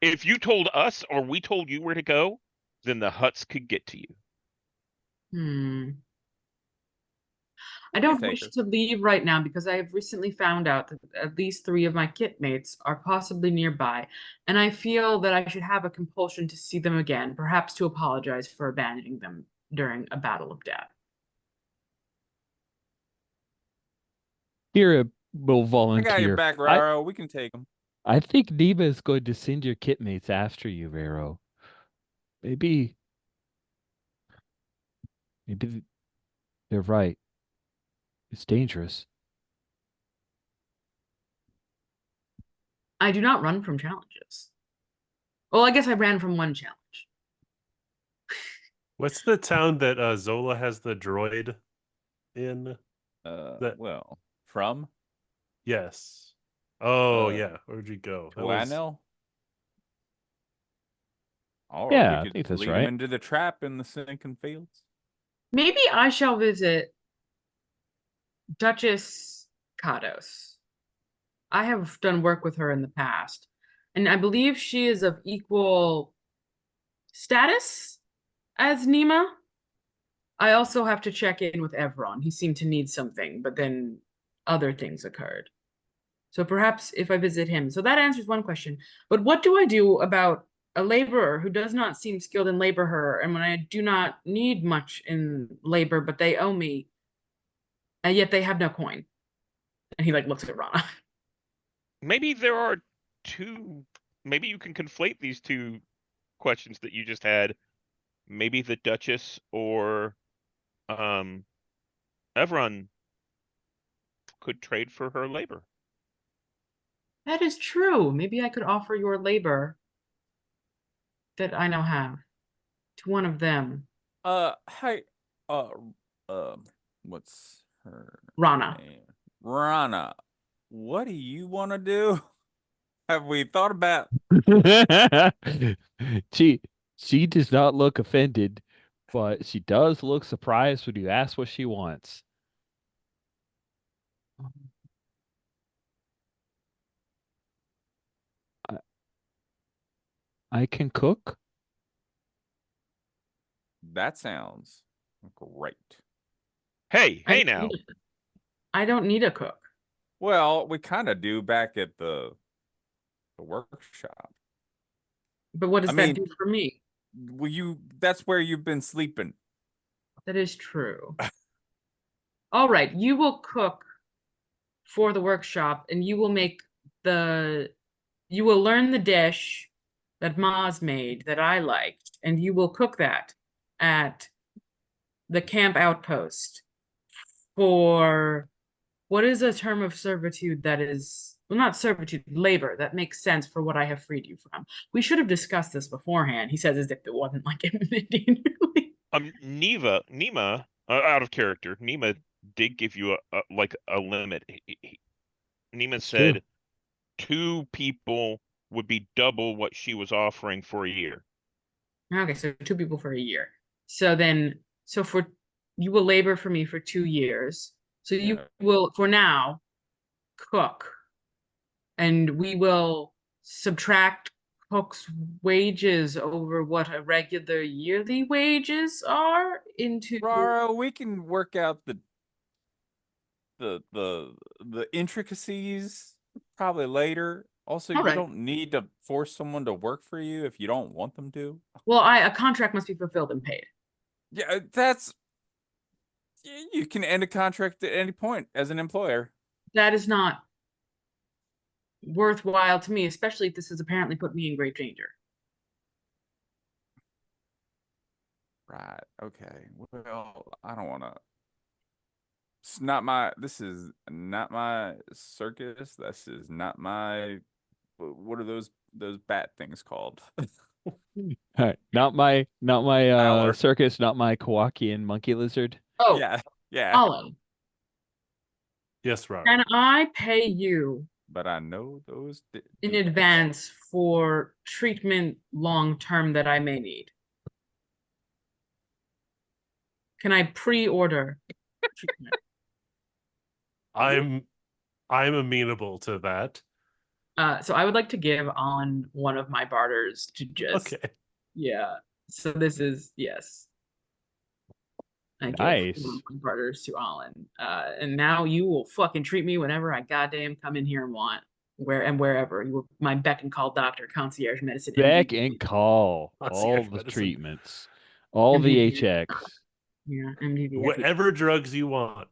If you told us or we told you where to go, then the huts could get to you. I don't wish to leave right now because I have recently found out that at least 3 of my kitmates are possibly nearby, and I feel that I should have a compulsion to see them again, perhaps to apologize for abandoning them during a battle of death. Kira will I volunteer. got your back, Raro. We can take them. I think Nima is going to send your kitmates after you, Vero. Maybe they're right. It's dangerous. I do not run from challenges. Well, I guess I ran from one challenge. What's the town that Zola has the droid in? Well, from Yes. Oh, yeah. Where'd you go? That was... Tuanel? Or Yeah, we I think could that's lead right. him into the trap in the sinking fields. Maybe I shall visit Duchess Kados. I have done work with her in the past, and I believe she is of equal status as Nima. I also have to check in with Evron. He seemed to need something, but then other things occurred. So perhaps if I visit him. So that answers one question. But what do I do about a laborer who does not seem skilled in labor her, and when I do not need much in labor, but they owe me, and yet they have no coin? And he looks at Rana. Maybe there are maybe you can conflate these two questions that you just had. Maybe the Duchess or Evron could trade for her labor. That is true. Maybe I could offer your labor that I now have to one of them. Hi. What's her Rana. name? Rana. What do you want to do? Have we thought about? She does not look offended, but she does look surprised when you ask what she wants. I can cook. That sounds great. Hey now. I don't need a cook. Well, we kind of do back at the workshop. But what does that do for me? Well, that's where you've been sleeping. That is true. All right, you will cook for the workshop, and you will learn the dish that Maz made that I liked, and you will cook that at the camp outpost for what is a term of servitude that is, well, not servitude, labor, that makes sense for what I have freed you from. We should have discussed this beforehand, he says, as if it wasn't intimidating. Nima, out of character, Nima did give you a limit. Nima said 2 people would be double what she was offering for a year. Okay, so 2 people for a year. So you will labor for me for 2 years. So you will, for now, cook, and we will subtract cook's wages over what a regular yearly wages are into. Raro, we can work out the intricacies probably later. Also, All you right. don't need to force someone to work for you if you don't want them to. Well, a contract must be fulfilled and paid. Yeah, you can end a contract at any point as an employer. That is not worthwhile to me, especially if this has apparently put me in great danger. Right. Okay. Well, I don't want to. This is not my circus. This is not my. What are those bat things called? All right. Not my Valor. circus, not my Kowakian monkey lizard. Oh, Yeah. Yeah. Ollie, Yes, Rob. can I pay you But I know those. in advance for treatment long term that I may need? Can I pre-order treatment? I'm amenable to that. So I would like to give on one of my barters to just Okay. yeah. So this is yes. I give Nice. one of my barters to Alan. And now you will fucking treat me whenever I goddamn come in here and want. Wherever. You were my beck and call doctor, concierge medicine. Beck MVP. and call all Concierge the medicine. treatments, all the MVP. HX. Yeah, MDV. Whatever drugs you want.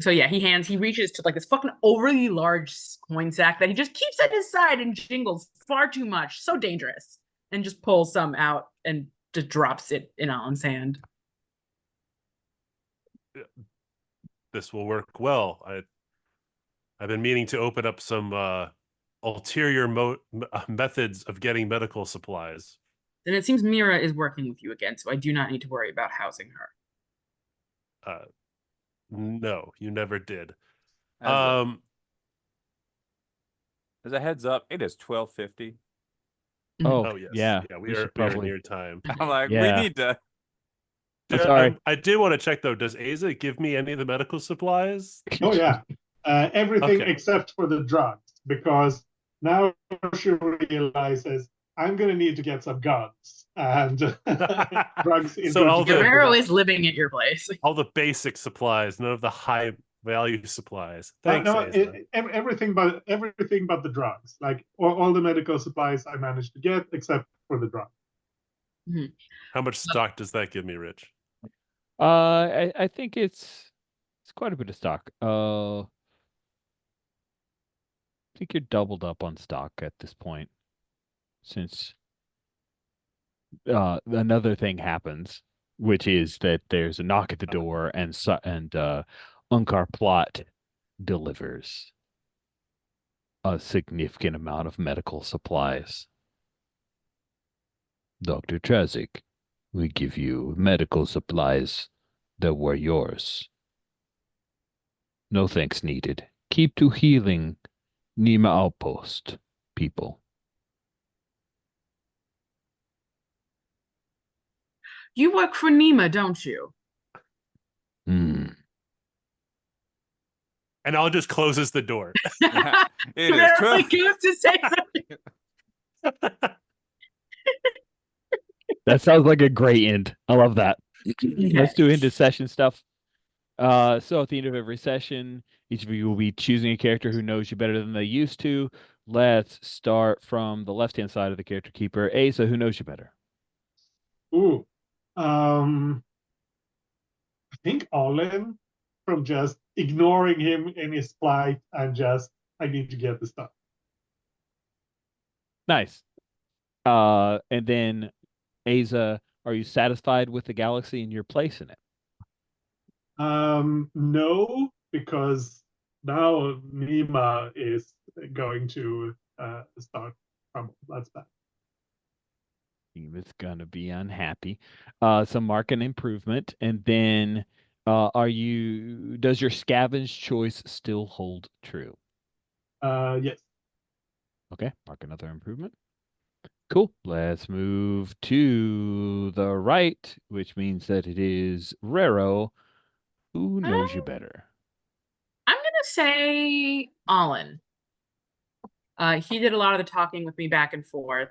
So yeah, he reaches to like this fucking overly large coin sack that he just keeps at his side and jingles far too much. So dangerous. And just pulls some out and just drops it in Alan's hand. This will work well. I've been meaning to open up some ulterior methods of getting medical supplies. And it seems Mira is working with you again, so I do not need to worry about housing her. No, you never did. As a heads up, it is 12:50. Oh, Oh yes, yeah. we should are probably. near time. I'm like, Yeah. we need to. I'm sorry. I did want to check though. Does Aza give me any of the medical supplies? Oh yeah, everything Okay. except for the drugs, because now she realizes I'm going to need to get some guns, and drugs is So going all to the- get Guerrero is living at your place. All the basic supplies, none of the high value supplies. Thanks, no, Aza. everything but the drugs. Like all the medical supplies I managed to get, except for the drugs. How much stock does that give me, Rich? I think it's quite a bit of stock. I think you're doubled up on stock at this point, since another thing happens, which is that there's a knock at the door, and Unkar Plot delivers a significant amount of medical supplies. Dr. Trazik, we give you medical supplies that were yours. No thanks needed. Keep to healing Nima Outpost, people. You work for Nima, don't you? Hmm. And I'll just closes the door. It is Guerrero 12. goes to say something. That sounds like a great end. I love that. Let's do into session stuff. So at the end of every session, each of you will be choosing a character who knows you better than they used to. Let's start from the left-hand side of the character keeper. Asa, who knows you better? Ooh, I think Olin, from just ignoring him in his plight and just I need to get the stuff. Nice. And then Asa, are you satisfied with the galaxy and your place in it? No, because now Nima is going to start trouble. That's bad. Nima's gonna be unhappy. So mark an improvement, and then does your scavenge choice still hold true? Yes. Okay, mark another improvement. Cool. Let's move to the right, which means that it is Rero. Who knows you better? I'm gonna say Olin. He did a lot of the talking with me back and forth.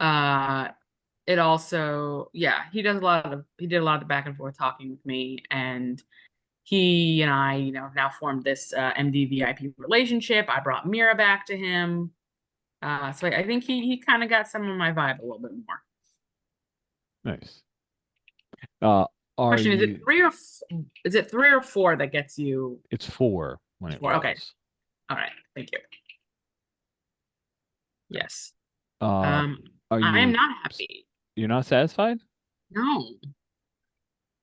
It also, yeah, he did a lot of the back and forth talking with me, and he and I, have now formed this MDVIP relationship. I brought Mira back to him. So I think he kind of got some of my vibe a little bit more. Nice. Are Question, is you? it 3 or 4 that gets you? It's 4 when it 4, rolls. okay. All right, thank you. Yes. Are I am you? not happy. You're not satisfied? No.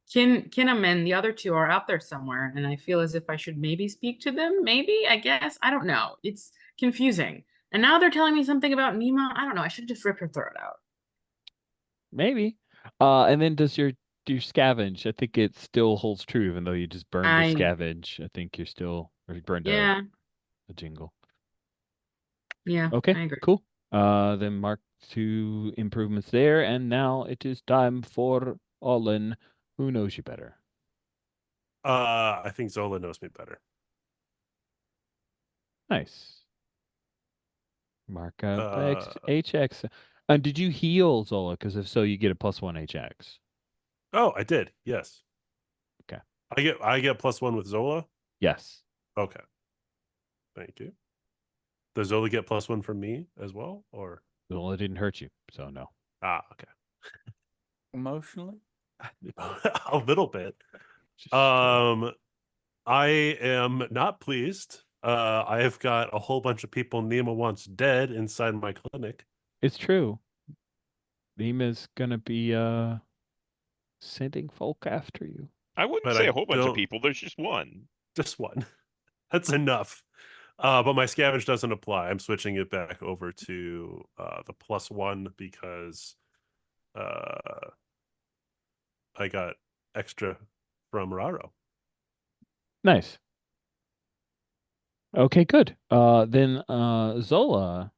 Kinnem and the other 2 are out there somewhere, and I feel as if I should maybe speak to them. Maybe, I guess. I don't know. It's confusing. And now they're telling me something about Nima. I don't know. I should just rip her throat out. Maybe. And then does your scavenge? I think it still holds true, even though you just burned a scavenge. I think you're still or burned a jingle. Yeah. Okay. I agree. Cool. Then mark 2 improvements there, and now it is time for Olin. Who knows you better? I think Zola knows me better. Nice. Mark up HX. And did you heal Zola? Because if so, you get a +1 HX. Oh, I did. Yes. Okay. I get +1 with Zola. Yes. Okay. Thank you. Does Zola get +1 from me as well, or Zola didn't hurt you, so no. okay. Emotionally? A little bit. I am not pleased. I have got a whole bunch of people Nima wants dead inside my clinic. It's true. Nima's gonna be sending folk after you. I wouldn't But say I a whole bunch of don't- people. There's just one. Just one. That's enough. But my scavenge doesn't apply. I'm switching it back over to the +1 because I got extra from Raro. Nice. Okay, good. Then Zola,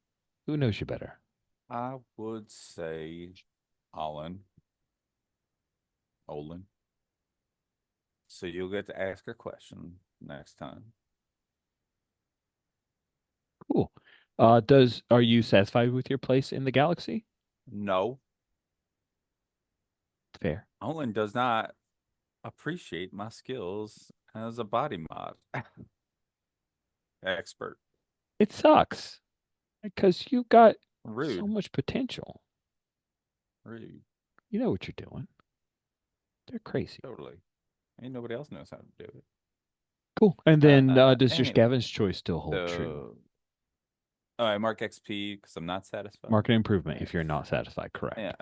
who knows you better? I would say Olin. So you'll get to ask her question next time. Cool. Are you satisfied with your place in the galaxy? No, Fair. Olin does not appreciate my skills as a body mod expert. It sucks because you got Rude. so much potential. Rude. You know what you're doing. They're crazy. Totally. Ain't nobody else knows how to do it. Cool. And then does your Anyway, scavenge choice still hold true? Oh, I mark XP because I'm not satisfied. Mark an improvement if you're not satisfied, correct? Yeah,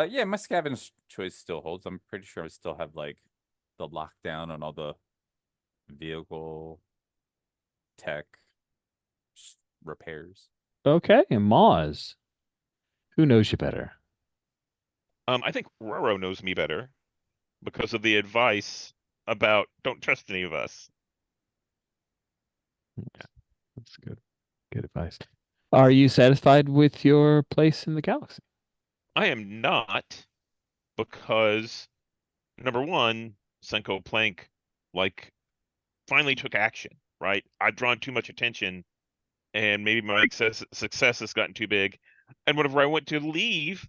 yeah, my scavenge choice still holds. I'm pretty sure I still have like the lockdown on all the vehicle tech repairs. Okay, and Moz, who knows you better? I think Roro knows me better because of the advice about don't trust any of us. Yeah, that's good. Good advice. Are you satisfied with your place in the galaxy? I am not, because number one, Senko Plank finally took action, right? I've drawn too much attention, and maybe my success has gotten too big. And whenever I went to leave,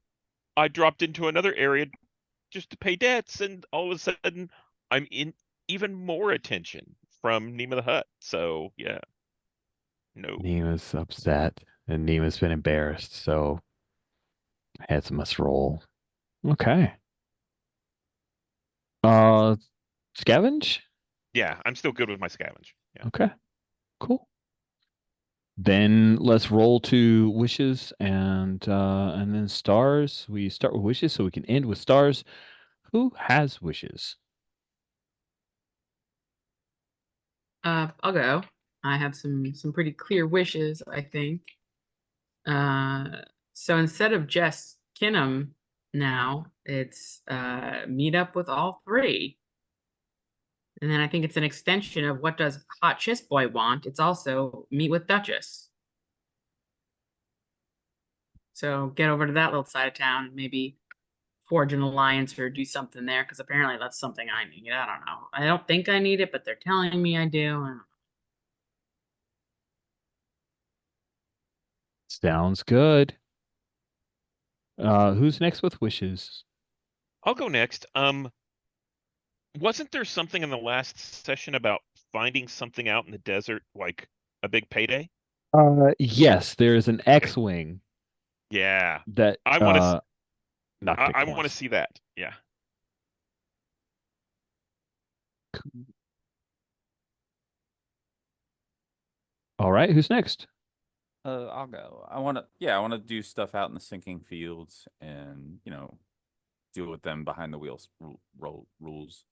I dropped into another area just to pay debts, and all of a sudden I'm in even more attention from Nima the Hutt. So yeah. No. Nima's upset, and Nima's been embarrassed, so heads must roll. Okay. Scavenge? Yeah, I'm still good with my scavenge. Yeah. Okay. Cool. Then let's roll to wishes and then stars. We start with wishes so we can end with stars. Who has wishes? I'll go. I have some pretty clear wishes, I think. So instead of just Kinnem now, it's meet up with all 3. And then I think it's an extension of what does Hot Chiss Boy want? It's also meet with Duchess. So get over to that little side of town, maybe forge an alliance or do something there, because apparently that's something I need. I don't know. I don't think I need it, but they're telling me I do. Sounds good. Who's next with wishes? I'll go next. Wasn't there something in the last session about finding something out in the desert, like a big payday? Yes, there's an X-wing Yeah, that I want to. knocked it I want to course. see that. Yeah. All right, who's next? I'll go. I want to do stuff out in the sinking fields and, deal with them behind the wheels rules.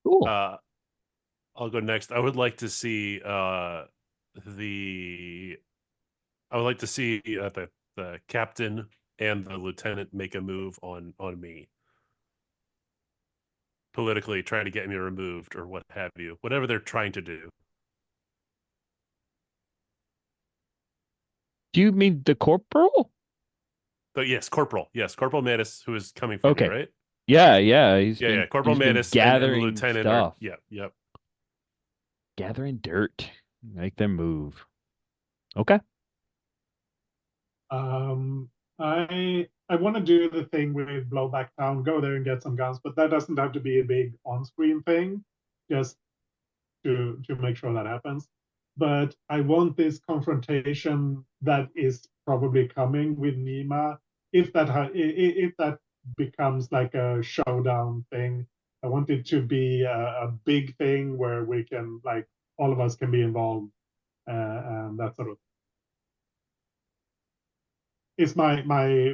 Cool. I'll go next. I would like to see the the captain and the lieutenant make a move on me. Politically trying to get me removed or what have you. Whatever they're trying to do. Do you mean the corporal? But yes, Corporal. Yes, Corporal Mattis, who is coming for me, Okay. right? Yeah. Yeah. Corporal He's been Mattis and the gathering lieutenant stuff, are yep. gathering dirt. Make them move. Okay. I want to do the thing with Blowback Town, go there and get some guns, but that doesn't have to be a big on-screen thing, just to make sure that happens. But I want this confrontation that is probably coming with Nima. If that becomes like a showdown thing, I want it to be a big thing where we can, like, all of us can be involved, and that sort of. It's my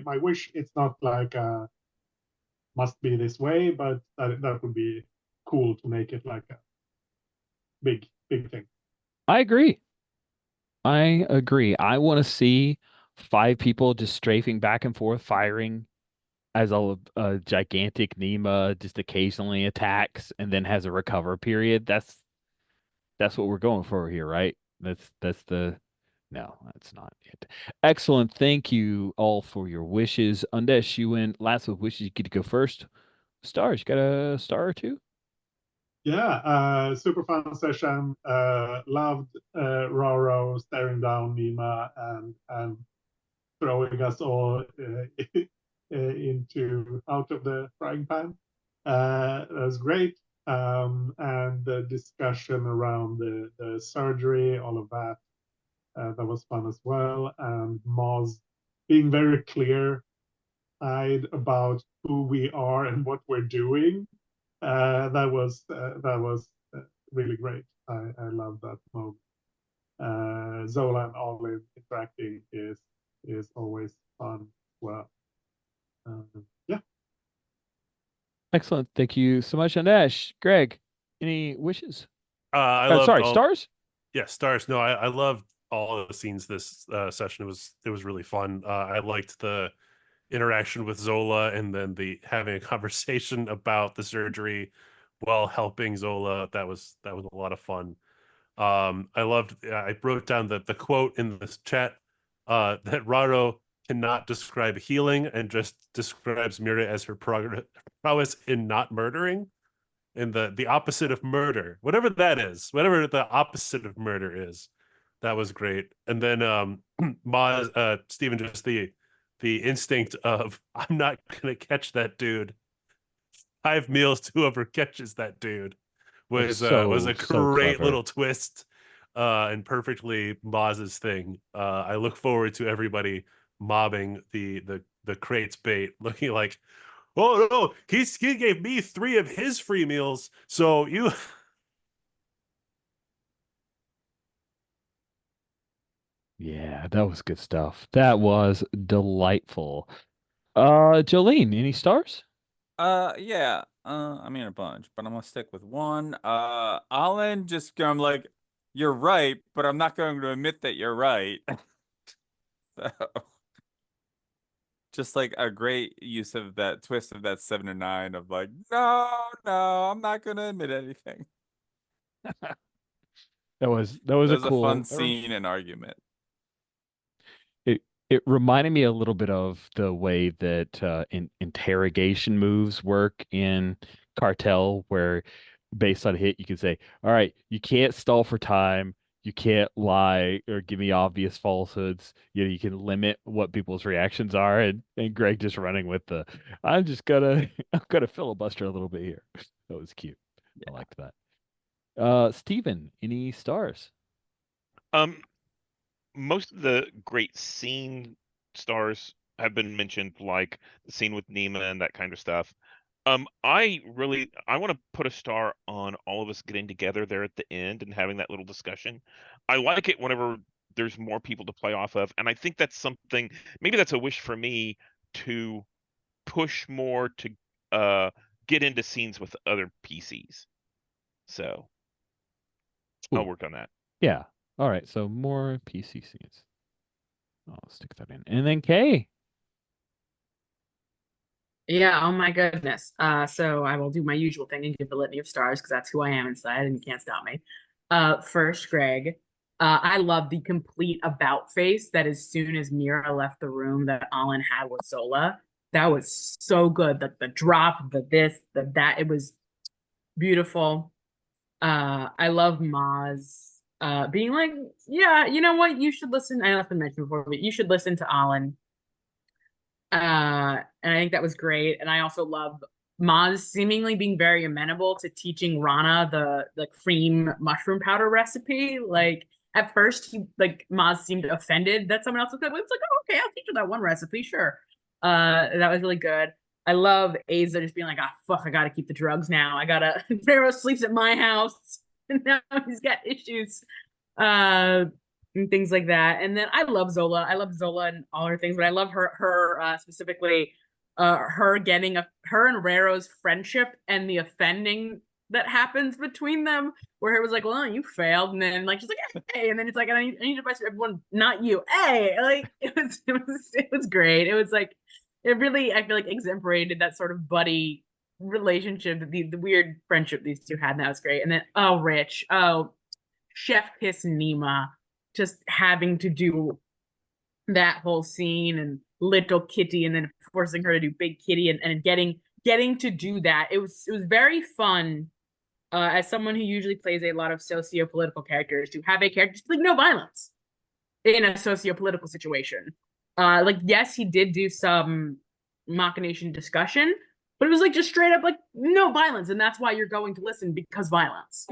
wish. It's not like must be this way, but that would be cool to make it like a big thing. I agree. I want to see 5 people just strafing back and forth, firing as a gigantic Nema just occasionally attacks and then has a recover period. That's what we're going for here, right? That's the No, that's not it. Excellent. Thank you all for your wishes. Undesh, you went last with wishes. You get to go first. Stars, you got a star or two? Yeah, super fun session. Loved Roro staring down Nima and throwing us all into out of the frying pan. That was great. And the discussion around the surgery, all of that, that was fun as well. And Moz being very clear-eyed about who we are and what we're doing. That was really great. I love that moment. Zola and Olive interacting is always fun. Well, yeah. Excellent. Thank you so much, Undesh. Greg, any wishes? I loved Sorry, all. stars? Yeah, stars. No, I loved all of the scenes this session. It was really fun. I liked the interaction with Zola and then the having a conversation about the surgery while helping Zola. That was a lot of fun. I loved. I wrote down the quote in this chat that Raro cannot describe healing and just describes Mira as her prowess in not murdering, and the opposite of murder, whatever that is, whatever the opposite of murder is. That was great. And then Maz, Stephen, just the instinct of I'm not gonna catch that dude. 5 meals to whoever catches that dude was a So great clever. little twist, and perfectly Maz's thing. I look forward to everybody mobbing the crates bait, looking like, oh no, he gave me 3 of his free meals, so you. Yeah, that was good stuff. That was delightful. Jolene, any stars? Yeah. I mean a bunch, but I'm gonna stick with one. Alan just I'm like, you're right, but I'm not going to admit that you're right. So, just like a great use of that twist of that 7 to 9 of like, no, I'm not gonna admit anything. That was That a was a fun cool. scene and argument. It reminded me a little bit of the way that interrogation moves work in Cartel, where based on a hit, you can say, all right, you can't stall for time. You can't lie or give me obvious falsehoods. You can limit what people's reactions are, and Greg just running with the I'm just gonna I'm gonna filibuster a little bit here. That was cute. I liked that. Steven, any stars? Um, most of the great scene stars have been mentioned, like the scene with Nima and that kind of stuff. I want to put a star on all of us getting together there at the end and having that little discussion. I like it whenever there's more people to play off of, and I think that's something. Maybe that's a wish for me to push more to get into scenes with other PCs. So I'll Cool. work on that. Yeah. All right. So more PC scenes. I'll stick that in. And then Kay. Yeah, oh my goodness. So I will do my usual thing and give a litany of stars because that's who I am inside and you can't stop me. First, Greg. I love the complete about face that as soon as Mira left the room that Alan had with Zola. That was so good. The drop, the this, the that, it was beautiful. I love Maz being like, yeah, you know what? You should listen. I left to mention before, but you should listen to Alan. And I think that was great. And I also love Maz seemingly being very amenable to teaching Rana the cream mushroom powder recipe. Like at first, Maz seemed offended that someone else was good. But it's like, oh, okay, I'll teach you that one recipe, sure. That was really good. I love Aza just being like, ah, fuck, I gotta keep the drugs now. I gotta. Pharaoh sleeps at my house, and now he's got issues. And things like that. And then I love Zola. I love Zola and all her things, but I love her specifically her getting her and Rero's friendship and the offending that happens between them, where it was like, well, you failed, and then like she's like, hey, and then it's like, I need advice from everyone, not you. Hey, like it was great. It was like it really, I feel like, exemplified that sort of buddy relationship, the weird friendship these two had, and that was great. And then Rich, Chef Kiss Nima, just having to do that whole scene and little Kitty and then forcing her to do big Kitty and getting to do that. It was very fun as someone who usually plays a lot of socio-political characters to have a character just like no violence in a socio-political situation. Like yes, he did do some machination discussion, but it was like just straight up like no violence, and that's why you're going to listen, because violence.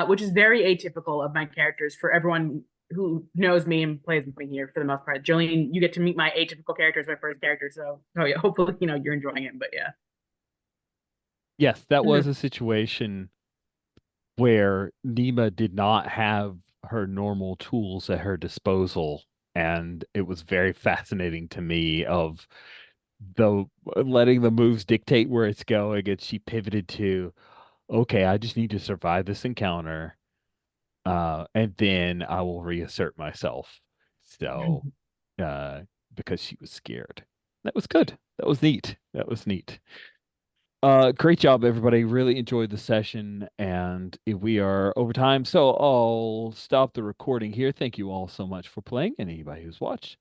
Which is very atypical of my characters for everyone who knows me and plays with me here for the most part. Jolene, you get to meet my atypical character as my first character, so yeah, hopefully you're enjoying it. But yeah. Yes, that was a situation where Nima did not have her normal tools at her disposal, and it was very fascinating to me of the letting the moves dictate where it's going, and she pivoted to, okay, I just need to survive this encounter, and then I will reassert myself. So, because she was scared. That was good. That was neat. That was neat. Great job, everybody. Really enjoyed the session, and we are over time, so I'll stop the recording here. Thank you all so much for playing, and anybody who's watched.